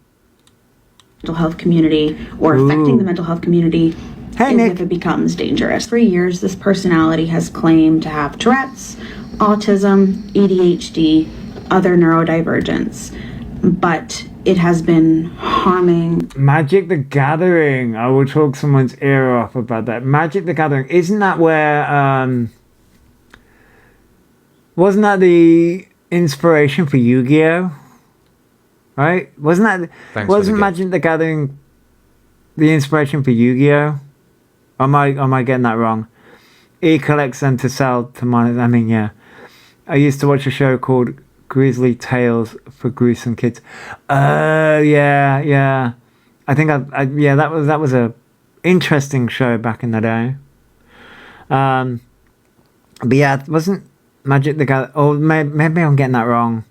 Mental health community or affecting the mental health community if it becomes dangerous. For years, this personality has claimed to have Tourette's, autism, ADHD, other neurodivergence, but it has been harming. Magic the Gathering. I will talk someone's ear off about that. Magic the Gathering. Isn't that where, wasn't that the inspiration for Yu-Gi-Oh? Right? Wasn't Magic the Gathering the inspiration for Yu-Gi-Oh? Am I getting that wrong? He collects them to sell to minors. I mean, yeah. I used to watch a show called Grizzly Tales for Gruesome Kids. Yeah. I think that was a interesting show back in the day. But yeah, it wasn't Magic the Gathering. Oh, maybe I'm getting that wrong.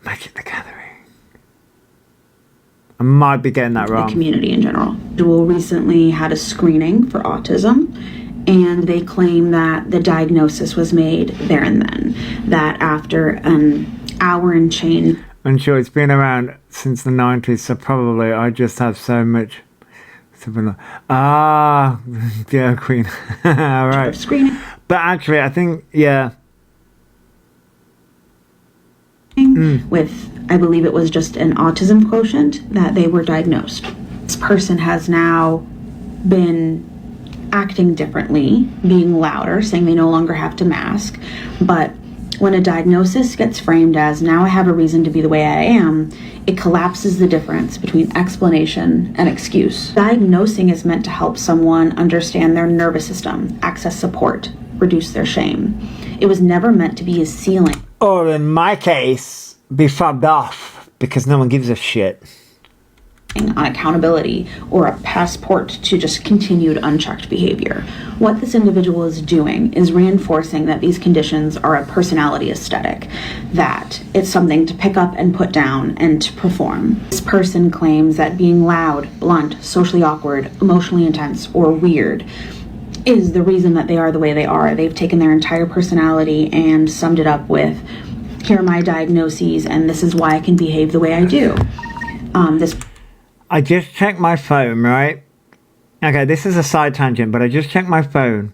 Magic the Gathering. I might be getting that wrong. The community in general. Dual recently had a screening for autism, and they claim that the diagnosis was made there and then. That after an hour and change. I'm sure it's been around since the 90s, so probably I just have so much. Yeah, Queen. All right. Screening. But actually, I think, yeah. With, I believe it was just an autism quotient that they were diagnosed. This person has now been acting differently, being louder, saying they no longer have to mask. But when a diagnosis gets framed as, now I have a reason to be the way I am, it collapses the difference between explanation and excuse. Diagnosing is meant to help someone understand their nervous system, access support, reduce their shame. It was never meant to be a ceiling. Or in my case, be fobbed off because no one gives a shit. On accountability or a passport to just continued unchecked behavior. What this individual is doing is reinforcing that these conditions are a personality aesthetic, that it's something to pick up and put down and to perform. This person claims that being loud, blunt, socially awkward, emotionally intense, or weird is the reason that they are the way they are. They've taken their entire personality and summed it up with, here are my diagnoses and this is why I can behave the way I do. I just checked my phone, right? Okay, this is a side tangent, but I just checked my phone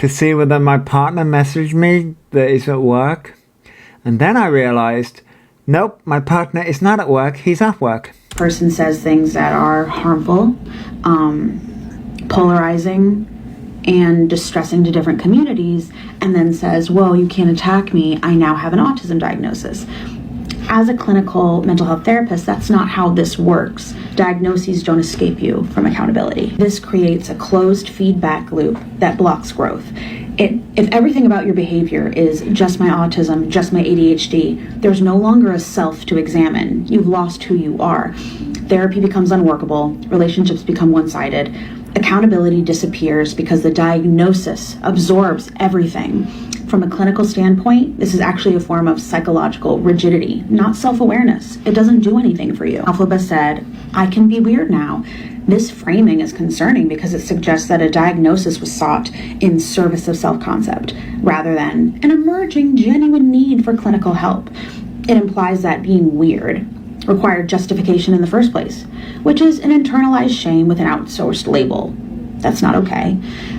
to see whether my partner messaged me that he's at work. And then I realized, nope, my partner is not at work, he's off work. Person says things that are harmful, polarizing, and distressing to different communities, and then says, whoa, you can't attack me, I now have an autism diagnosis. As a clinical mental health therapist, that's not how this works. Diagnoses don't escape you from accountability. This creates a closed feedback loop that blocks growth. If everything about your behavior is just my autism, just my ADHD, there's no longer a self to examine. You've lost who you are. Therapy becomes unworkable, relationships become one-sided, accountability disappears because the diagnosis absorbs everything. From a clinical standpoint, this is actually a form of psychological rigidity, not self-awareness. It doesn't do anything for you. Elphaba said, I can be weird now. This framing is concerning because it suggests that a diagnosis was sought in service of self-concept, rather than an emerging genuine need for clinical help. It implies that being weird required justification in the first place, which is an internalized shame with an outsourced label. That's not okay.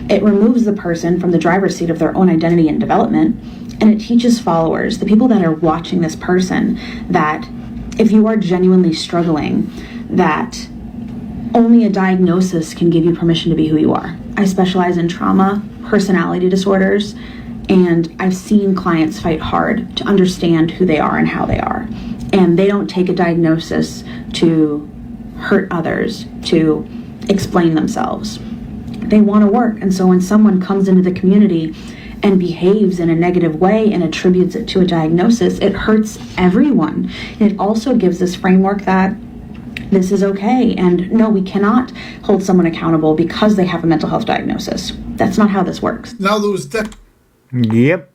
It removes the person from the driver's seat of their own identity and development, and it teaches followers, the people that are watching this person, that if you are genuinely struggling, that only a diagnosis can give you permission to be who you are. I specialize in trauma, personality disorders, and I've seen clients fight hard to understand who they are and how they are. And they don't take a diagnosis to hurt others, to explain themselves. They want to work. And so when someone comes into the community and behaves in a negative way and attributes it to a diagnosis, it hurts everyone. And it also gives this framework that this is okay. And no, we cannot hold someone accountable because they have a mental health diagnosis. That's not how this works. Now there was Yep.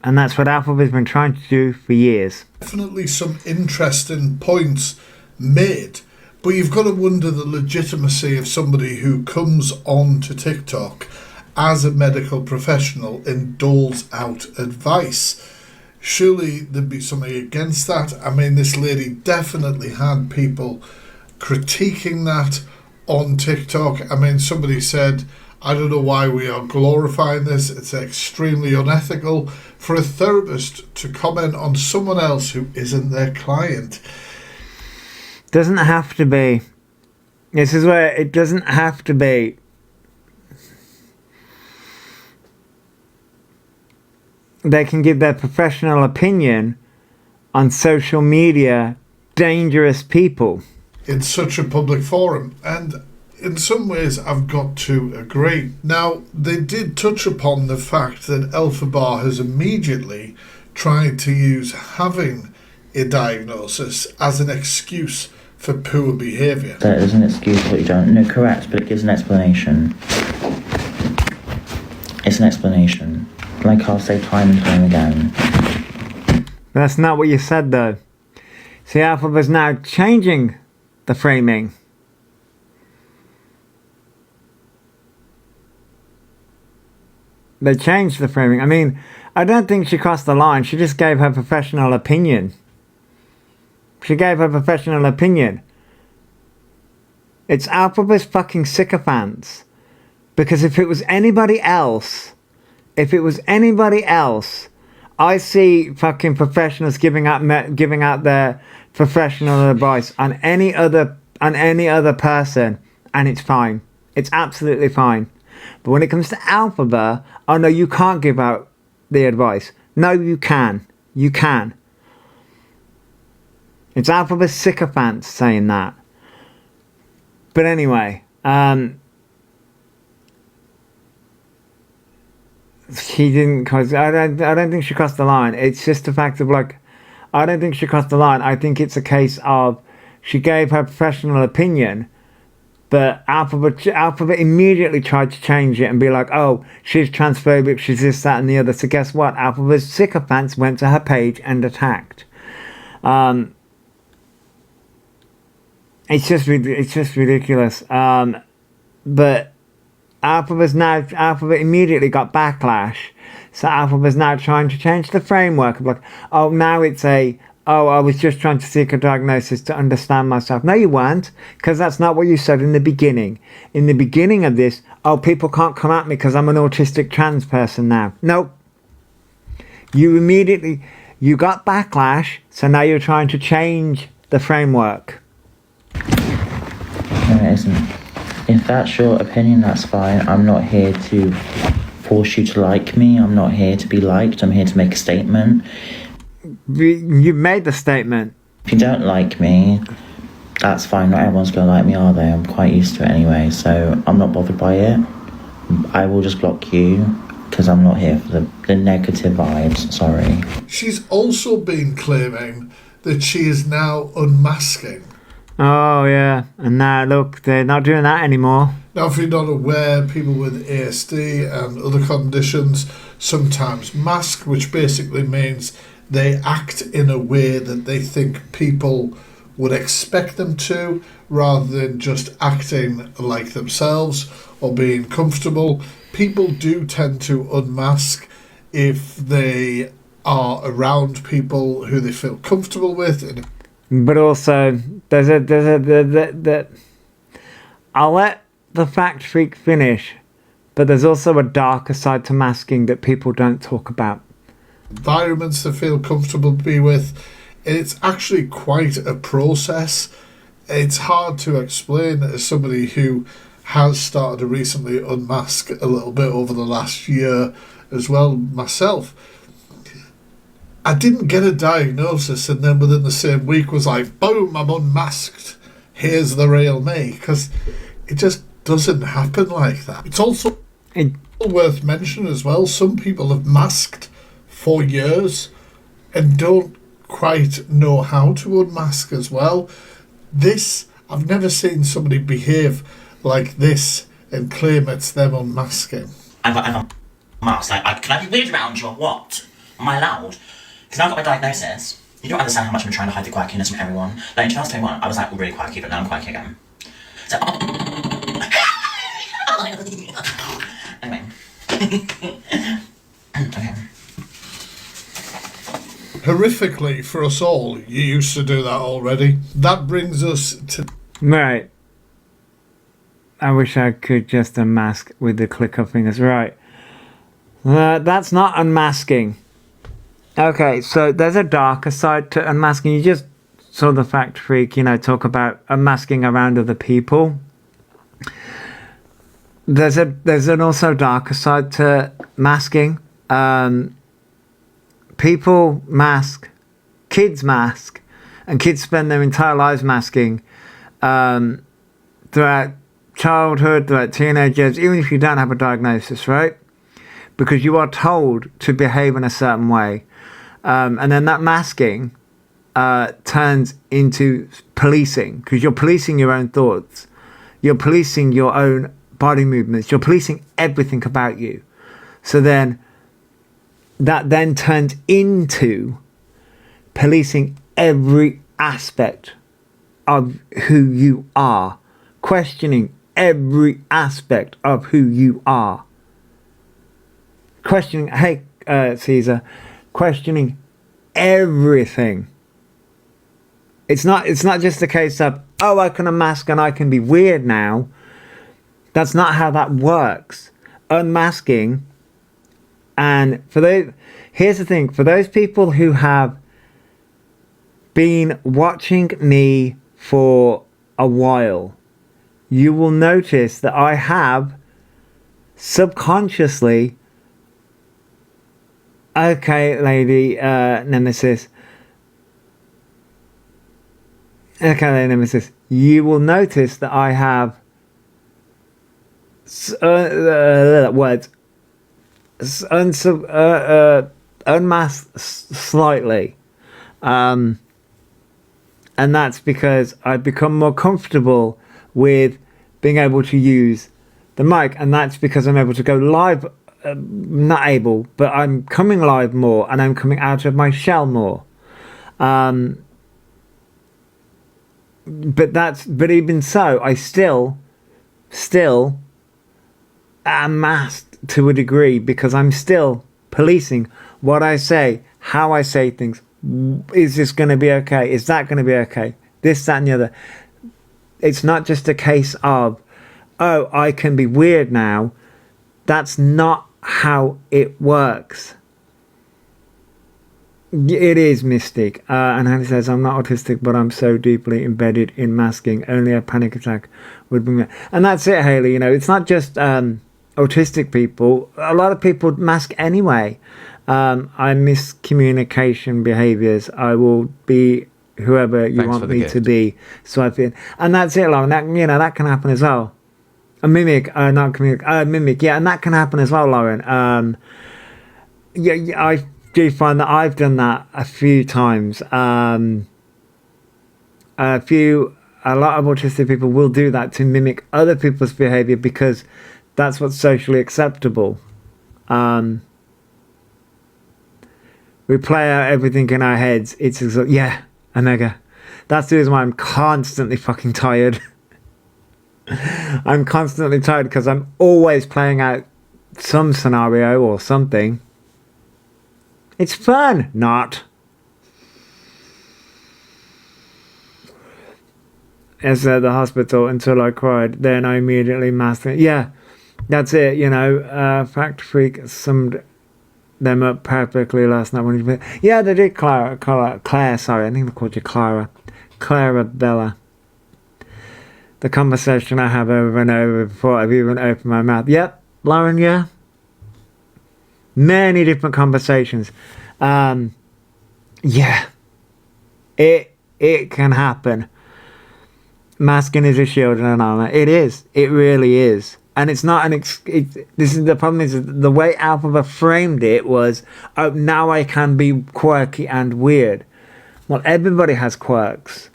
And that's what Elphaba's been trying to do for years. definitely some interesting points made, but you've got to wonder the legitimacy of somebody who comes on to TikTok as a medical professional and doles out advice. Surely there'd be something against that. I mean, this lady definitely had people critiquing that on TikTok. I mean, somebody said, I don't know why we are glorifying this. It's extremely unethical for a therapist to comment on someone else who isn't their client. Doesn't have to be. This is where it doesn't have to be. They can give their professional opinion on social media, dangerous people. In such a public forum, and in some ways I've got to agree. Now, they did touch upon the fact that Elphaba has immediately tried to use having a diagnosis as an excuse for poor behaviour. That is an excuse what you don't. No, correct, but it gives an explanation. It's an explanation. Like I'll say time and time again. That's not what you said, though. See, Elphaba's now changing the framing. They changed the framing. I mean, I don't think she crossed the line. She just gave her professional opinion. She gave her professional opinion. It's Elphaba's fucking sycophants. Because if it was anybody else, I see fucking professionals giving out their professional advice on any other person, and it's fine. It's absolutely fine. But when it comes to Elphaba, oh no, you can't give out the advice. No, you can. You can. It's Elphaba's sycophants saying that. But anyway, she didn't cause. I don't think she crossed the line. It's just the fact of like, I don't think she crossed the line. I think it's a case of she gave her professional opinion, but Elphaba immediately tried to change it and be like, oh, she's transphobic, she's this, that, and the other. So guess what? Elphaba's sycophants went to her page and attacked. It's just ridiculous. But Elphaba immediately got backlash. So Elphaba's now trying to change the framework of like, oh, now it's a oh, I was just trying to seek a diagnosis to understand myself. No, you weren't, because that's not what you said in the beginning. In the beginning of this, oh, people can't come at me because I'm an autistic trans person now. Nope. You got backlash, so now you're trying to change the framework. No, it isn't. If that's your opinion, that's fine. I'm not here to force you to like me. I'm not here to be liked. I'm here to make a statement. You made the statement. If you don't like me, that's fine. Not everyone's going to like me, are they? I'm quite used to it anyway, so I'm not bothered by it. I will just block you because I'm not here for the negative vibes. Sorry. She's also been claiming that she is now unmasking. Oh, yeah. And now, look, they're not doing that anymore. Now, if you're not aware, people with ASD and other conditions sometimes mask, which basically means they act in a way that they think people would expect them to, rather than just acting like themselves or being comfortable. People do tend to unmask if they are around people who they feel comfortable with. But also, I'll let the fact freak finish, but there's also a darker side to masking that people don't talk about. Environments they feel comfortable to be with. It's actually quite a process. It's hard to explain as somebody who has started to recently unmask a little bit over the last year as well myself. I didn't get a diagnosis and then within the same week was like, boom, I'm unmasked. Here's the real me. Because it just doesn't happen like that. It's also worth mentioning as well, some people have masked for years and don't quite know how to unmask as well. I've never seen somebody behave like this and claim it's them unmasking. I've got mask. Like, can I be weird around you or what? Am I allowed? Because now I've got my diagnosis. You don't understand how much I'm trying to hide the quirkiness from everyone. Like in 2021, I was like really quirky, but now I'm quirky again. So, anyway. Okay. Horrifically for us all, you used to do that already. That brings us to... Right. I wish I could just unmask with the click of fingers. Right. That's not unmasking. Okay, so there's a darker side to unmasking. You just saw the fact freak, talk about unmasking around other people. There's an also darker side to masking. People mask, kids mask, and kids spend their entire lives masking throughout childhood, throughout teenagers, even if you don't have a diagnosis, right? Because you are told to behave in a certain way. And then that masking turns into policing, because you're policing your own thoughts. You're policing your own body movements. You're policing everything about you. So then that then turns into policing every aspect of who you are, questioning every aspect of who you are. Questioning, hey, Caesar, questioning everything. It's not just a case of, oh, I can unmask and I can be weird now. That's not how that works. Unmasking, and here's the thing, for those people who have been watching me for a while, you will notice that I have subconsciously, okay, lady Nemesis. Okay, lady Nemesis. You will notice that I have words unmasked slightly. And that's because I've become more comfortable with being able to use the mic, and that's because I'm able to go live. Not able, but I'm coming live more, and I'm coming out of my shell more. But even so, I still am masked to a degree, because I'm still policing what I say, how I say things, Is this going to be okay? Is that going to be okay? This, that, and the other. It's not just a case of, oh, I can be weird now. That's not how it works. It is Mystic. And Hannah says, I'm not autistic, but I'm so deeply embedded in masking. Only a panic attack would bring me. And that's it, Haley. You know, it's not just autistic people. A lot of people mask anyway. I miss communication behaviors. I will be whoever you Thanks for want the me gift. to be. Swipe in. And that's it, Lauren. That, you know, that can happen as well. A mimic, not communic. Mimic, yeah, and that can happen as well, Lauren. Yeah, I do find that I've done that a few times. A lot of autistic people will do that to mimic other people's behavior because that's what's socially acceptable. We play out everything in our heads. It's yeah, Omega. That's the reason why I'm constantly fucking tired. I'm constantly tired because I'm always playing out some scenario or something. It's fun. Not. As at the hospital until I cried. Then I immediately masked it. Yeah, that's it, you know. Fact Freak summed them up perfectly last night. When yeah, they did. Claire, sorry. I think they called you Clara. Clara Bella. The conversation I have over and over before I've even opened my mouth. Yep, Lauren, yeah. Many different conversations. Yeah. It can happen. Masking is a shield and an armor. It is. It really is. And it's not this is the problem is the way Elphaba framed it was, oh, now I can be quirky and weird. Well, everybody has quirks.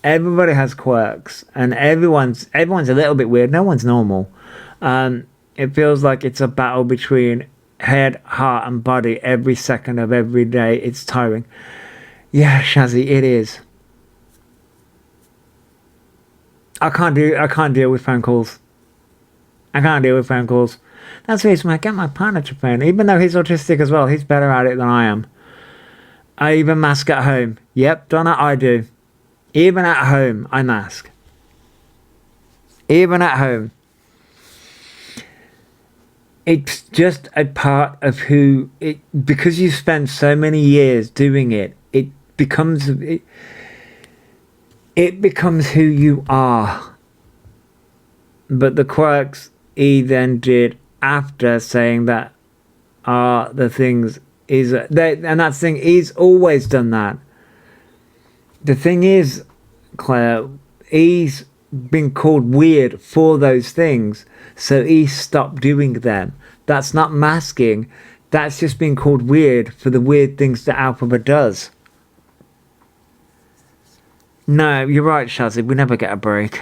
Everybody has quirks, and everyone's a little bit weird. No one's normal. It feels like it's a battle between head, heart, and body every second of every day. It's tiring. Yeah, Shazzy, it is. I can't deal with phone calls. I can't deal with phone calls. That's the reason I get my partner to phone. Even though he's autistic as well, he's better at it than I am. I even mask at home. Yep, Donna, I do. Even at home, I mask. Even at home. It's just a part of who it, because you spend so many years doing it, it becomes who you are. But the quirks he then did after saying that are the things is and that's the thing, he's always done that. The thing is, Claire, he's been called weird for those things, so he stopped doing them. That's not masking. That's just being called weird for the weird things that Elphaba does. No, you're right, Shazzy. We never get a break.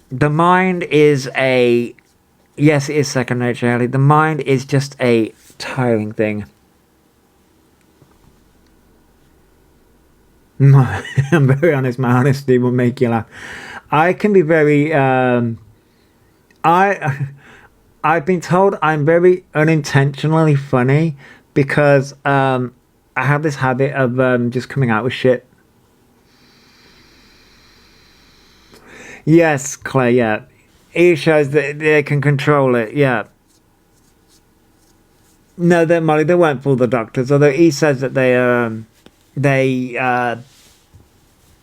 The mind is a... Yes, it is second nature, Ellie. The mind is just a tiring thing. I'm very honest. My honesty will make you laugh. I can be very... I've been told I'm very unintentionally funny because I have this habit of just coming out with shit. Yes, Claire, yeah. It shows that they can control it, yeah. No, Molly, they won't fool the doctors, although he says that they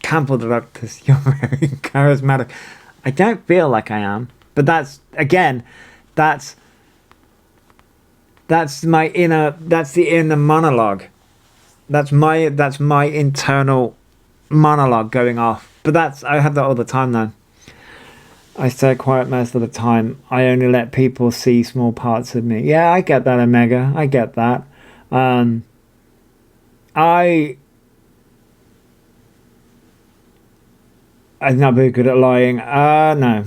can fool the doctors. You're very charismatic. I don't feel like I am, but that's, again, that's my inner, that's the inner monologue. That's my internal monologue going off. But I have that all the time now. I stay quiet most of the time. I only let people see small parts of me. Yeah, I get that, Omega. I get that. I'm not very good at lying. No,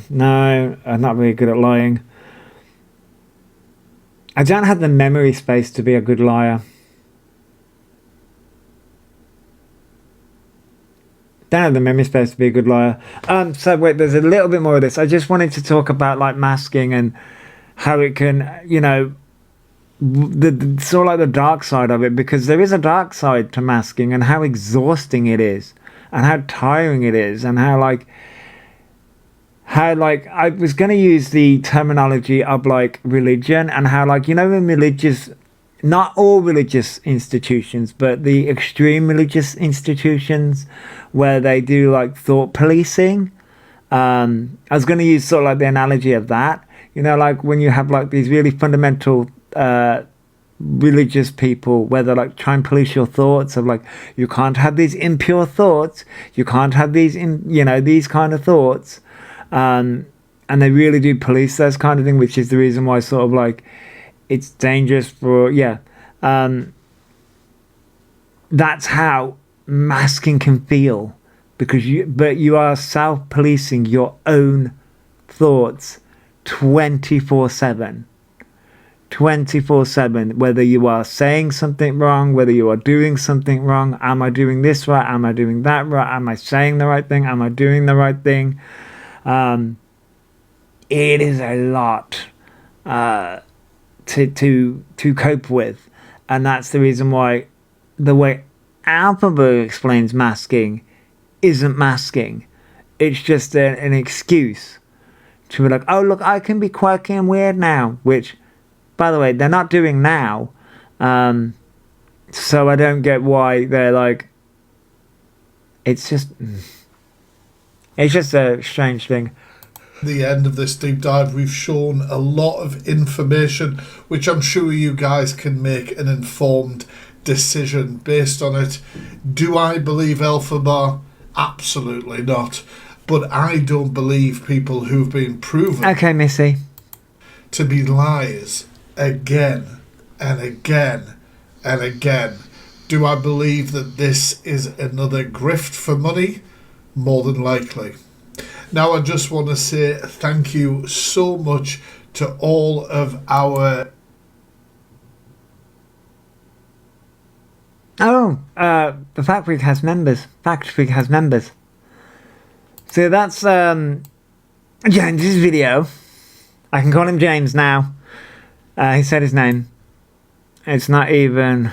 I'm not very good at lying. I don't have the memory space to be a good liar. Don't have the memory space to be a good liar. So wait, there's a little bit more of this. I just wanted to talk about like masking and how it can, you know, the sort of like the dark side of it, because there is a dark side to masking, and how exhausting it is, and how tiring it is, and how like I was going to use the terminology of like religion, and how like, you know, in religious, not all religious institutions, but the extreme religious institutions where they do like thought policing. I was going to use sort of like the analogy of that, you know, like when you have like these really fundamental religious people where they like try and police your thoughts of like, you can't have these impure thoughts, you can't have these these kind of thoughts, and they really do police those kind of thing, which is the reason why sort of like it's dangerous for that's how masking can feel, because you are self-policing your own thoughts 24/7, whether you are saying something wrong, whether you are doing something wrong. Am I doing this right? Am I doing that right? Am I saying the right thing? Am I doing the right thing? It is a lot to cope with, and that's the reason why the way Elphaba explains masking isn't masking. It's just an excuse to be like, oh look, I can be quirky and weird now, which, by the way, they're not doing now. So I don't get why they're like, it's just a strange thing. The end of this deep dive, we've shown a lot of information which I'm sure you guys can make an informed decision based on it. Do I believe Elphaba? Absolutely not. But I don't believe people who've been proven okay, Missy, to be liars again and again and again. Do I believe that this is another grift for money? More than likely. Now, I just want to say thank you so much to all of our... the Factory has members. So that's James's video. I can call him James now. He said his name. It's not even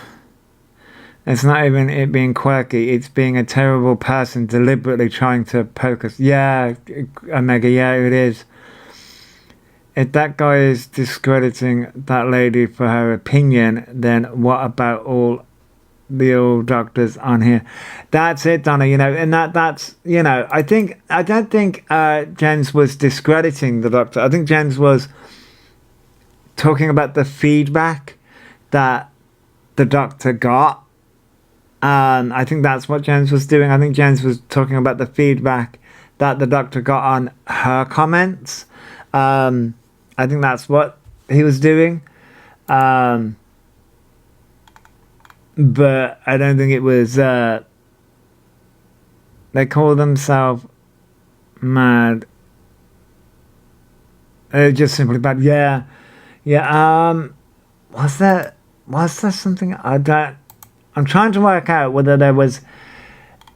it being quirky. It's being a terrible person deliberately trying to poke us. Yeah, Omega, yeah, it is. If that guy is discrediting that lady for her opinion, then what about all the old doctors on here? That's it, Donna, you know, and that's, you know, I don't think James was discrediting the doctor. I think James was talking about the feedback that the doctor got. I think that's what James was doing. I think James was talking about the feedback that the doctor got on her comments. I think that's what he was doing. But I don't think it was... they call themselves mad. Just simply bad. Yeah. Was there something? I'm trying to work out whether there was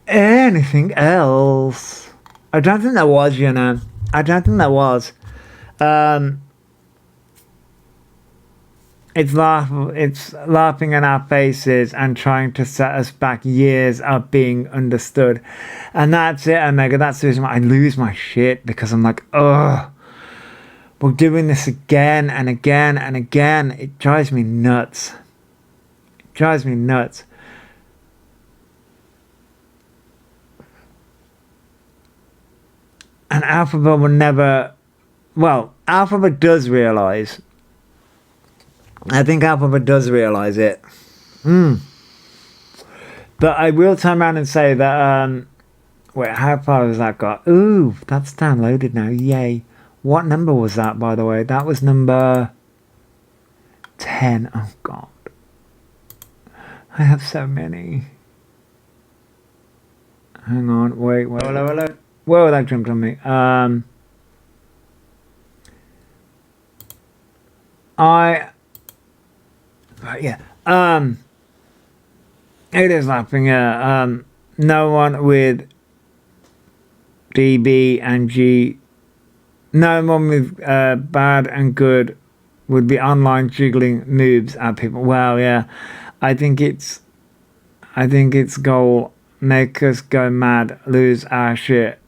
anything else. I don't think there was, you know. I don't think there was. It's laughing in our faces and trying to set us back years of being understood. And that's it, Omega. That's the reason why I lose my shit, because I'm like, ugh, we're doing this again and again and again. It drives me nuts. And Elphaba will never... Well, Elphaba does realise. I think Elphaba does realise it. But I will turn around and say that... wait, how far has that got? Ooh, that's downloaded now. Yay. What number was that, by the way? That was number 10. Oh, God. I have so many. Hang on, wait. Hello. Whoa, that jumped on me. It is laughing. No one with DB and G. No one with bad and good would be online jiggling moves at people. Well, yeah, I think its goal make us go mad, lose our shit,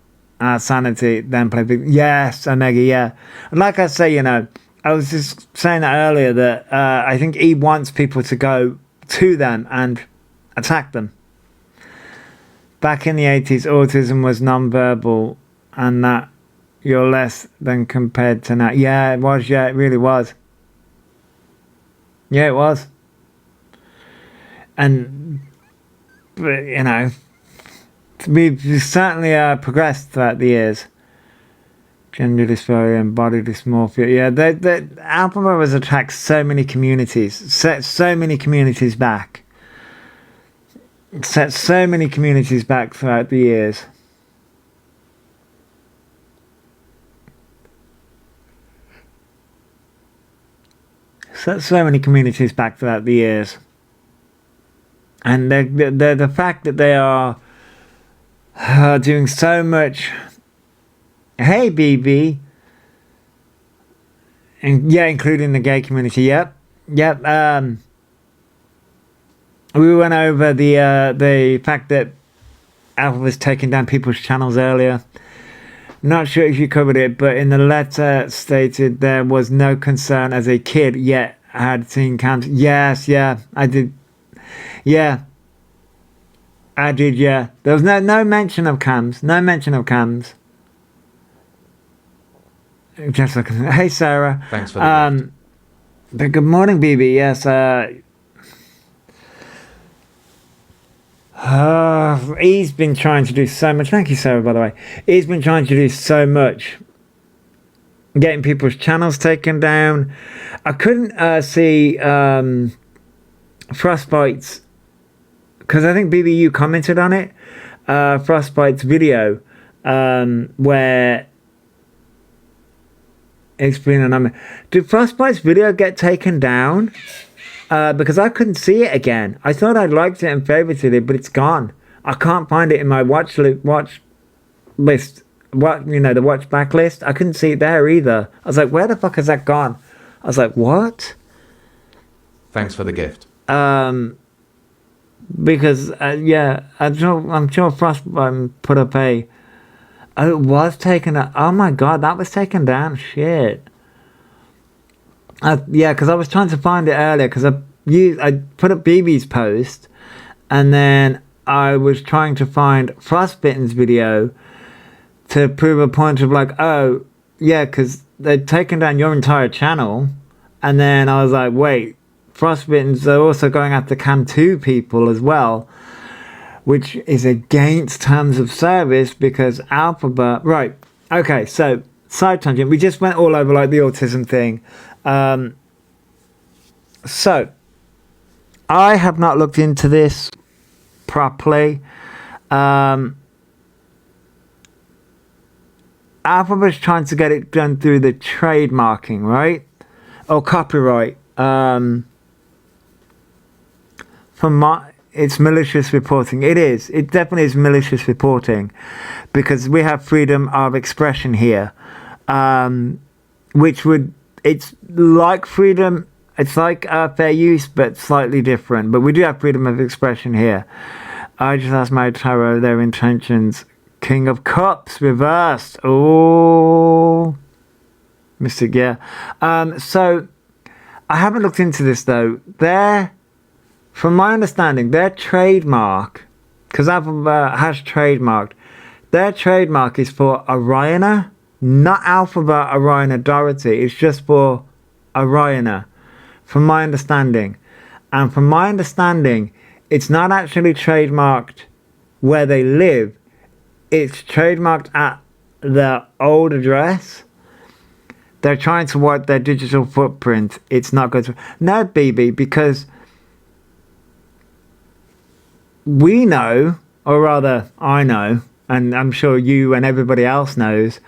our sanity, then play big. Yes, Omega, yeah. Like I say, you know, I was just saying that earlier that I think he wants people to go to them and attack them. Back in the 80s, autism was non-verbal, and that you're less than compared to now. Yeah, it was. Yeah, it really was. Yeah, it was. And, you know, we've certainly progressed throughout the years. Gender dysphoria and body dysmorphia. Yeah, Elphaba has attacked so many communities, set so many communities back. Set so many communities back throughout the years. So many communities back throughout the years. And the fact that they are doing so much. Hey, BB. And yeah, including the gay community. Yep. We went over the fact that Alpha was taking down people's channels earlier. Not sure if you covered it, but in the letter stated there was no concern as a kid yet had seen cams. Yes, yeah, I did. Yeah, I did. Yeah, there was no mention of cams. No mention of cams. Just looking. Hey, Sarah. Thanks for the but good morning, BB. Yes. He's been trying to do so much. Thank you, Sarah, by the way. He's been trying to do so much. Getting people's channels taken down. I couldn't see Frostbite's, because I think BBU commented on it. Frostbite's video where it's been an did Frostbite's video get taken down? Because I couldn't see it again. I thought I liked it and favorited it, but it's gone. I can't find it in my watch list. What, you know, the watch back list. I couldn't see it there either. I was like, where the fuck has that gone? I was like, what? Thanks for the gift. Because yeah, I'm sure Frostbite put up a. Oh, it was taken. Oh my god, that was taken down. Shit. Yeah, because I was trying to find it earlier because I put up BB's post, and then I was trying to find Frostbitten's video to prove a point of like, oh yeah, because they'd taken down your entire channel, and then I was like, wait, Frostbitten's are also going after Cam 2 people as well, which is against terms of service because Elphaba. Right. Okay. So side tangent. We just went all over like the autism thing. So I have not looked into this properly. Alphaba's trying to get it done through the trademarking, right? Or copyright. It's malicious reporting. It is. It definitely is malicious reporting because we have freedom of expression here, which would. It's like freedom, it's like fair use, but slightly different. But we do have freedom of expression here. I just asked my tarot their intentions. King of Cups reversed. Oh, Mystic, yeah. So I haven't looked into this though. From my understanding, their trademark, because Elphaba has trademarked, their trademark is for Oriona. Not Elphaba, Oriona, Dorothy. It's just for Oriona, from my understanding. And from my understanding, it's not actually trademarked where they live. It's trademarked at their old address. They're trying to wipe their digital footprint. It's not good. No, BB, because we know, or rather I know, and I'm sure you and everybody else knows,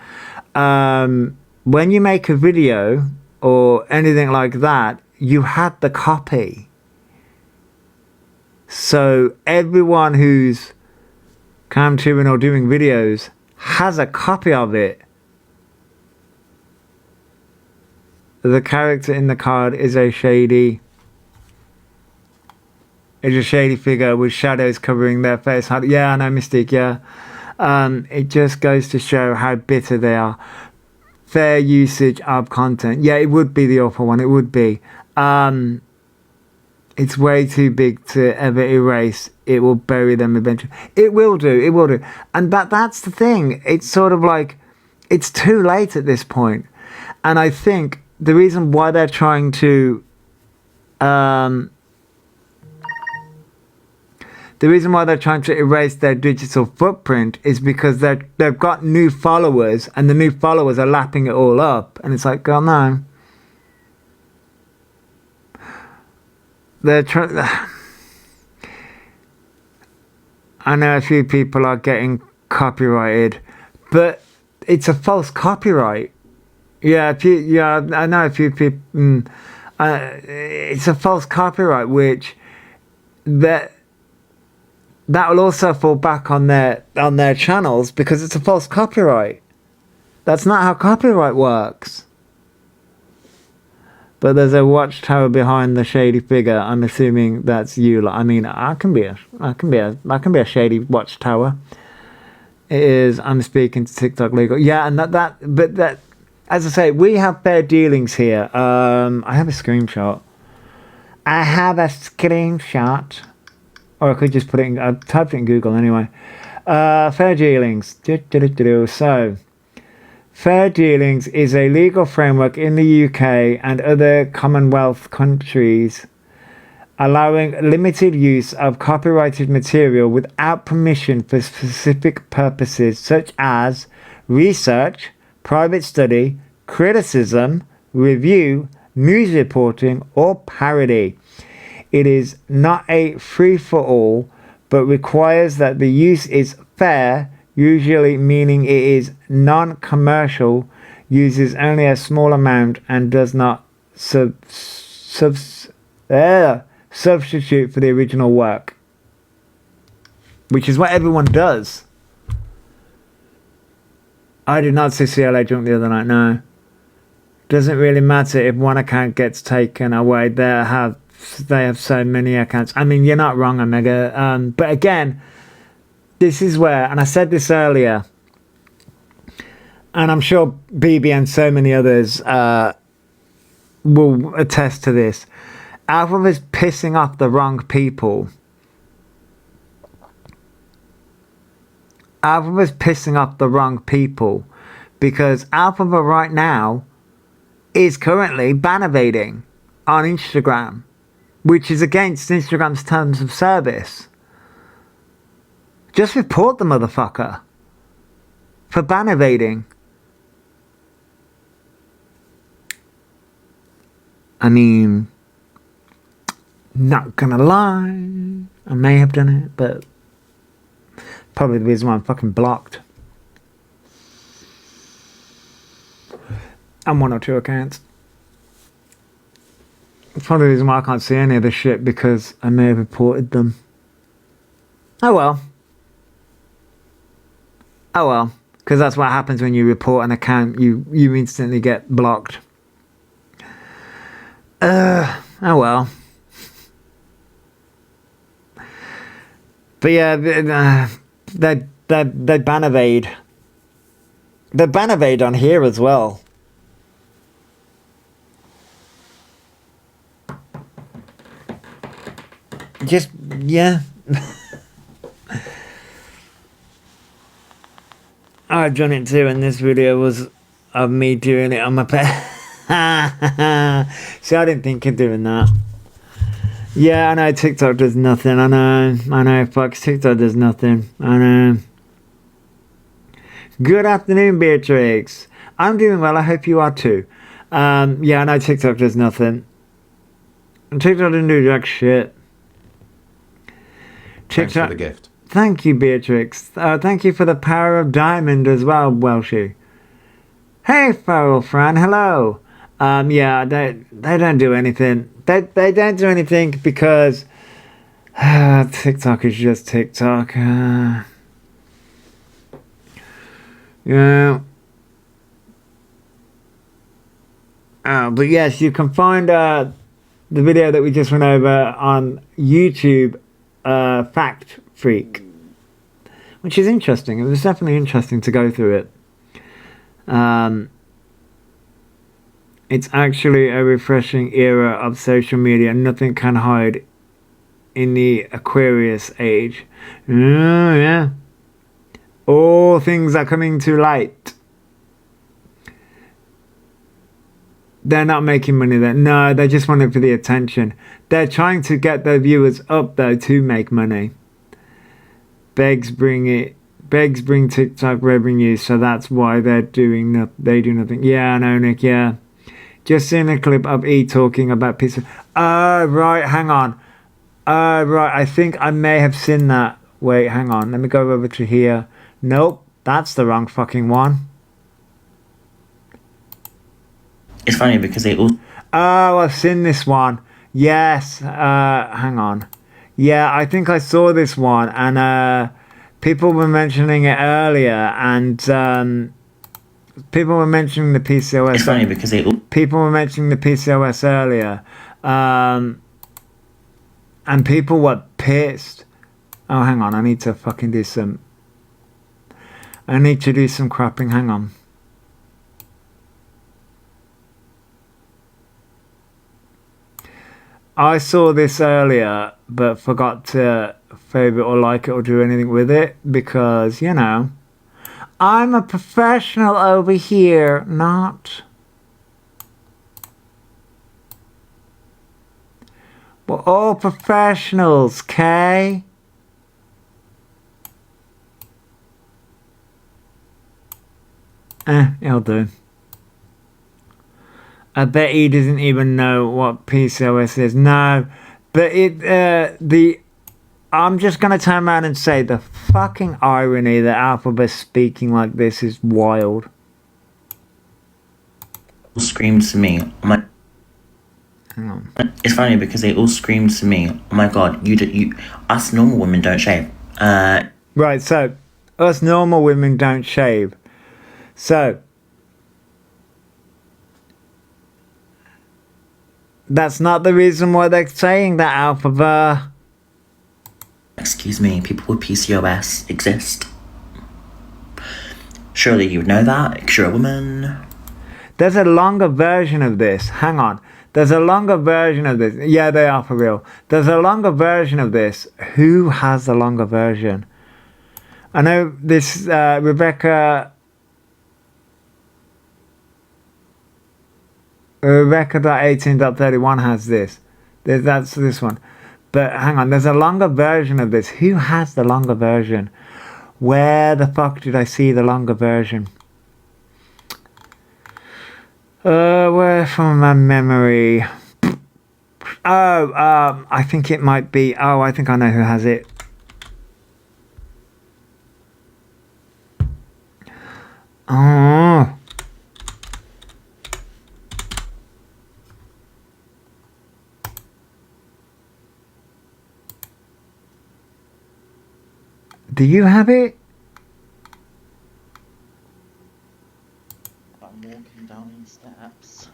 when you make a video or anything like that, you had the copy. So everyone who's camturing or doing videos has a copy of it. The character in the card is a shady figure with shadows covering their face. Yeah, I know, Mystique, yeah. It just goes to show how bitter they are. Fair usage of content. Yeah, it would be the awful one. It would be. It's way too big to ever erase. It will bury them eventually. It will do. It will do. And that's the thing. It's sort of like, it's too late at this point. And I think the reason why they're trying to, erase their digital footprint is because they've got new followers, and the new followers are lapping it all up. And it's like, oh no. They're trying. I know a few people are getting copyrighted, but it's a false copyright. Yeah, I know a few people. It's a false copyright, which that will also fall back on their channels because it's a false copyright. That's not how copyright works. But there's a watchtower behind the shady figure. I'm assuming that's you. I mean, I can be a shady watchtower. It is. I'm speaking to TikTok legal. Yeah, and but as I say, we have fair dealings here. I have a screenshot. Or I could just put it in. I typed it in Google anyway. Fair dealings. So. Fair dealings is a legal framework in the UK and other Commonwealth countries allowing limited use of copyrighted material without permission for specific purposes such as research, private study, criticism, review, news reporting, or parody. It is not a free-for-all, but requires that the use is fair, usually meaning it is non-commercial, uses only a small amount, and does not substitute for the original work. Which is what everyone does. I did not see CLA drunk the other night, no. Doesn't really matter if one account gets taken away. They have so many accounts. I mean, you're not wrong, Omega. But again, this is where, and I said this earlier, and I'm sure BB and so many others will attest to this. Elphaba is pissing off the wrong people. Elphaba is pissing off the wrong people because Elphaba right now is currently ban evading on Instagram, which is against Instagram's terms of service. Just report the motherfucker for ban evading. I mean, not gonna lie, I may have done it, but probably the reason why I'm fucking blocked. And 1 or 2 accounts. It's probably the reason why I can't see any of this shit, because I may have reported them. Oh well. Oh well, because that's what happens when you report an account. You instantly get blocked. Oh well. But yeah, they ban evade. They ban evade on here as well. Just, yeah. I've done it too, and this video was of me doing it on my pet. See, I didn't think of doing that. Yeah, I know TikTok does nothing. I know, fuck, TikTok does nothing. I know. Good afternoon, Beatrix. I'm doing well, I hope you are too. Yeah, I know TikTok does nothing. TikTok didn't do jack shit. Thanks for the gift. Thank you, Beatrix. Thank you for the power of diamond as well, Welshie. Hey, Feral Fran, hello. Yeah, they don't do anything. They don't do anything because TikTok is just TikTok. Yeah. But yes, you can find the video that we just went over on YouTube, Fact Freak, which is interesting. It was definitely interesting to go through it. It's actually a refreshing era of social media. Nothing can hide in the Aquarius age. Oh, yeah. All things are coming to light. They're not making money there. No, they just want it for the attention. They're trying to get their viewers up, though, to make money. Begs bring TikTok revenue, so that's why they do nothing. Yeah, I know, Nick, yeah. Just seen a clip of E talking about pizza. Oh, right, hang on. Oh, right, I think I may have seen that. Wait, hang on. Let me go over to here. Nope, that's the wrong fucking one. It's funny because they all... Oh, I've seen this one. Yes, hang on. Yeah, I think I saw this one, and people were mentioning it earlier, and people were mentioning the PCOS. It's funny because they all... People were mentioning the PCOS earlier, and people were pissed. Oh, hang on, I need to fucking do some... I need to do some cropping, hang on. I saw this earlier, but forgot to favourite or like it or do anything with it because, you know, I'm a professional over here, not. We're all professionals, Kay? It'll do. I bet he doesn't even know what PCOS is. No, but I'm just going to turn around and say the fucking irony that Elphaba's speaking like this is wild. Screamed to me, oh my... Hang on. It's funny because they all screamed to me, oh my god, us normal women don't shave. Right, so, us normal women don't shave. So... That's not the reason why they're saying that, Elphaba. Excuse me, people with PCOS exist. Surely you would know that, because you're a woman. There's a longer version of this. Hang on. There's a longer version of this. Yeah, they are for real. There's a longer version of this. Who has the longer version? I know this, Rebecca.18.31 has this. That's this one. But hang on, there's a longer version of this. Who has the longer version? Where the fuck did I see the longer version? Where from my memory? Oh, I think it might be... Oh, I think I know who has it. Oh... Do you have it? I'm walking down the steps.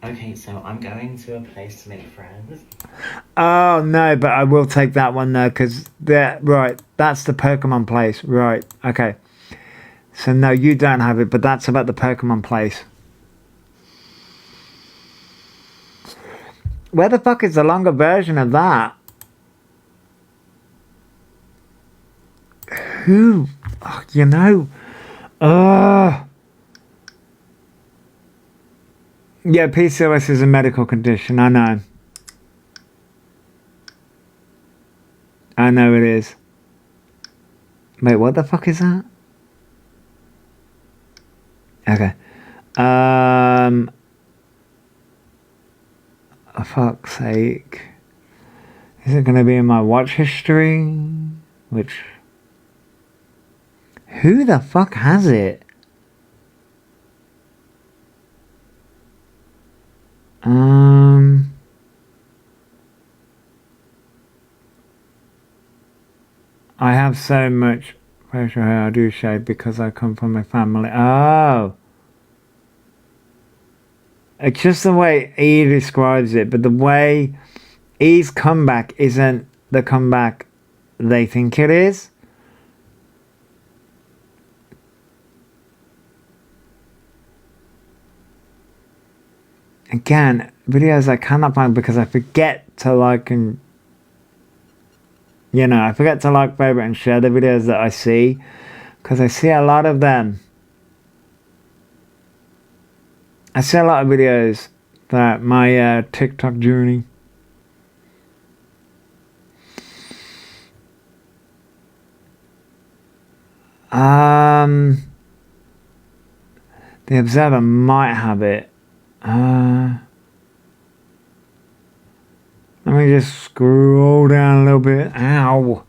Okay, so I'm going to a place to make friends. Oh, no, but I will take that one, though, because... Right, that's the Pokemon place. Right, okay. So, no, you don't have it, but that's about the Pokemon place. Where the fuck is the longer version of that? Who? Oh, you know. Yeah, PCOS is a medical condition, I know. I know it is. Wait, what the fuck is that? Okay. For fuck's sake. Is it going to be in my watch history? Which... Who the fuck has it? I have so much facial hair I do shave because I come from a family. Oh. It's just the way he describes it, but the way his comeback isn't the comeback they think it is. Again, videos I cannot find because I forget to like and I forget to like, favorite, and share the videos that I see, because I see a lot of them. I see a lot of videos that my TikTok journey. The Observer might have it. Let me just scroll down a little bit. Ow.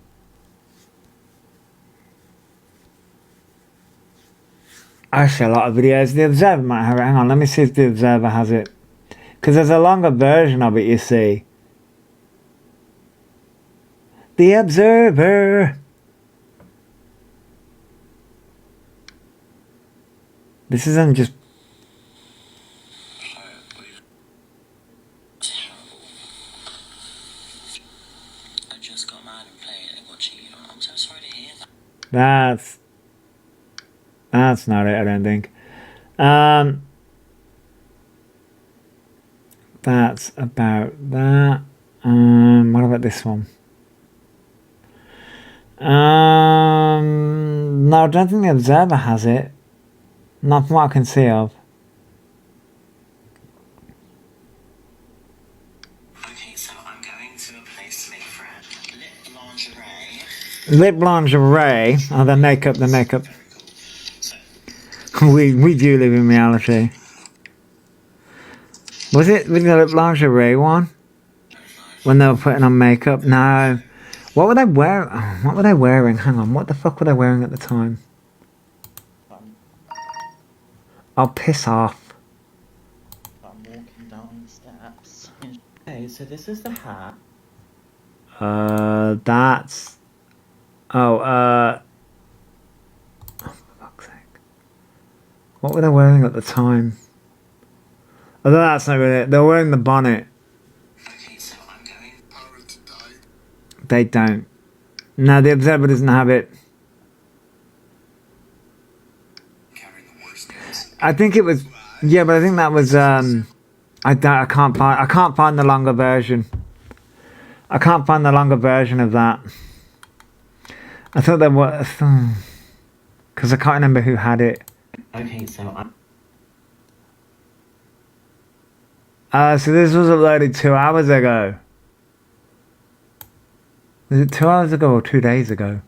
I see a lot of videos. The Observer might have it. Hang on, let me see if the Observer has it. Because there's a longer version of it, you see. The Observer. This isn't just... I just got mad and played and got cheated on. I'm so sorry to hear that. That's not it, I don't think. That's about that. What about this one? No, I don't think the Observer has it. Not from what I can see of. Okay, so I'm going to a place to make friends. Lip lingerie. Lip lingerie. Oh, the makeup. we do live in reality. Was it with the lip lingerie one? When they were putting on makeup? No. What were they wearing? What were they wearing? Hang on. What the fuck were they wearing at the time? Oh, piss off. I'm walking down the steps. Okay, so this is the hat. That's... Oh, for fuck's sake. What were they wearing at the time? Although that's not really it. They're wearing the bonnet. Okay, so I'm going to die. They don't. No, the Observer doesn't have it. I think it was... Yeah, but I think that was... I can't find the longer version. I can't find the longer version of that. I thought there was... Because I can't remember who had it. Okay, so I'm... So this was uploaded 2 hours ago. Was it 2 hours ago or 2 days ago?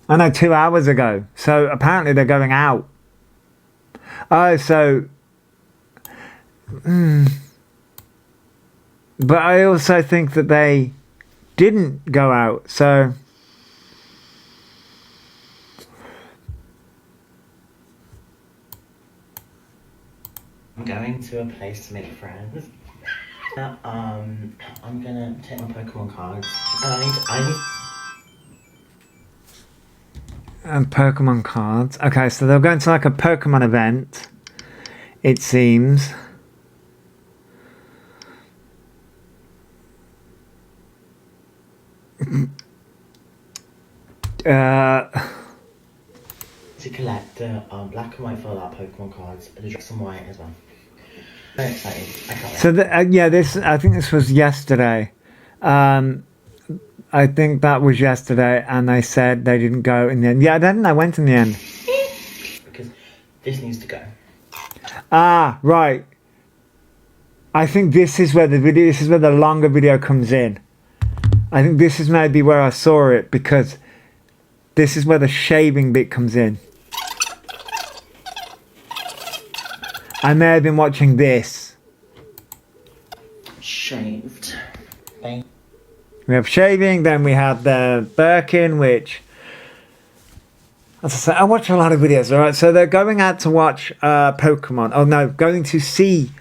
Oh no, 2 hours ago. So apparently they're going out. Oh, so... But I also think that they didn't go out, so... I'm going to a place to make friends. I'm gonna take my Pokemon cards. I need... And Pokemon cards. Okay, so they're going to like a Pokemon event, it seems. To collect the black and white fold out Pokemon cards and the some white as well. Very excited. I can't wait. So I think this was yesterday. I think that was yesterday, and they said they didn't go in the end. Yeah, I didn't. I went in the end. Because this needs to go. Ah, right. I think this is where the longer video comes in. I think this is maybe where I saw it, because this is where the shaving bit comes in. I may have been watching this. Shaved. We have shaving, then we have the Birkin, which, as I say, I watch a lot of videos, alright? So they're going out to watch Pokemon. Oh no, going to see.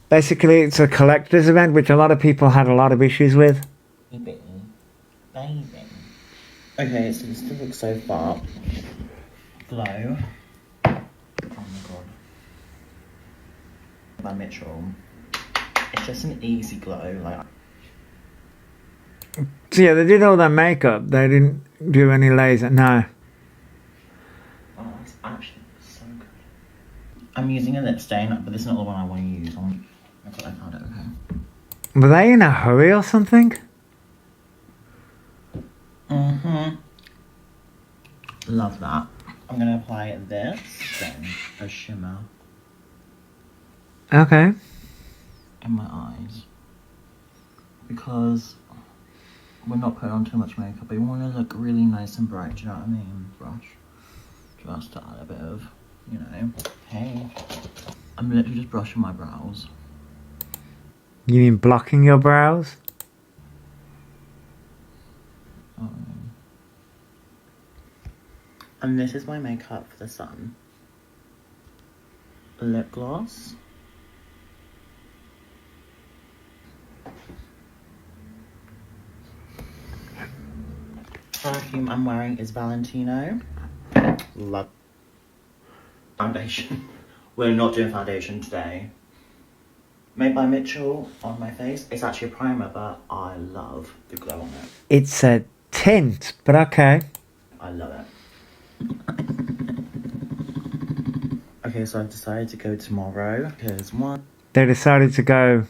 Basically, it's a collector's event, which a lot of people had a lot of issues with. Baby. Okay, so this still looks so far. Glow. Oh my god. By Mitchell. It's just an easy glow. Like. So yeah, they did all that makeup. They didn't do any laser. No. Oh, that's actually so good. I'm using a lip stain, but this is not the one I want to use. I found it, okay. Were they in a hurry or something? Mm-hmm. Love that. I'm going to apply this, then a shimmer. Okay. In my eyes. Because we're not putting on too much makeup. We want to look really nice and bright, do you know what I mean? Brush. Just to add a bit of, you know, hey. I'm literally just brushing my brows. You mean blocking your brows? And this is my makeup for the sun. Lip gloss. Perfume I'm wearing is Valentino. Love. Foundation. We're not doing foundation today. Made by Mitchell on my face. It's actually a primer, but I love the glow on it. It's a tint, but okay. I love it. Okay, so I've decided to go tomorrow because one. They decided to go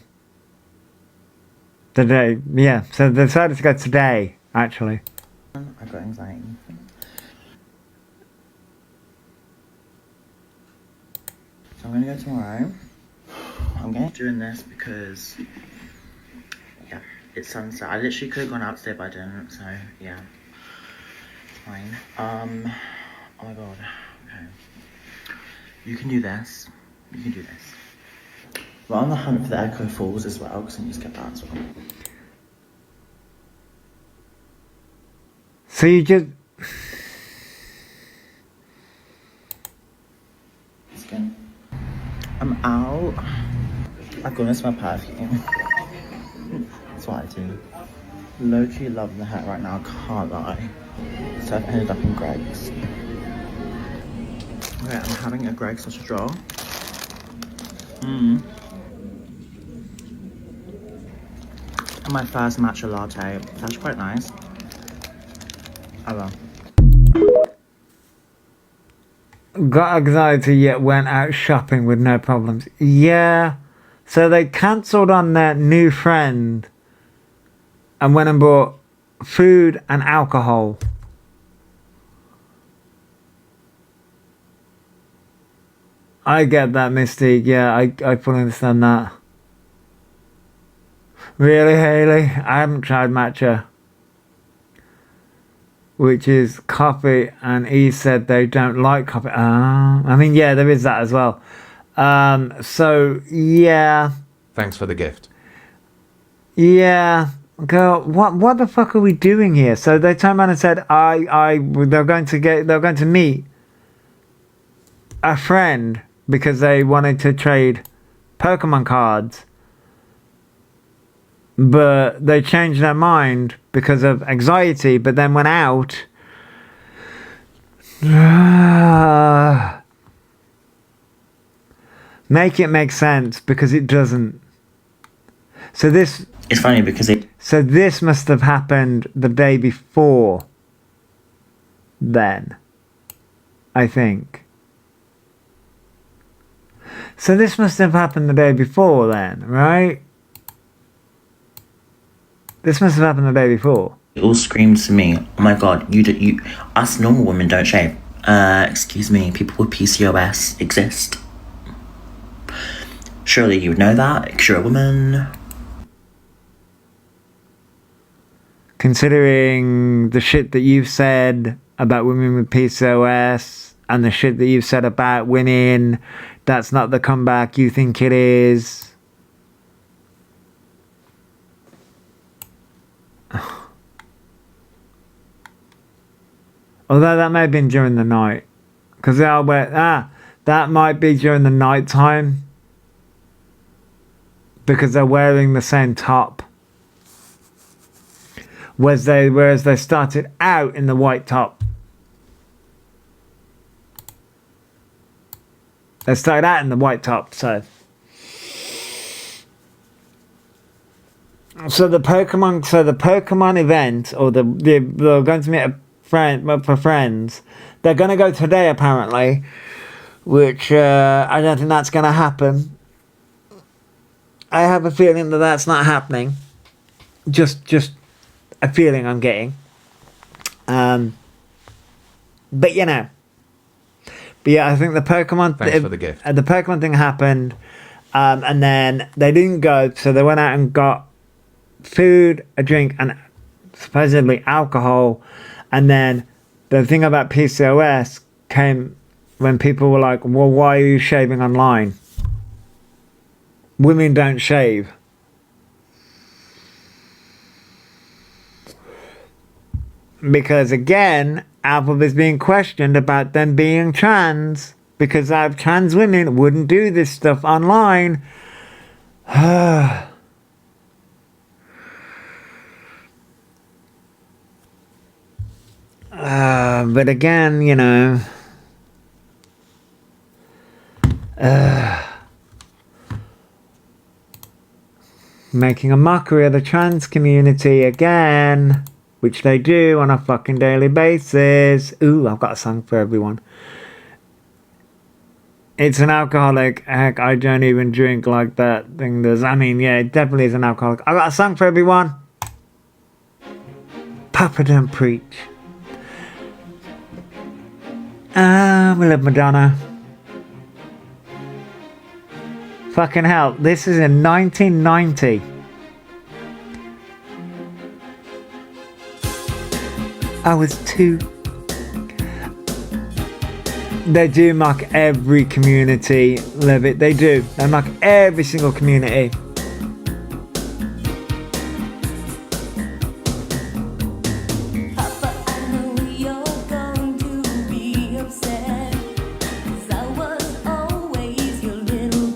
today. Yeah, so they decided to go today, actually. I've got anxiety. So I'm gonna go tomorrow. I'm gonna doing this because, yeah, it's sunset. I literally could have gone out today, but I didn't. So yeah, it's fine. Oh my god. Okay. You can do this. You can do this. We're on the hunt for the Echo Falls as well, because I need to get that as well. So you just... Skin. I'm out. I've gone into my perfume. That's what I do. Low-key loving the hat right now, can't lie. So I've ended up in Greg's. Okay, I'm having a Greg's straw. And my first matcha latte. That's quite nice. Oh well. Got anxiety yet went out shopping with no problems. Yeah. So they cancelled on their new friend and went and bought food and alcohol. I get that, Mystique. Yeah, I fully understand that. Really, Hayley? I haven't tried matcha. Which is coffee, and he said they don't like coffee. I mean, yeah, there is that as well. So, yeah. Thanks for the gift. Yeah. Girl, what the fuck are we doing here? So they turned around and said, they're going to meet a friend because they wanted to trade Pokemon cards. But they changed their mind because of anxiety, but then went out. Make it make sense, because it doesn't. So this... It's funny because it... So this must have happened the day before then, I think. So this must have happened the day before then, right? This must have happened the day before. It all screamed to me, oh my god, you us normal women don't shave. Excuse me, people with PCOS exist. Surely you would know that, because you're a woman. Considering the shit that you've said about women with PCOS and the shit that you've said about women, that's not the comeback you think it is. Although that may have been during the night. Because that might be during the night time. Because they're wearing the same top. Whereas they started out in the white top. They started out in the white top, so... So the Pokemon event, or they're going to meet for friends. They're going to go today apparently, which I don't think that's going to happen. I have a feeling that that's not happening. Just a feeling I'm getting. But you know. But yeah, I think the Pokemon. Thanks for the gift. The Pokemon thing happened, and then they didn't go, so they went out and got food, a drink, and supposedly alcohol. And then the thing about PCOS came when people were like, well, why are you shaving online? Women don't shave. Because again, Elphaba is being questioned about them being trans, because trans women wouldn't do this stuff online. But again, you know, making a mockery of the trans community again, which they do on a fucking daily basis. Ooh, I've got a song for everyone. It's an alcoholic. Heck, I don't even drink like that thing does. I mean, yeah, it definitely is an alcoholic. I've got a song for everyone. Papa don't preach. We love Madonna. Fucking hell, this is in 1990. I was 2. They do mock every community, love it. They do. They mock every single community.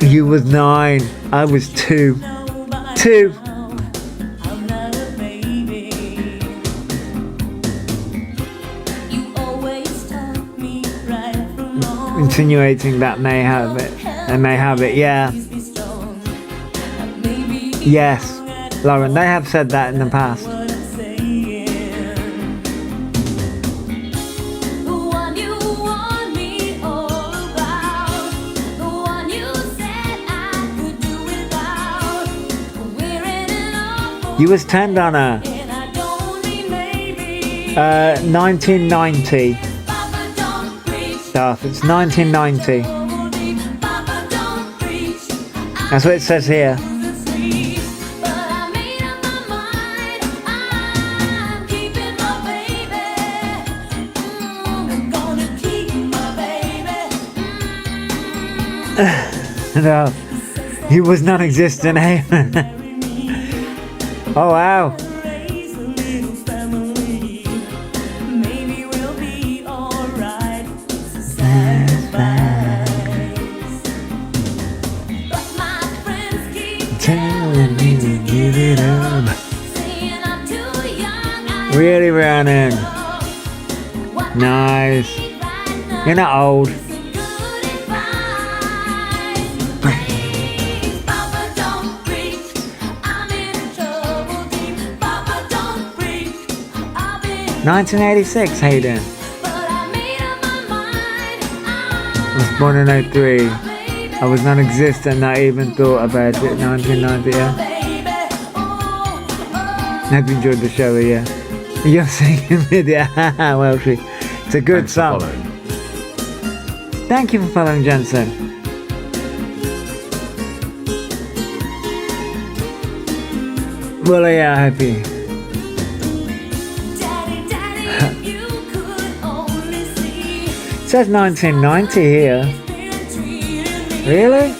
You was 9. I was 2. 2. Insinuating that may have it. They may have it, yeah. Yes, Lauren, they have said that in the past. You was 10, Donna. 1990. Stuff. It's 1990. That's what it says here. No, he was non-existent. Hey. Oh wow. Telling me to give it up. Really, Rhiannon? Nice. You're not old. "1986, how you doing?" I was born in 03. I was non-existent, not even thought about it. 1990, yeah. Hope you enjoyed the show, yeah. You're singing with it, well, it's a good song. Thank you for following, Jensen. Well, yeah, happy. It says 1990 here. Really?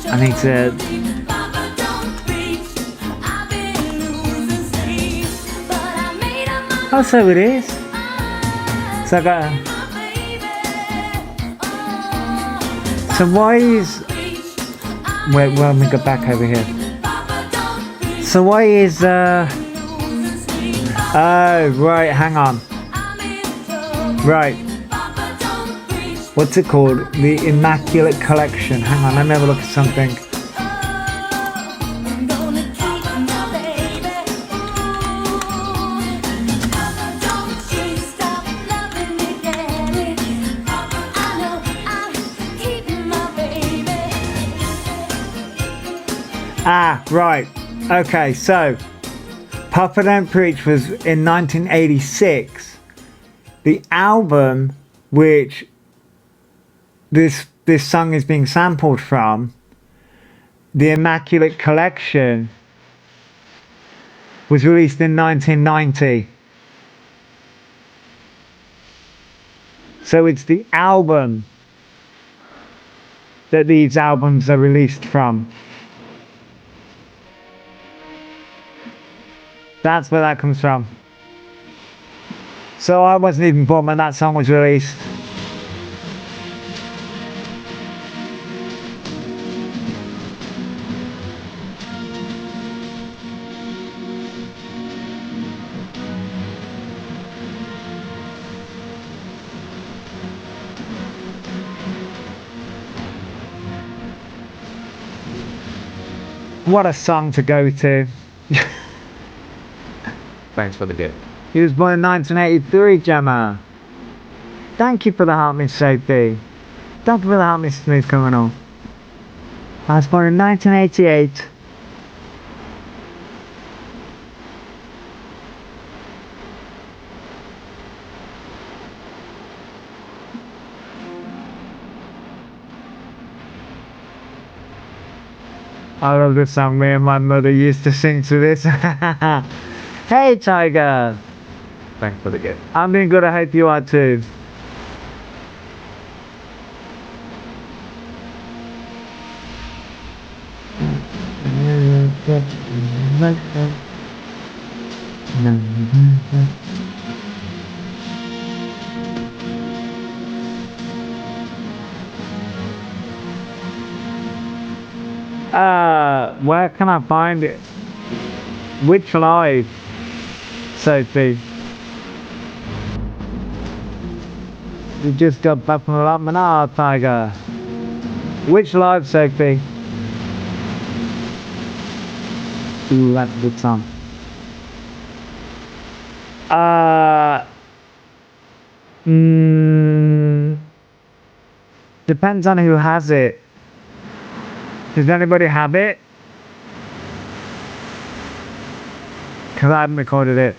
I need to. Oh, so it is. So I got. So why is. Wait, well, let me go back over here. So why is Oh, right, hang on. Right. What's it called? The Immaculate Collection. Hang on, let me have a look at something. Ah, right. Okay, so Papa Don't Preach was in 1986. The album which this song is being sampled from, the Immaculate Collection, was released in 1990. So it's the album that these albums are released from. That's where that comes from. So I wasn't even born when that song was released. What a song to go to. Thanks for the gift. He was born in 1983, Gemma. Thank you for the Heart Miss Sophie. Thank you for the Heart Miss Smooth Criminal. I was born in 1988. I love this song. Me and my mother used to sing to this. Hey, Tiger. Thanks for the gift. I'm doing good. I hope you are too. Where can I find it? Which live, Sophie? You just got back from the Manard, Tiger. Which live, Sophie? Ooh, that's a good song. Depends on who has it. Does anybody have it? Because I haven't recorded it.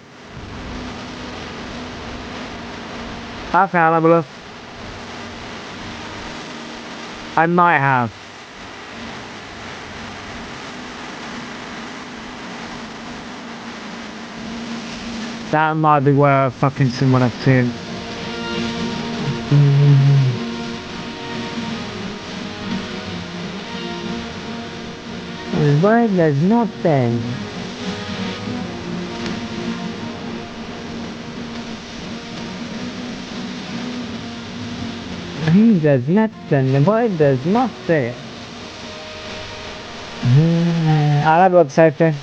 Okay, I'll have a look. I might have. That might be where I fucking seen what I've seen. Why there's nothing? There's nothing. Why there's nothing? I'll have a look, Sophie.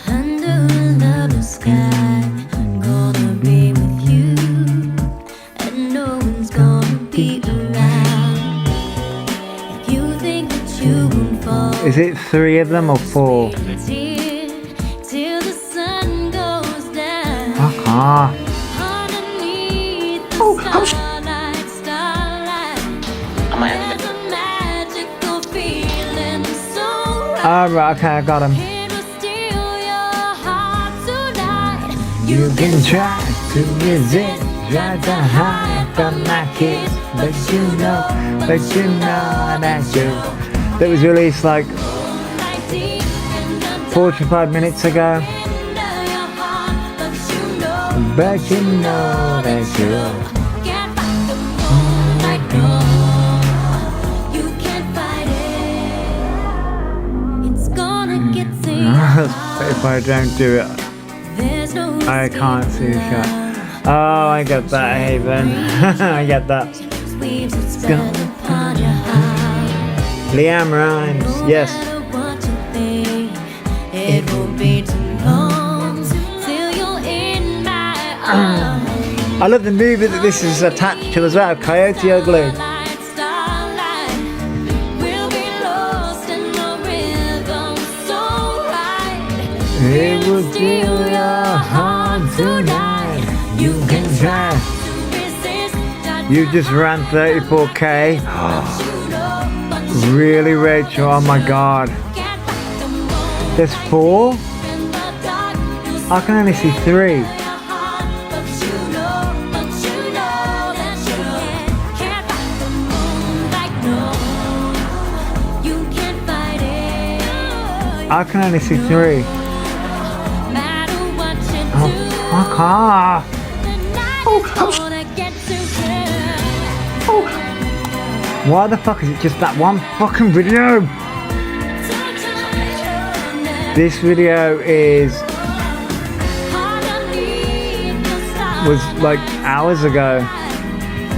Under the blue sky, gonna be with you, and no one's gonna be around. If you think that you won't fall, Is it 3 of them or 4? till the sun goes down. Fuck off. Underneath the starlight, Am I having there's a magical feeling so right. Oh, right, okay, I got him. It will steal your heart tonight. You can try to resist, try to hide from my kiss, but you know that's you. That was released like 45 minutes ago. But you know that's you. If I don't do it, I can't see the shot. Oh, I get that, Haven. I get that. Liam Rhymes, yes. It won't be too long till you're in my arms. I love the movie that this is attached to as well, Coyote Ugly. We'll be lost in the rhythm so right. It will steal your heart tonight. You can try. You just ran 34k. Really, Rachel? Oh my god. There's 4? I can only see 3. I can only see 3. Oh, fuck off. Why the fuck is it just that one fucking video? This video was like hours ago.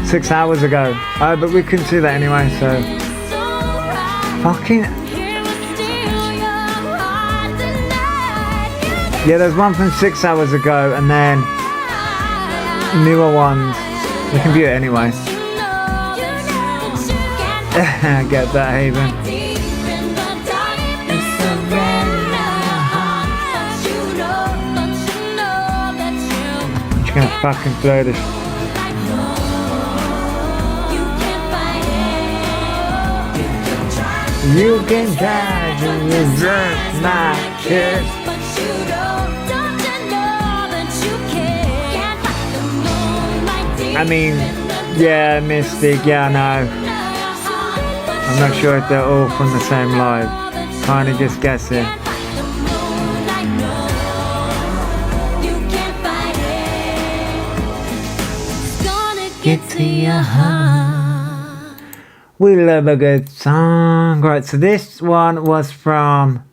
6 hours ago. Oh, but we couldn't see that anyway, so. Fucking. Yeah, there's one from 6 hours ago and then newer ones. We can view it anyway. Get that, Haven. I'm just gonna fucking throw this. You can try to resist my kiss. I mean, yeah, Mystic, yeah, I know. I'm not sure if they're all from the same live. Kinda just guessing. Get to your heart. We love a good song. Right, so this one was from...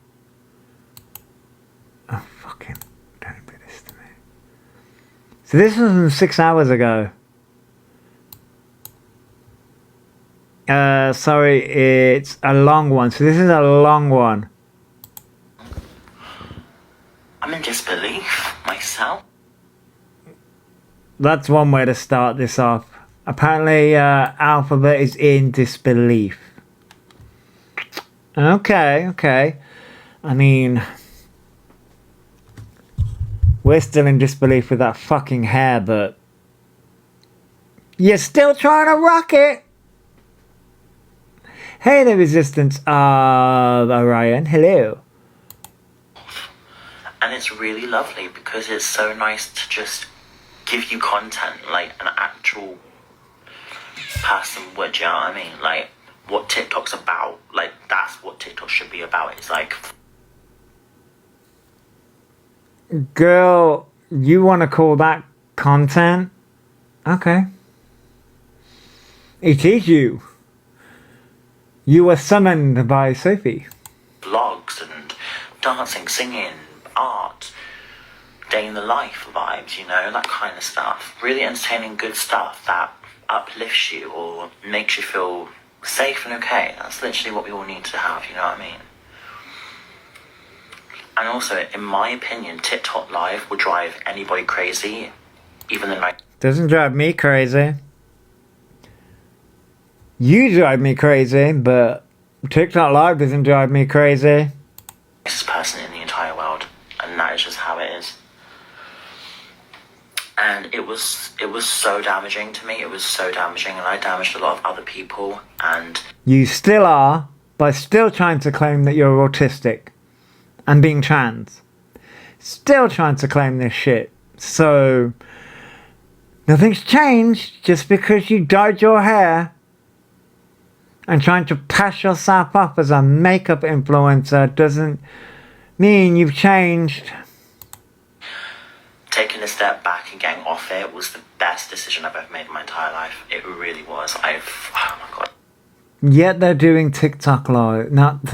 Oh, fucking... Don't do this to me. So this was from 6 hours ago. Sorry, it's a long one. So this is a long one. I'm in disbelief myself. That's one way to start this off. Apparently, Elphaba is in disbelief. Okay, okay. I mean, we're still in disbelief with that fucking hair, but you're still trying to rock it. Hey, the resistance of Orion. Hello. And it's really lovely because it's so nice to just give you content like an actual person would, you know what I mean? Like, what TikTok's about. Like, that's what TikTok should be about. It's like... Girl, you want to call that content? Okay. It is you. You were summoned by Sophie. Vlogs and dancing, singing, art, day in the life vibes, you know, that kind of stuff. Really entertaining, good stuff that uplifts you or makes you feel safe and okay. That's literally what we all need to have, you know what I mean? And also, in my opinion, TikTok Live will drive anybody crazy, even the night. Doesn't drive me crazy. You drive me crazy, but TikTok Live doesn't drive me crazy. Nicest person in the entire world, and that is just how it is. And it was so damaging to me. It was so damaging, and I damaged a lot of other people. And You still are, by still trying to claim that you're autistic and being trans. Still trying to claim this shit. So nothing's changed just because you dyed your hair and trying to pass yourself up as a makeup influencer doesn't mean you've changed. taking a step back and getting off it was the best decision I've ever made in my entire life. It really was. Oh my god. Yet they're doing TikTok live, not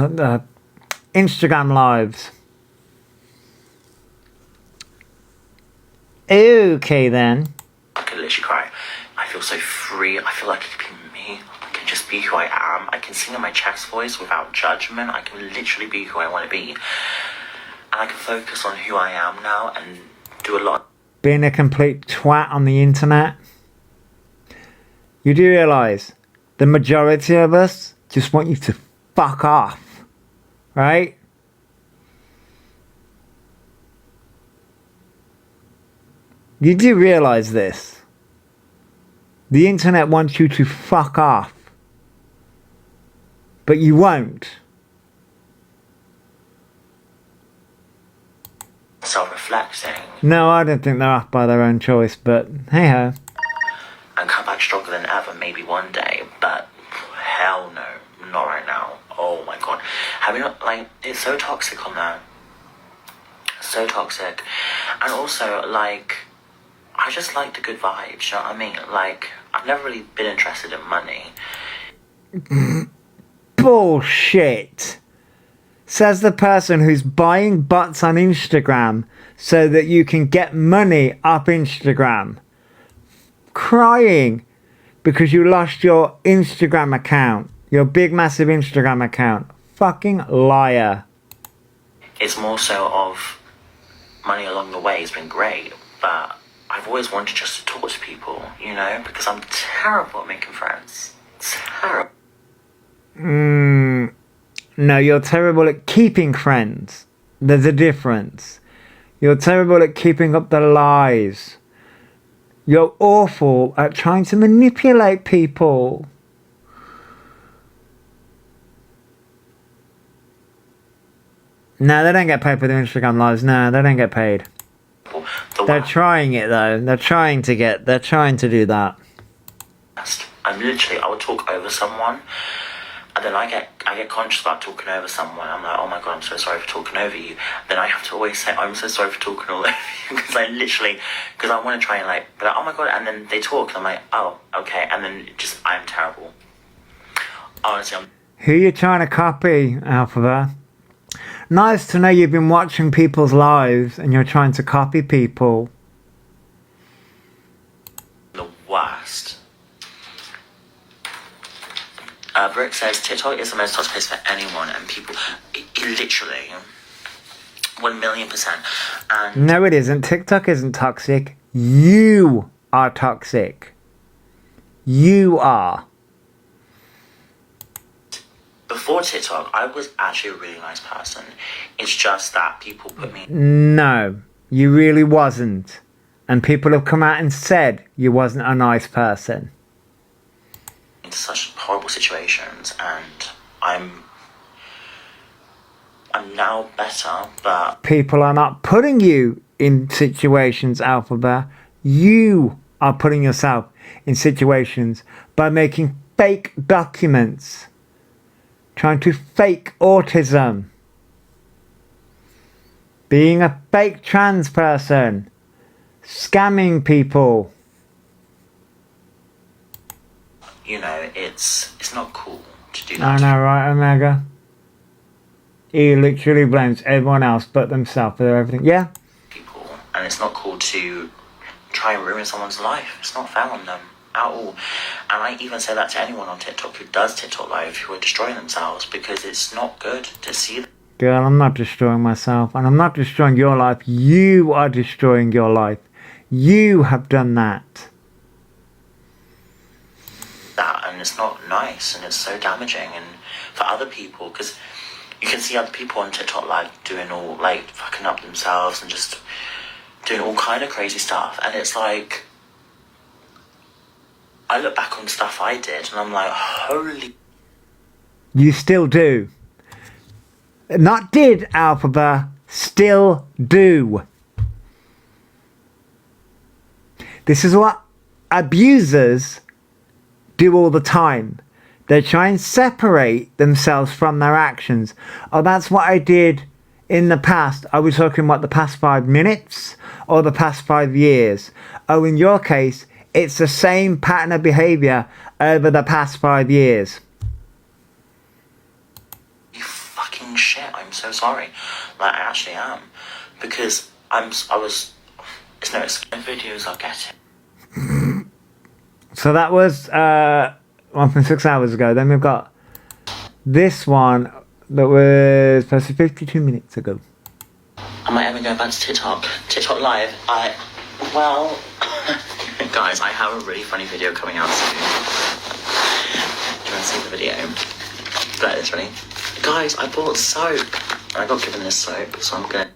Instagram lives. Okay then. I could literally cry. I feel so free. I feel like I can be me. I can just be who I am. I can sing in my chest voice without judgment. I can literally be who I want to be. And I can focus on who I am now and do a lot. Being a complete twat on the internet. You do realise the majority of us just want you to fuck off, right? You do realise this. The internet wants you to fuck off. But you won't. Self-reflecting. No, I don't think they're off by their own choice, but hey ho. And come back stronger than ever, maybe one day. But hell no, not right now. Oh my god. Have you not, like, it's so toxic on there. So toxic. And also, like, I just like the good vibes, you know what I mean? Like, I've never really been interested in money. Bullshit. Says the person who's buying butts on Instagram so that you can get money up Instagram. Crying because you lost your Instagram account. Your big massive Instagram account. Fucking liar. It's more so of money along the way has been great, but I've always wanted just to talk to people, you know, because I'm terrible at making friends. Terrible. No, you're terrible at keeping friends. There's a difference. You're terrible at keeping up the lies. You're awful at trying to manipulate people. No, they don't get paid for their Instagram lives. No, they don't get paid. They're trying it though. They're trying to do that. I would talk over someone, and then I get conscious about talking over someone. I'm like, oh my god, I'm so sorry for talking over you. Then I have to always say, I'm so sorry for talking all over you, because I want to try and like, be like, oh my god, and then they talk, and I'm like, oh, okay, and then I'm terrible. Honestly, Who you trying to copy, Elphaba? Nice to know you've been watching people's lives and you're trying to copy people. the worst. Brick says TikTok is the most toxic place for anyone, and people, literally, 1,000,000%. And No, it isn't. TikTok isn't toxic. You are toxic. You are. before TikTok, I was actually a really nice person. It's just that people put me No, you really wasn't. And people have come out and said you wasn't a nice person. into such horrible situations, and I'm now better, but People are not putting you in situations, Elphaba. You are putting yourself in situations by making fake documents. Trying to fake autism. Being a fake trans person. Scamming people. you know, it's not cool to do I that. know, right, Omega? He literally blames everyone else but themselves for everything. Yeah? And it's not cool to try and ruin someone's life. It's not fair on them at all. And I even say that to anyone on TikTok who does TikTok live, who are destroying themselves, because it's not good to see them. Girl, I'm not destroying myself, and I'm not destroying your life. You are destroying your life. You have done that. And it's not nice, and it's so damaging, and for other people, because you can see other people on TikTok live doing all, like, fucking up themselves and just doing all kind of crazy stuff, and it's like, I look back on stuff I did, and I'm like, holy... You still do. Not did, Elphaba. Still do. This is what abusers do all the time. They try and separate themselves from their actions. Oh, that's what I did in the past. Are we talking about the past 5 minutes or the past 5 years? Oh, in your case, it's the same pattern of behaviour over the past 5 years. You fucking shit, I'm so sorry. Like, I actually am. Because I was It's no exclusive videos I'll get it. So that was 1.6 hours ago. Then we've got this one that was posted 52 minutes ago. Am I ever going back to TikTok? TikTok Live? Well, guys, I have a really funny video coming out soon. Do you want to see the video? Like this, ready? Guys, I bought soap. I got given this soap, so I'm gonna...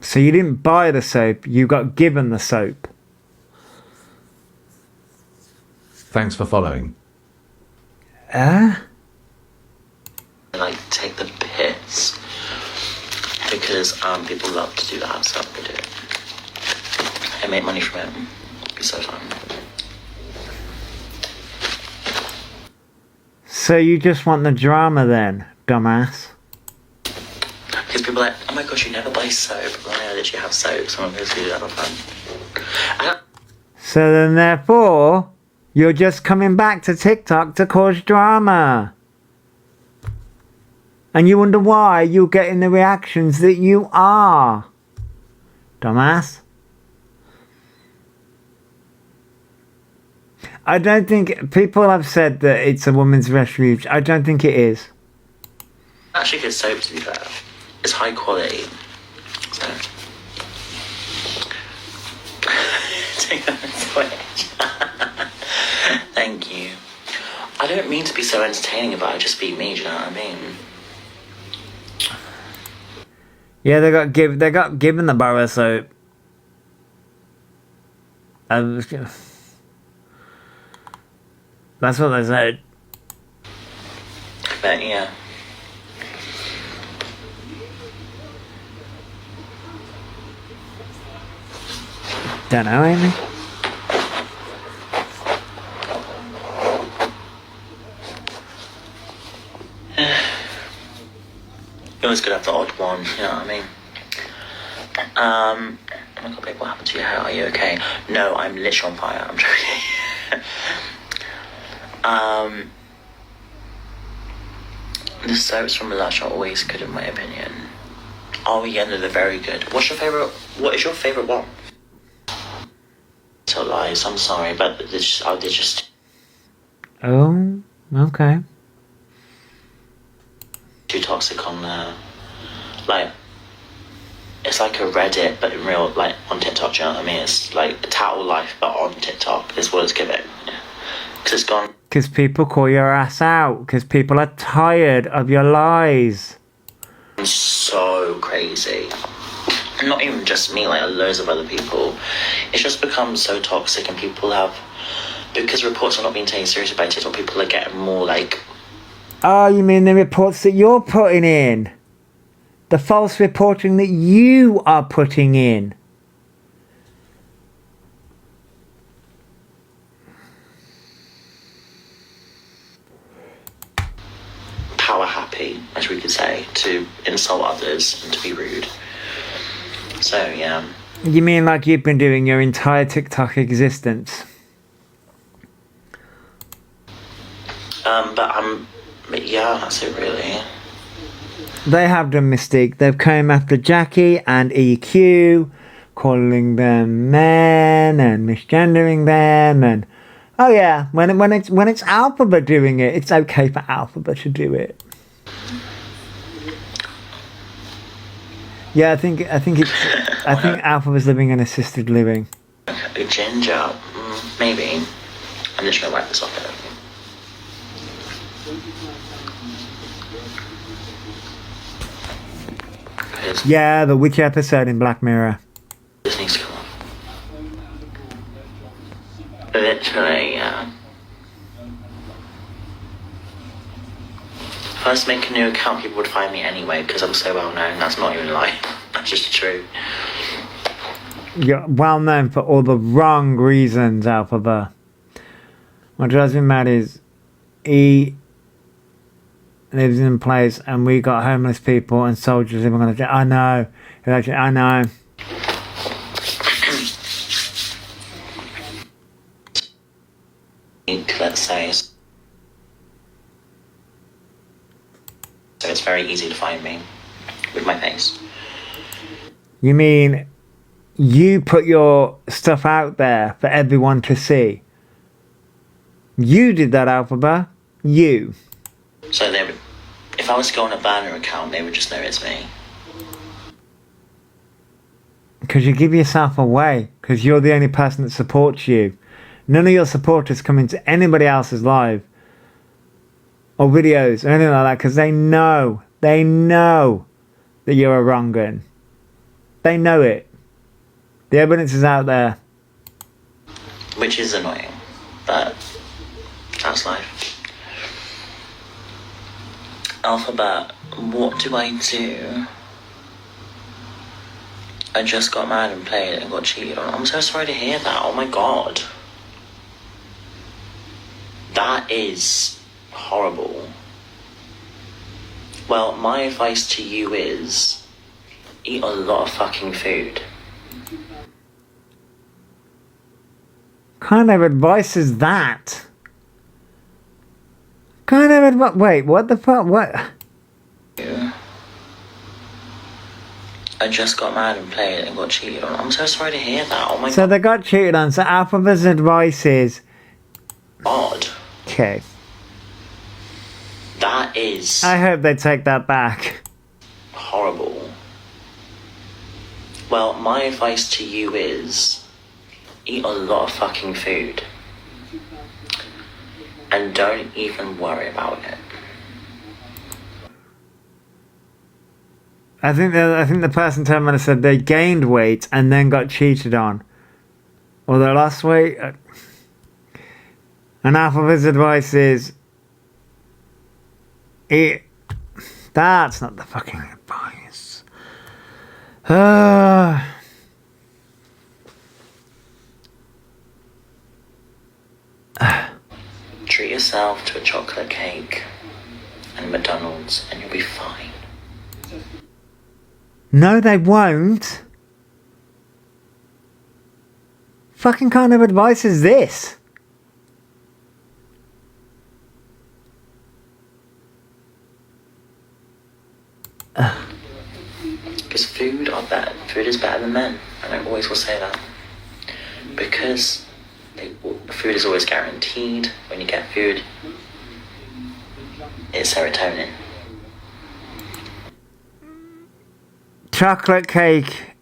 So you didn't buy the soap, you got given the soap. Thanks for following. Like, take the piss. Because people love to do that, so I'm gonna do it. I make money from it. It'd be so fun. So you just want the drama then, dumbass? Because people are like, oh my gosh, you never buy soap. Well, I literally have soap, so I'm going to do that for fun. So then therefore, you're just coming back to TikTok to cause drama. And you wonder why you're getting the reactions that you are. Dumbass. I don't think... People have said that it's a woman's refuge. I don't think it is. Actually good soap, to be fair. It's high quality. So... Take that switch. Thank you. I don't mean to be so entertaining about it, just be me, do you know what I mean? Yeah, they got given the bar soap. That's what they said. But yeah. Don't know, Amy. You always gotta have the odd one, you know what I mean? Oh my god, babe, what happened to your hair? Are you okay? No, I'm literally on fire. I'm joking. The soaps from Lush are always good in my opinion. Oh yeah, no, they're very good. What is your favourite one? Tell lies, I'm sorry, but they just Oh, okay. too toxic on like it's like a Reddit but in real, like on TikTok, do you know what I mean? It's like a towel life but on TikTok is what it's giving. Because it's gone. Because people call your ass out. Because people are tired of your lies. So crazy. Not even just me, like loads of other people. It's just become so toxic and people have, because reports are not being taken seriously by TikTok, people are getting more like... Oh, you mean the reports that you're putting in? The false reporting that you are putting in? power happy, as we could say, to insult others and to be rude. So, yeah. You mean like you've been doing your entire TikTok existence? But yeah, that's it really. They have done Mystique. They've come after Jackie and EQ, calling them men and misgendering them, and oh yeah, when it's Elphaba doing it, it's okay for Elphaba to do it. Yeah, I think Elphaba's living in assisted living. Ginger, maybe. I'm just gonna wipe this off it. Yeah, the witch episode in Black Mirror. This needs to come off. Literally, yeah. If I was to make a new account, people would find me anyway because I'm so well known. That's not even a lie. That's just true. You're well known for all the wrong reasons, Elphaba. What drives me mad is he lives in a place and we got homeless people and soldiers living on the street. I know. I know. Let's say. So it's very easy to find me with my face. You mean you put your stuff out there for everyone to see. You did that, Elphaba. You. So they would, if I was to go on a burner account, they would just know it's me. Because you give yourself away. Because you're the only person that supports you. None of your supporters come into anybody else's live or videos or anything like that, because they know that you're a wrong un. They know it. The evidence is out there. Which is annoying, but that's life. Elphaba, what do I do? I just got mad and played and got cheated on. I'm so sorry to hear that. Oh my god. That is horrible. Well, my advice to you is eat a lot of fucking food. Kind of advice is that? Kind of advice. Wait, what the fuck? What? I just got mad and played and got cheated on. I'm so sorry to hear that. Oh my So they got cheated on. So Elphaba's advice is. god. Okay. That is I hope they take that back. horrible. Well, my advice to you is eat a lot of fucking food. And don't even worry about it. I think the person turned around and said they gained weight and then got cheated on. Or they lost weight. And Elphaba's advice is eat. That's not the fucking advice. Treat yourself to a chocolate cake and McDonald's and you'll be fine. No, they won't. Fucking kind of advice is this? Because food is better than men, and I always will say that. Because food is always guaranteed. When you get food, it's serotonin. Chocolate cake.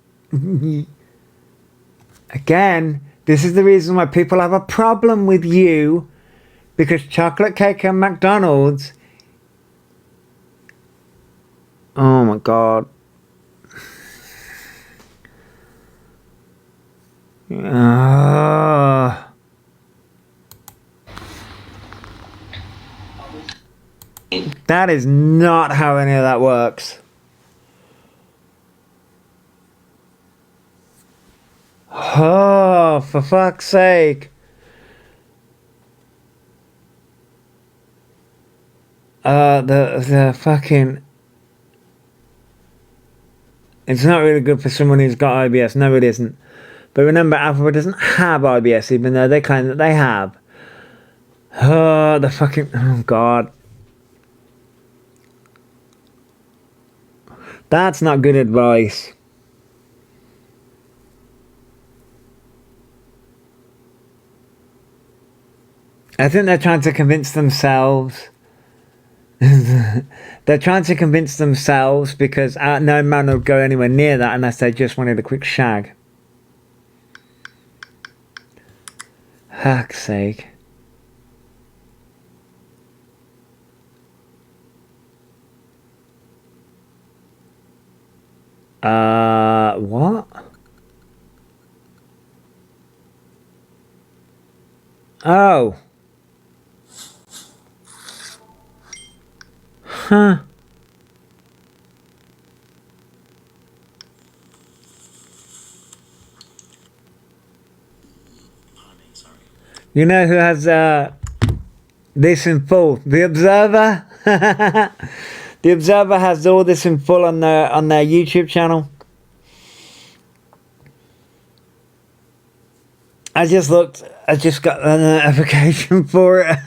Again, this is the reason why people have a problem with you. Because chocolate cake and McDonald's. Oh my god. That is not how any of that works. Oh, for fuck's sake. The fucking... It's not really good for someone who's got IBS. No, it isn't. But remember, Elphaba doesn't have IBS, even though they claim that they have. Oh, the fucking... Oh, God. That's not good advice. I think they're trying to convince themselves. They're trying to convince themselves because no man would go anywhere near that unless they just wanted a quick shag. Fuck's sake. What? Oh. Huh. You know who has this in full? The Observer. The Observer has all this in full on their YouTube channel. I just looked. I just got a notification for it.